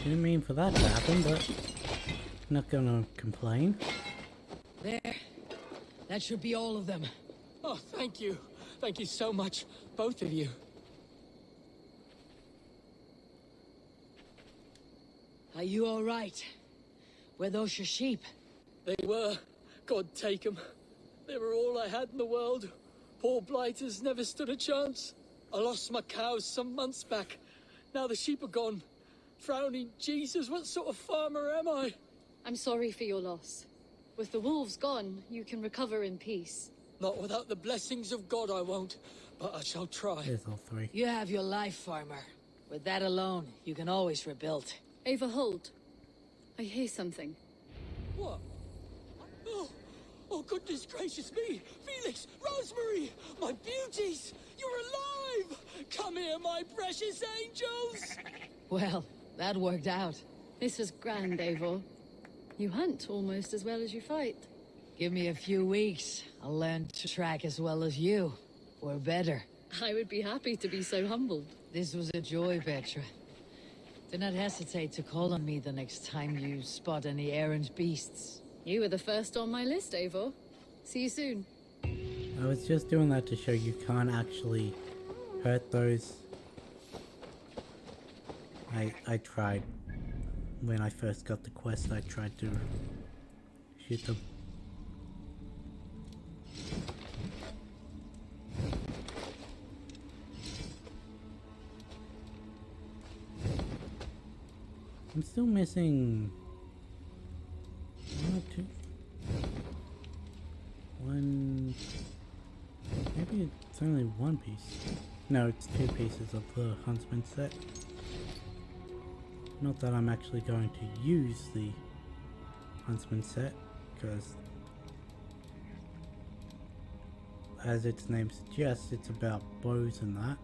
Didn't mean for that to happen, but not gonna complain. There. That should be all of them. Oh, thank you. Thank you so much, both of you. Are you all right? Were those your sheep? They were. God take them. They were all I had in the world. Poor blighters never stood a chance. I lost my cows some months back. Now the sheep are gone. Frowning Jesus, what sort of farmer am I? I'm sorry for your loss. With the wolves gone, you can recover in peace. Not without the blessings of God I won't, but I shall try. There's all three. You have your life, farmer. With that alone, you can always rebuild. Ava, hold. I hear something. What? Oh, goodness gracious me! Felix, Rosemary, my beauties! You're alive! Come here, my precious angels! Well, that worked out. This was grand, Eivor. You hunt almost as well as you fight. Give me a few weeks. I'll learn to track as well as you. Or better. I would be happy to be so humbled. This was a joy, Petra. Do not hesitate to call on me the next time you spot any errant beasts. You were the first on my list, Eivor. See you soon. I was just doing that to show you can't actually hurt those. I tried. When I first got the quest, I tried to shoot them. I'm still missing one or two. One. Maybe it's only one piece. No, it's two pieces of the Huntsman set. Not that I'm actually going to use the Huntsman set, because as its name suggests, it's about bows and that.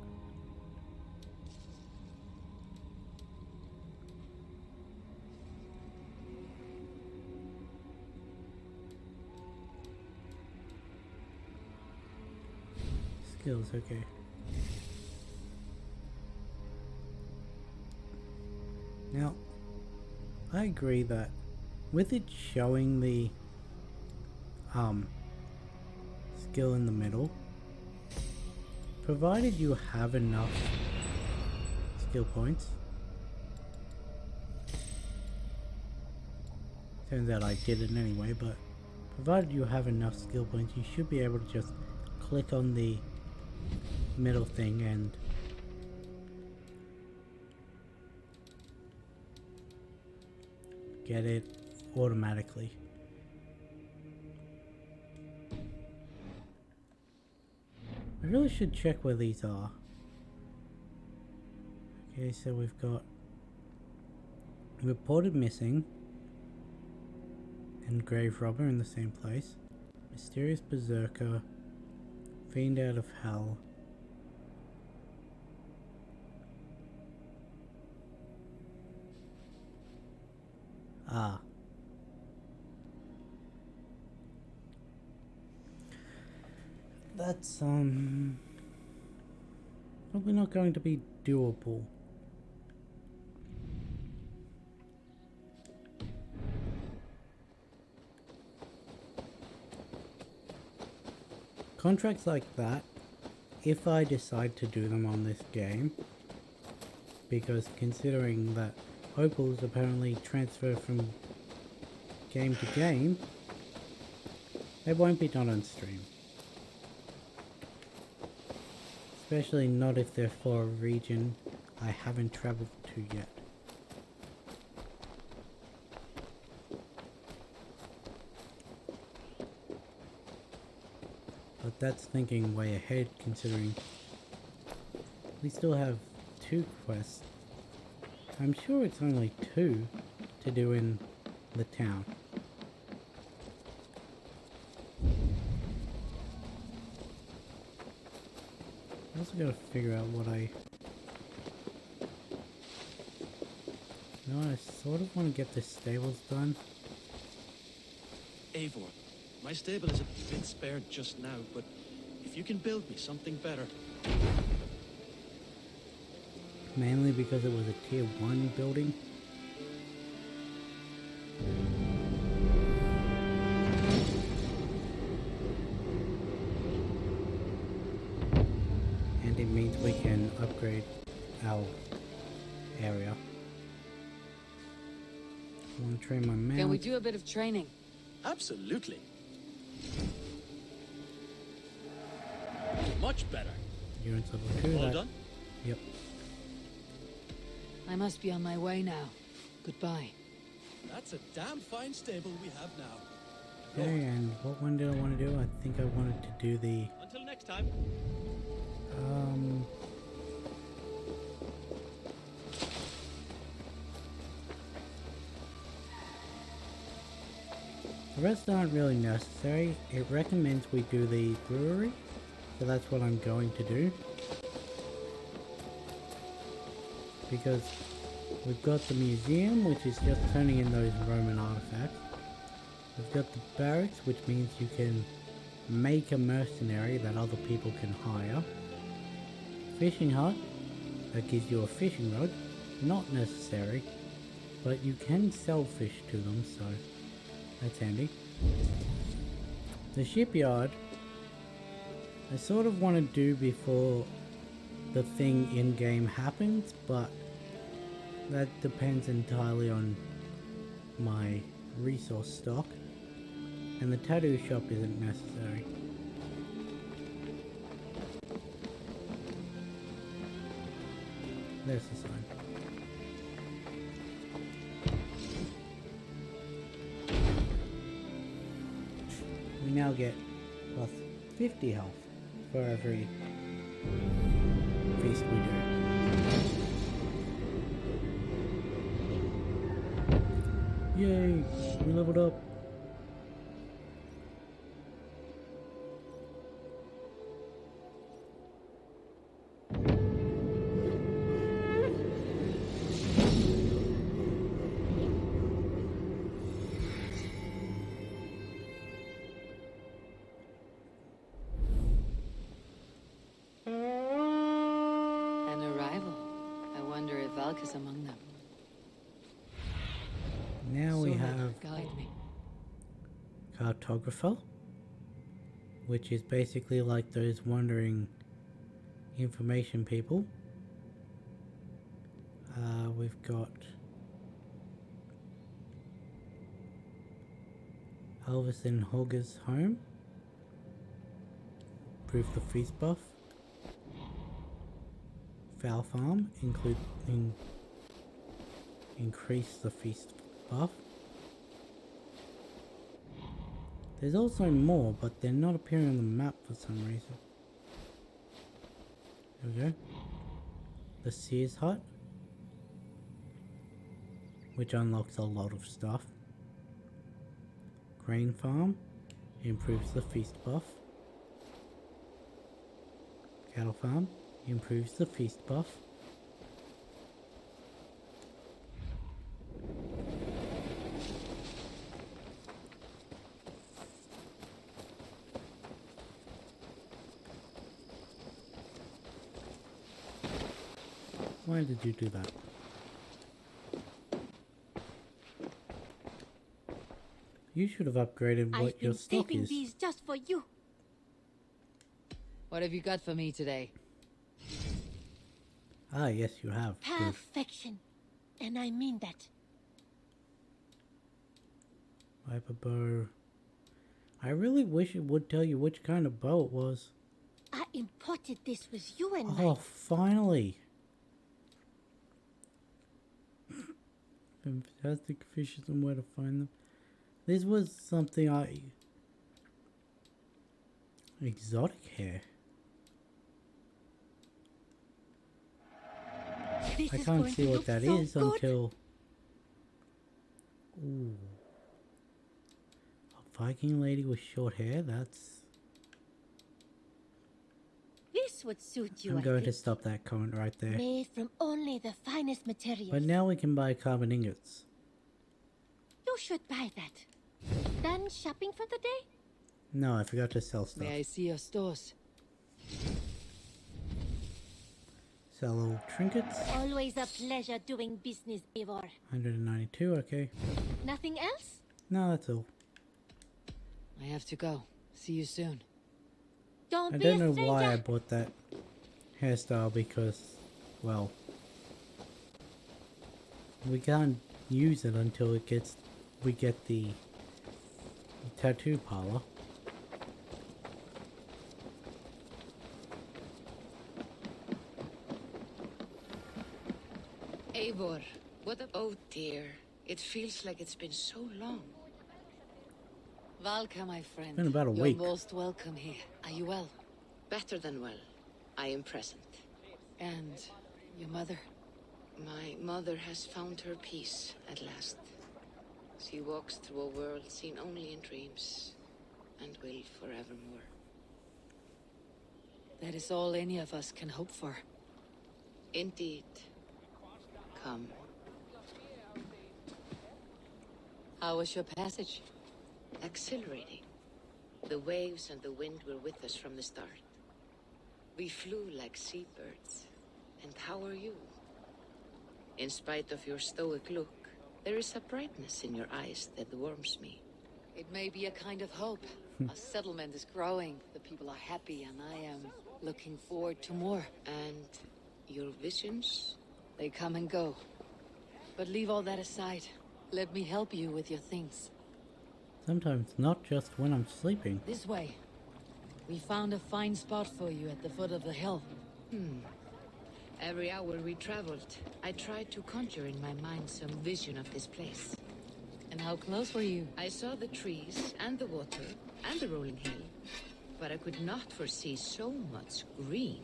skills, okay. Now, I agree that with it showing the skill in the middle, provided you have enough skill points. Turns out I did it anyway, but provided you have enough skill points, you should be able to just click on the middle thing and get it automatically. I really should check where these are. Okay, so we've got reported missing and grave robber in the same place. Mysterious berserker, fiend out of hell. Ah. That's probably not going to be doable. Contracts like that, if I decide to do them on this game, because considering that opals apparently transfer from game to game, they won't be done on stream. Especially not if they're for a region I haven't traveled to yet. But that's thinking way ahead, considering we still have 2 quests. I'm sure it's only 2 to do in the town. I also gotta figure out what I... No, I sort of want to get the stables done. Eivor, my stable is a bit spared just now, but if you can build me something better... Mainly because it was a tier 1 building. And it means we can upgrade our area. I want to train my mount. Can we do a bit of training? Absolutely. Much better. Units level 2. All done? Yep. I must be on my way now. Goodbye. That's a damn fine stable we have now. Okay, and what one did I want to do? I think I wanted to do the... Until next time. The rest aren't really necessary. It recommends we do the brewery, so that's what I'm going to do. Because we've got the museum, which is just turning in those Roman artifacts. We've got the barracks, which means you can make a mercenary that other people can hire. Fishing hut, that gives you a fishing rod. Not necessary, but you can sell fish to them, so that's handy. The shipyard, I sort of want to do before the thing in-game happens, but that depends entirely on my resource stock, and the tattoo shop isn't necessary. There's the sign. We now get plus 50 health for every feast we do. Yay! We leveled up. Valka's among them. Now we Sona, have guide me. cartographer, which is basically like those wandering information people. We've got Elvis and Hogger's home. Improve the feast buff. Fowl farm, increase the feast buff. There's also more, but they're not appearing on the map for some reason. There we go. The Sears hut, which unlocks a lot of stuff. Grain farm, improves the feast buff. Cattle farm, improves the feast buff. Why did you do that? You should have upgraded what your stock is. These just for you. What have you got for me today? Ah, yes, you have. Good. Perfection. And I mean that. Viper bow. I really wish it would tell you which kind of bow it was. I imported this with you and Oh, finally. Fantastic fishes and where to find them. This was something exotic hair. I can't see what that is until... Ooh. A Viking lady with short hair, that's... This would suit you. I'm going to stop that comment right there. Made from only the finest materials. But now we can buy carbon ingots. You should buy that. Done shopping for the day? No, I forgot to sell stuff. May I see your stores? Sell little trinkets. Always a pleasure doing business, Ivor. 192, okay. Nothing else? No, that's all. I have to go. See you soon. Don't I be don't a know stranger. why I bought that hairstyle because, well, we can't use it until we get the tattoo parlor. Eivor, what a... Oh dear. It feels like it's been so long. Valka, my friend. Been about a You're week. most welcome here. Are you well? Better than well. I am present. And your mother? My mother has found her peace at last. She walks through a world seen only in dreams, and will forevermore. That is all any of us can hope for. Indeed. Come. How was your passage? Exhilarating. The waves and the wind were with us from the start. We flew like seabirds. And how are you? In spite of your stoic look, there is a brightness in your eyes that warms me. It may be a kind of hope. A settlement is growing. The people are happy, and I am looking forward to more. And your visions? They come and go. But leave all that aside. Let me help you with your things. Sometimes not just when I'm sleeping. This way. We found a fine spot for you at the foot of the hill. Every hour we traveled, I tried to conjure in my mind some vision of this place. And how close were you? I saw the trees and the water and the rolling hill, but I could not foresee so much green.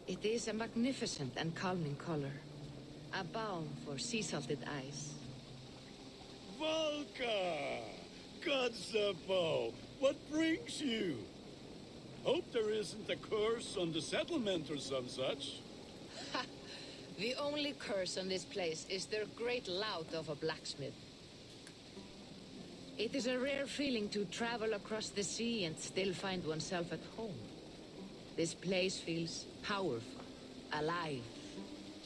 It is a magnificent and calming color, a balm for sea-salted eyes. Valka! Godsapo! What brings you? Hope there isn't a curse on the settlement or some such. The only curse on this place is their great lout of a blacksmith. It is a rare feeling to travel across the sea and still find oneself at home. This place feels powerful, alive.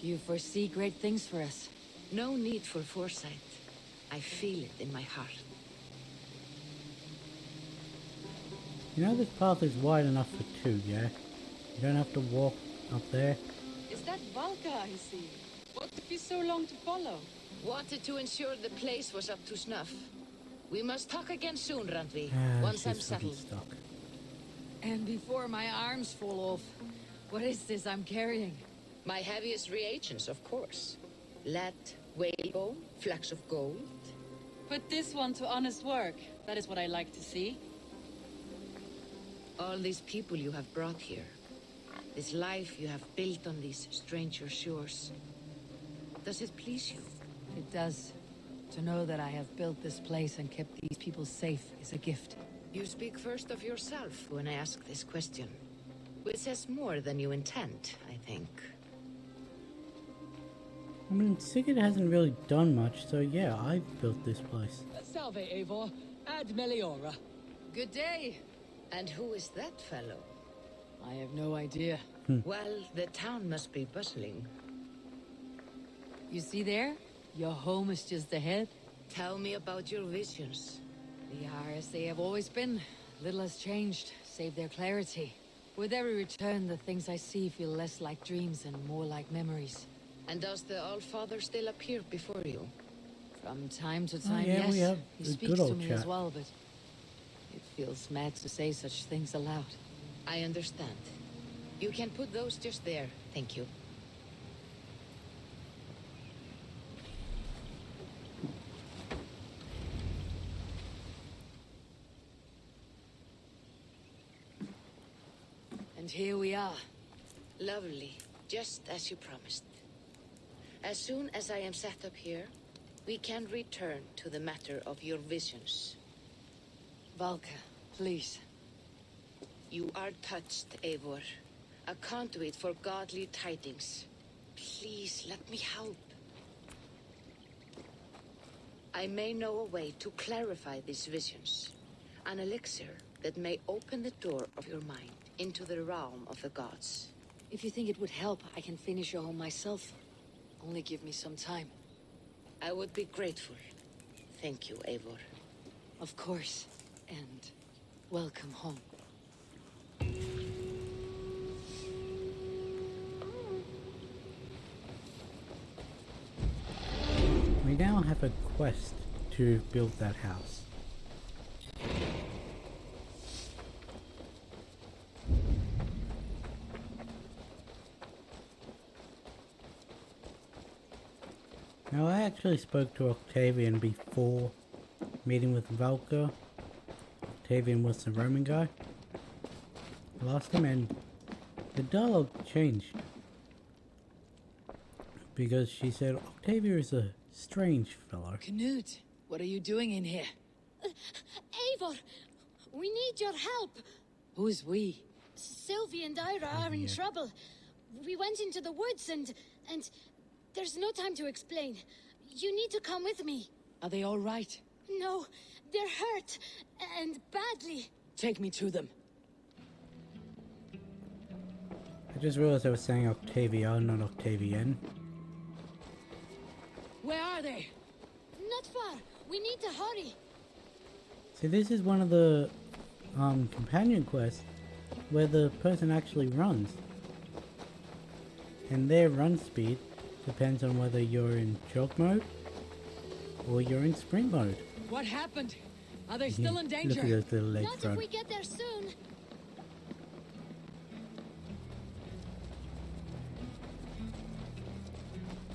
Do you foresee great things for us? No need for foresight. I feel it in my heart. You know this path is wide enough for two, yeah? You don't have to walk up there. Is that Valka I see? What took you so long to follow? Wanted to ensure the place was up to snuff. We must talk again soon, Randvi. Once She's I'm fucking settled. stuck. And before my arms fall off, what is this I'm carrying? My heaviest reagents, of course. Lead, whalebone, flecks of gold. Put this one to honest work. That is what I like to see. All these people you have brought here. This life you have built on these stranger shores. Does it please you? It does. To know that I have built this place and kept these people safe is a gift. You speak first of yourself when I ask this question. Which says more than you intend, I think. I mean, Sigurd hasn't really done much, so yeah, I built this place. Salve, Eivor. Ad Meliora. Good day. And who is that fellow? I have no idea. Well, the town must be bustling. You see there? Your home is just ahead. Tell me about your visions. They are as they have always been. Little has changed, save their clarity. With every return, the things I see feel less like dreams and more like memories. And does the Allfather still appear before you? From time to time, yeah, yes. we have He a speaks good to old me chat. as well, but it feels mad to say such things aloud. I understand. You can put those just there, thank you. And here we are. Lovely, just as you promised. As soon as I am set up here, we can return to the matter of your visions. Valka, please. You are touched, Eivor. A conduit for godly tidings. Please, let me help. I may know a way to clarify these visions. An elixir that may open the door of your mind into the realm of the gods. If you think it would help, I can finish your home myself. Only give me some time. I would be grateful. Thank you, Eivor. Of course. And welcome home. We now have a quest to build that house. Now I actually spoke to Octavian before meeting with Valka. Octavian was the Roman guy. Last time, and the dialogue changed. Because she said Octavia is a strange fellow. Knut, what are you doing in here? Eivor, we need your help. Who's we? Sylvie and Ira are in trouble. We went into the woods and there's no time to explain. You need to come with me. Are they all right? No, they're hurt and badly. Take me to them. I just realized I was saying Octavia, not Octavian. Where are they? Not far. We need to hurry. See, this is one of the companion quests where the person actually runs. And their run speed depends on whether you're in jog mode or you're in sprint mode. What happened? Are they still in danger? Look at those little legs Not run. if we get there soon.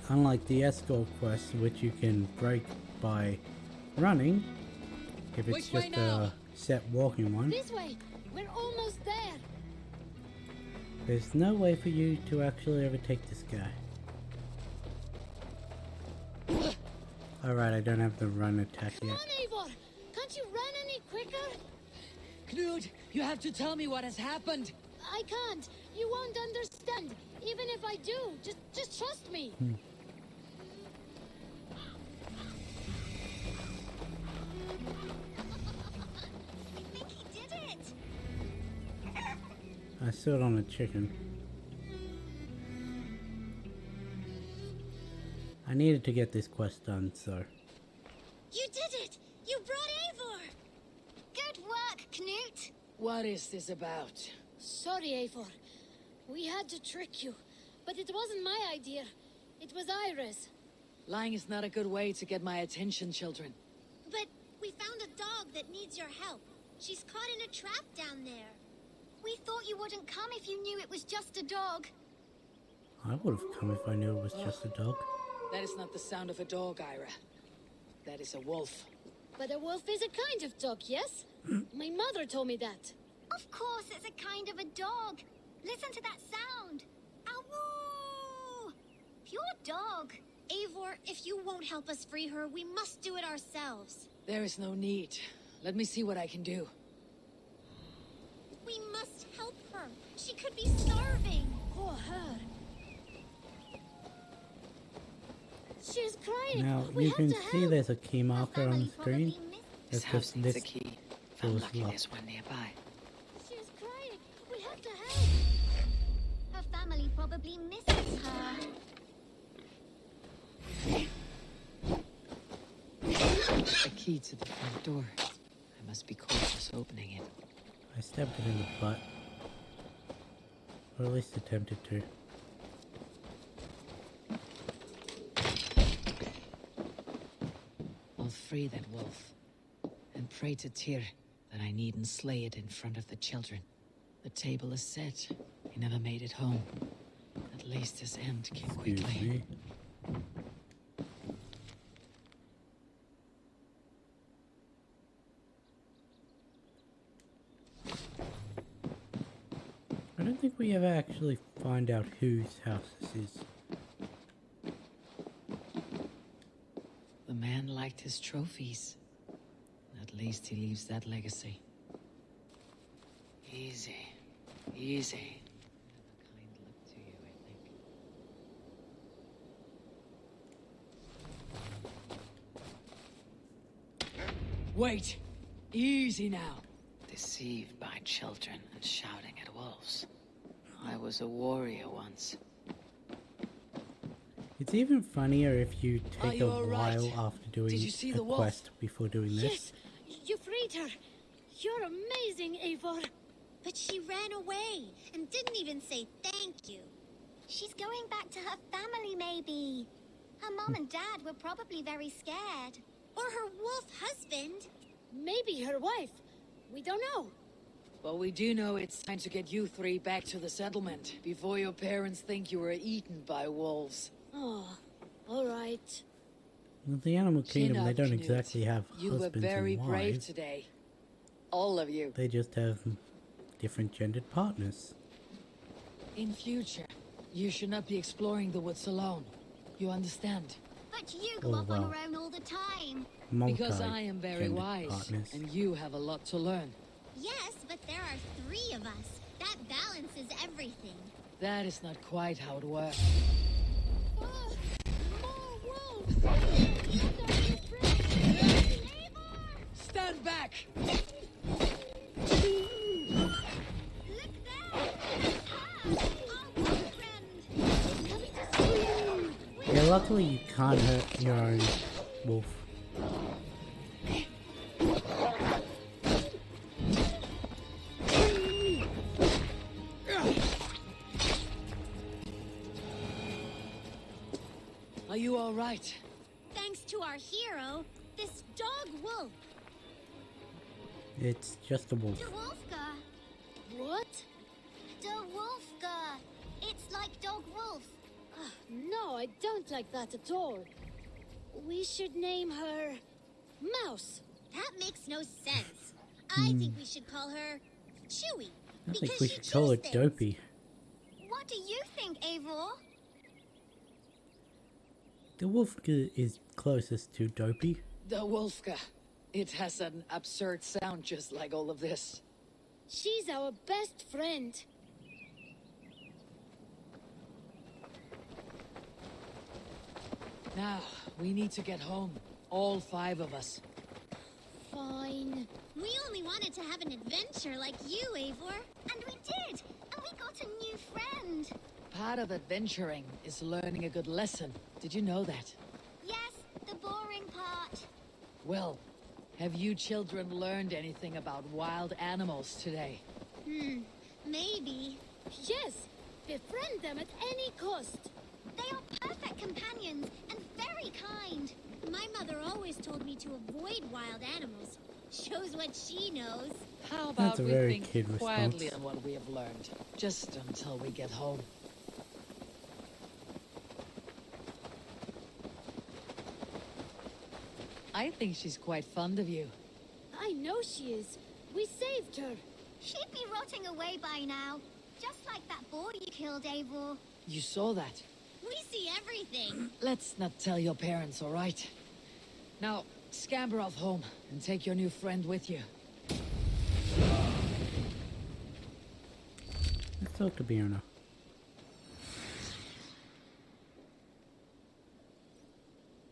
Unlike the escort quest, which you can break by running, if it's Which way just now? a set walking one, This way. We're almost there. there's no way for you to actually overtake this guy. Alright, I don't have the run attack Come yet. on, Eivor. Can't you run any quicker? Knut, you have to tell me what has happened. I can't. You won't understand. Even if I do, just trust me. I think he did it. I stood on a chicken. I needed to get this quest done, so... You did it! You brought Eivor! Good work, Knut! What is this about? Sorry, Eivor. We had to trick you, but it wasn't my idea. It was Iris. Lying is not a good way to get my attention, children. But we found a dog that needs your help. She's caught in a trap down there. We thought you wouldn't come if you knew it was just a dog. I would have come if I knew it was just a dog. That is not the sound of a dog, Ira. That is a wolf. But a wolf is a kind of dog, yes? My mother told me that. Of course it's a kind of a dog. Listen to that sound. Ow! Pure dog. Eivor, if you won't help us free her, we must do it ourselves. There is no need. Let me see what I can do. We must help her. She could be starving. Poor her. She's crying. Now, We you have can to see help. there's a key marker on the screen. This That's house just needs this a key. door's I'm lucky locked. there's one nearby. She's crying. We have to help. Her family probably misses her. A key to the front door. I must be cautious opening it. I stabbed it in the butt. Or at least attempted to. I'll free that wolf. And pray to Tyr that I needn't slay it in front of the children. The table is set. He never made it home. At least his end came quickly. I don't think we ever actually find out whose house this is. The man liked his trophies. At least he leaves that legacy. Easy. Easy. Have a kind look to you, I think. Wait! Easy now! Deceived by children and shouting at wolves. I was a warrior once. It's even funnier if you Are take you a all while right? after doing Did you see a the wolf? quest before doing this. Yes, you freed her. You're amazing, Eivor. But she ran away and didn't even say thank you. She's going back to her family, maybe. Her mom and dad were probably very scared. Or her wolf husband. Maybe her wife. We don't know. But we do know it's time to get you three back to the settlement before your parents think you were eaten by wolves. Oh, all right. Well, the animal Chin kingdom, they up, don't Knut. exactly have You were husbands very and brave wives. today. All of you. They just have different gendered partners. In future, you should not be exploring the woods alone. You understand? But you go Oh, up on well. your own all the time. Because I am very Multi-gendered wise, partners. and you have a lot to learn. Yes, but there are 3 of us. That balances everything. That is not quite how it works. Oh, more wolves! Stand back! Yeah, luckily you can't hurt your own wolf. Are you all right? Thanks to our hero, this dog wolf. It's just a wolf. Wolfka. What? Wolfka. It's like dog wolf. No, I don't like that at all. We should name her Mouse. That makes no sense. I think we should call her Chewy. I think we should call it Dopey. What do you think, Eivor? The wolf is closest to Dopey. The Wolfka. It has an absurd sound just like all of this. She's our best friend. Now, we need to get home. All 5 of us. Fine. We only wanted to have an adventure like you, Eivor. And we did! And we got a new friend. Part of adventuring is learning a good lesson. Did you know that? Well, have you children learned anything about wild animals today? Maybe. Yes, befriend them at any cost. They are perfect companions and very kind. My mother always told me to avoid wild animals. Shows what she knows. How That's about a we very think kid quietly response. on what we have learned, just until we get home? I think she's quite fond of you. I know she is. We saved her. She'd be rotting away by now. Just like that boy you killed, Eivor. You saw that. We see everything. Let's not tell your parents, all right? Now, scamper off home and take your new friend with you. Let's talk to Birna.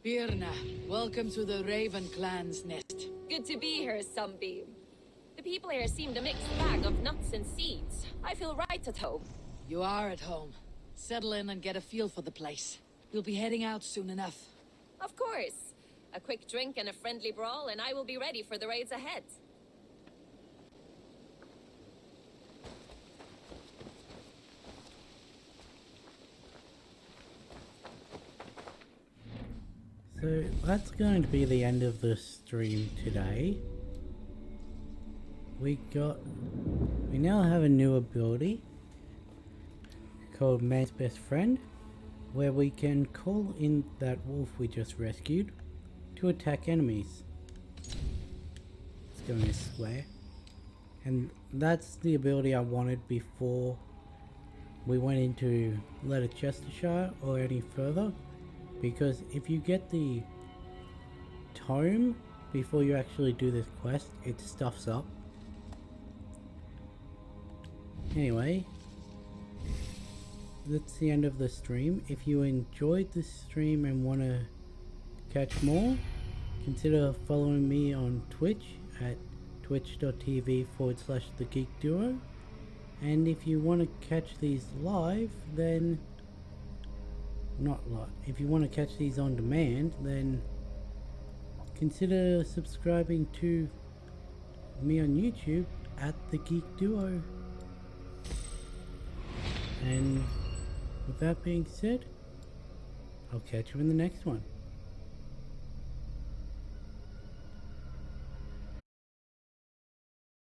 Birna, welcome to the Raven Clan's nest. Good to be here, Sunbeam. The people here seemed a mixed bag of nuts and seeds. I feel right at home. You are at home. Settle in and get a feel for the place. We'll be heading out soon enough. Of course. A quick drink and a friendly brawl, and I will be ready for the raids ahead. So that's going to be the end of the stream today. We now have a new ability called Man's Best Friend, where we can call in that wolf we just rescued to attack enemies. It's going to swear. And that's the ability I wanted before we went into Leicestershire or any further, because if you get the tome before you actually do this quest, it stuffs up. Anyway, that's the end of the stream. If you enjoyed this stream and want to catch more, consider following me on Twitch at twitch.tv/thegeekduo. And if you want to catch these live, then if you want to catch these on demand, then consider subscribing to me on YouTube at The Geek Duo. And with that being said, I'll catch you in the next one.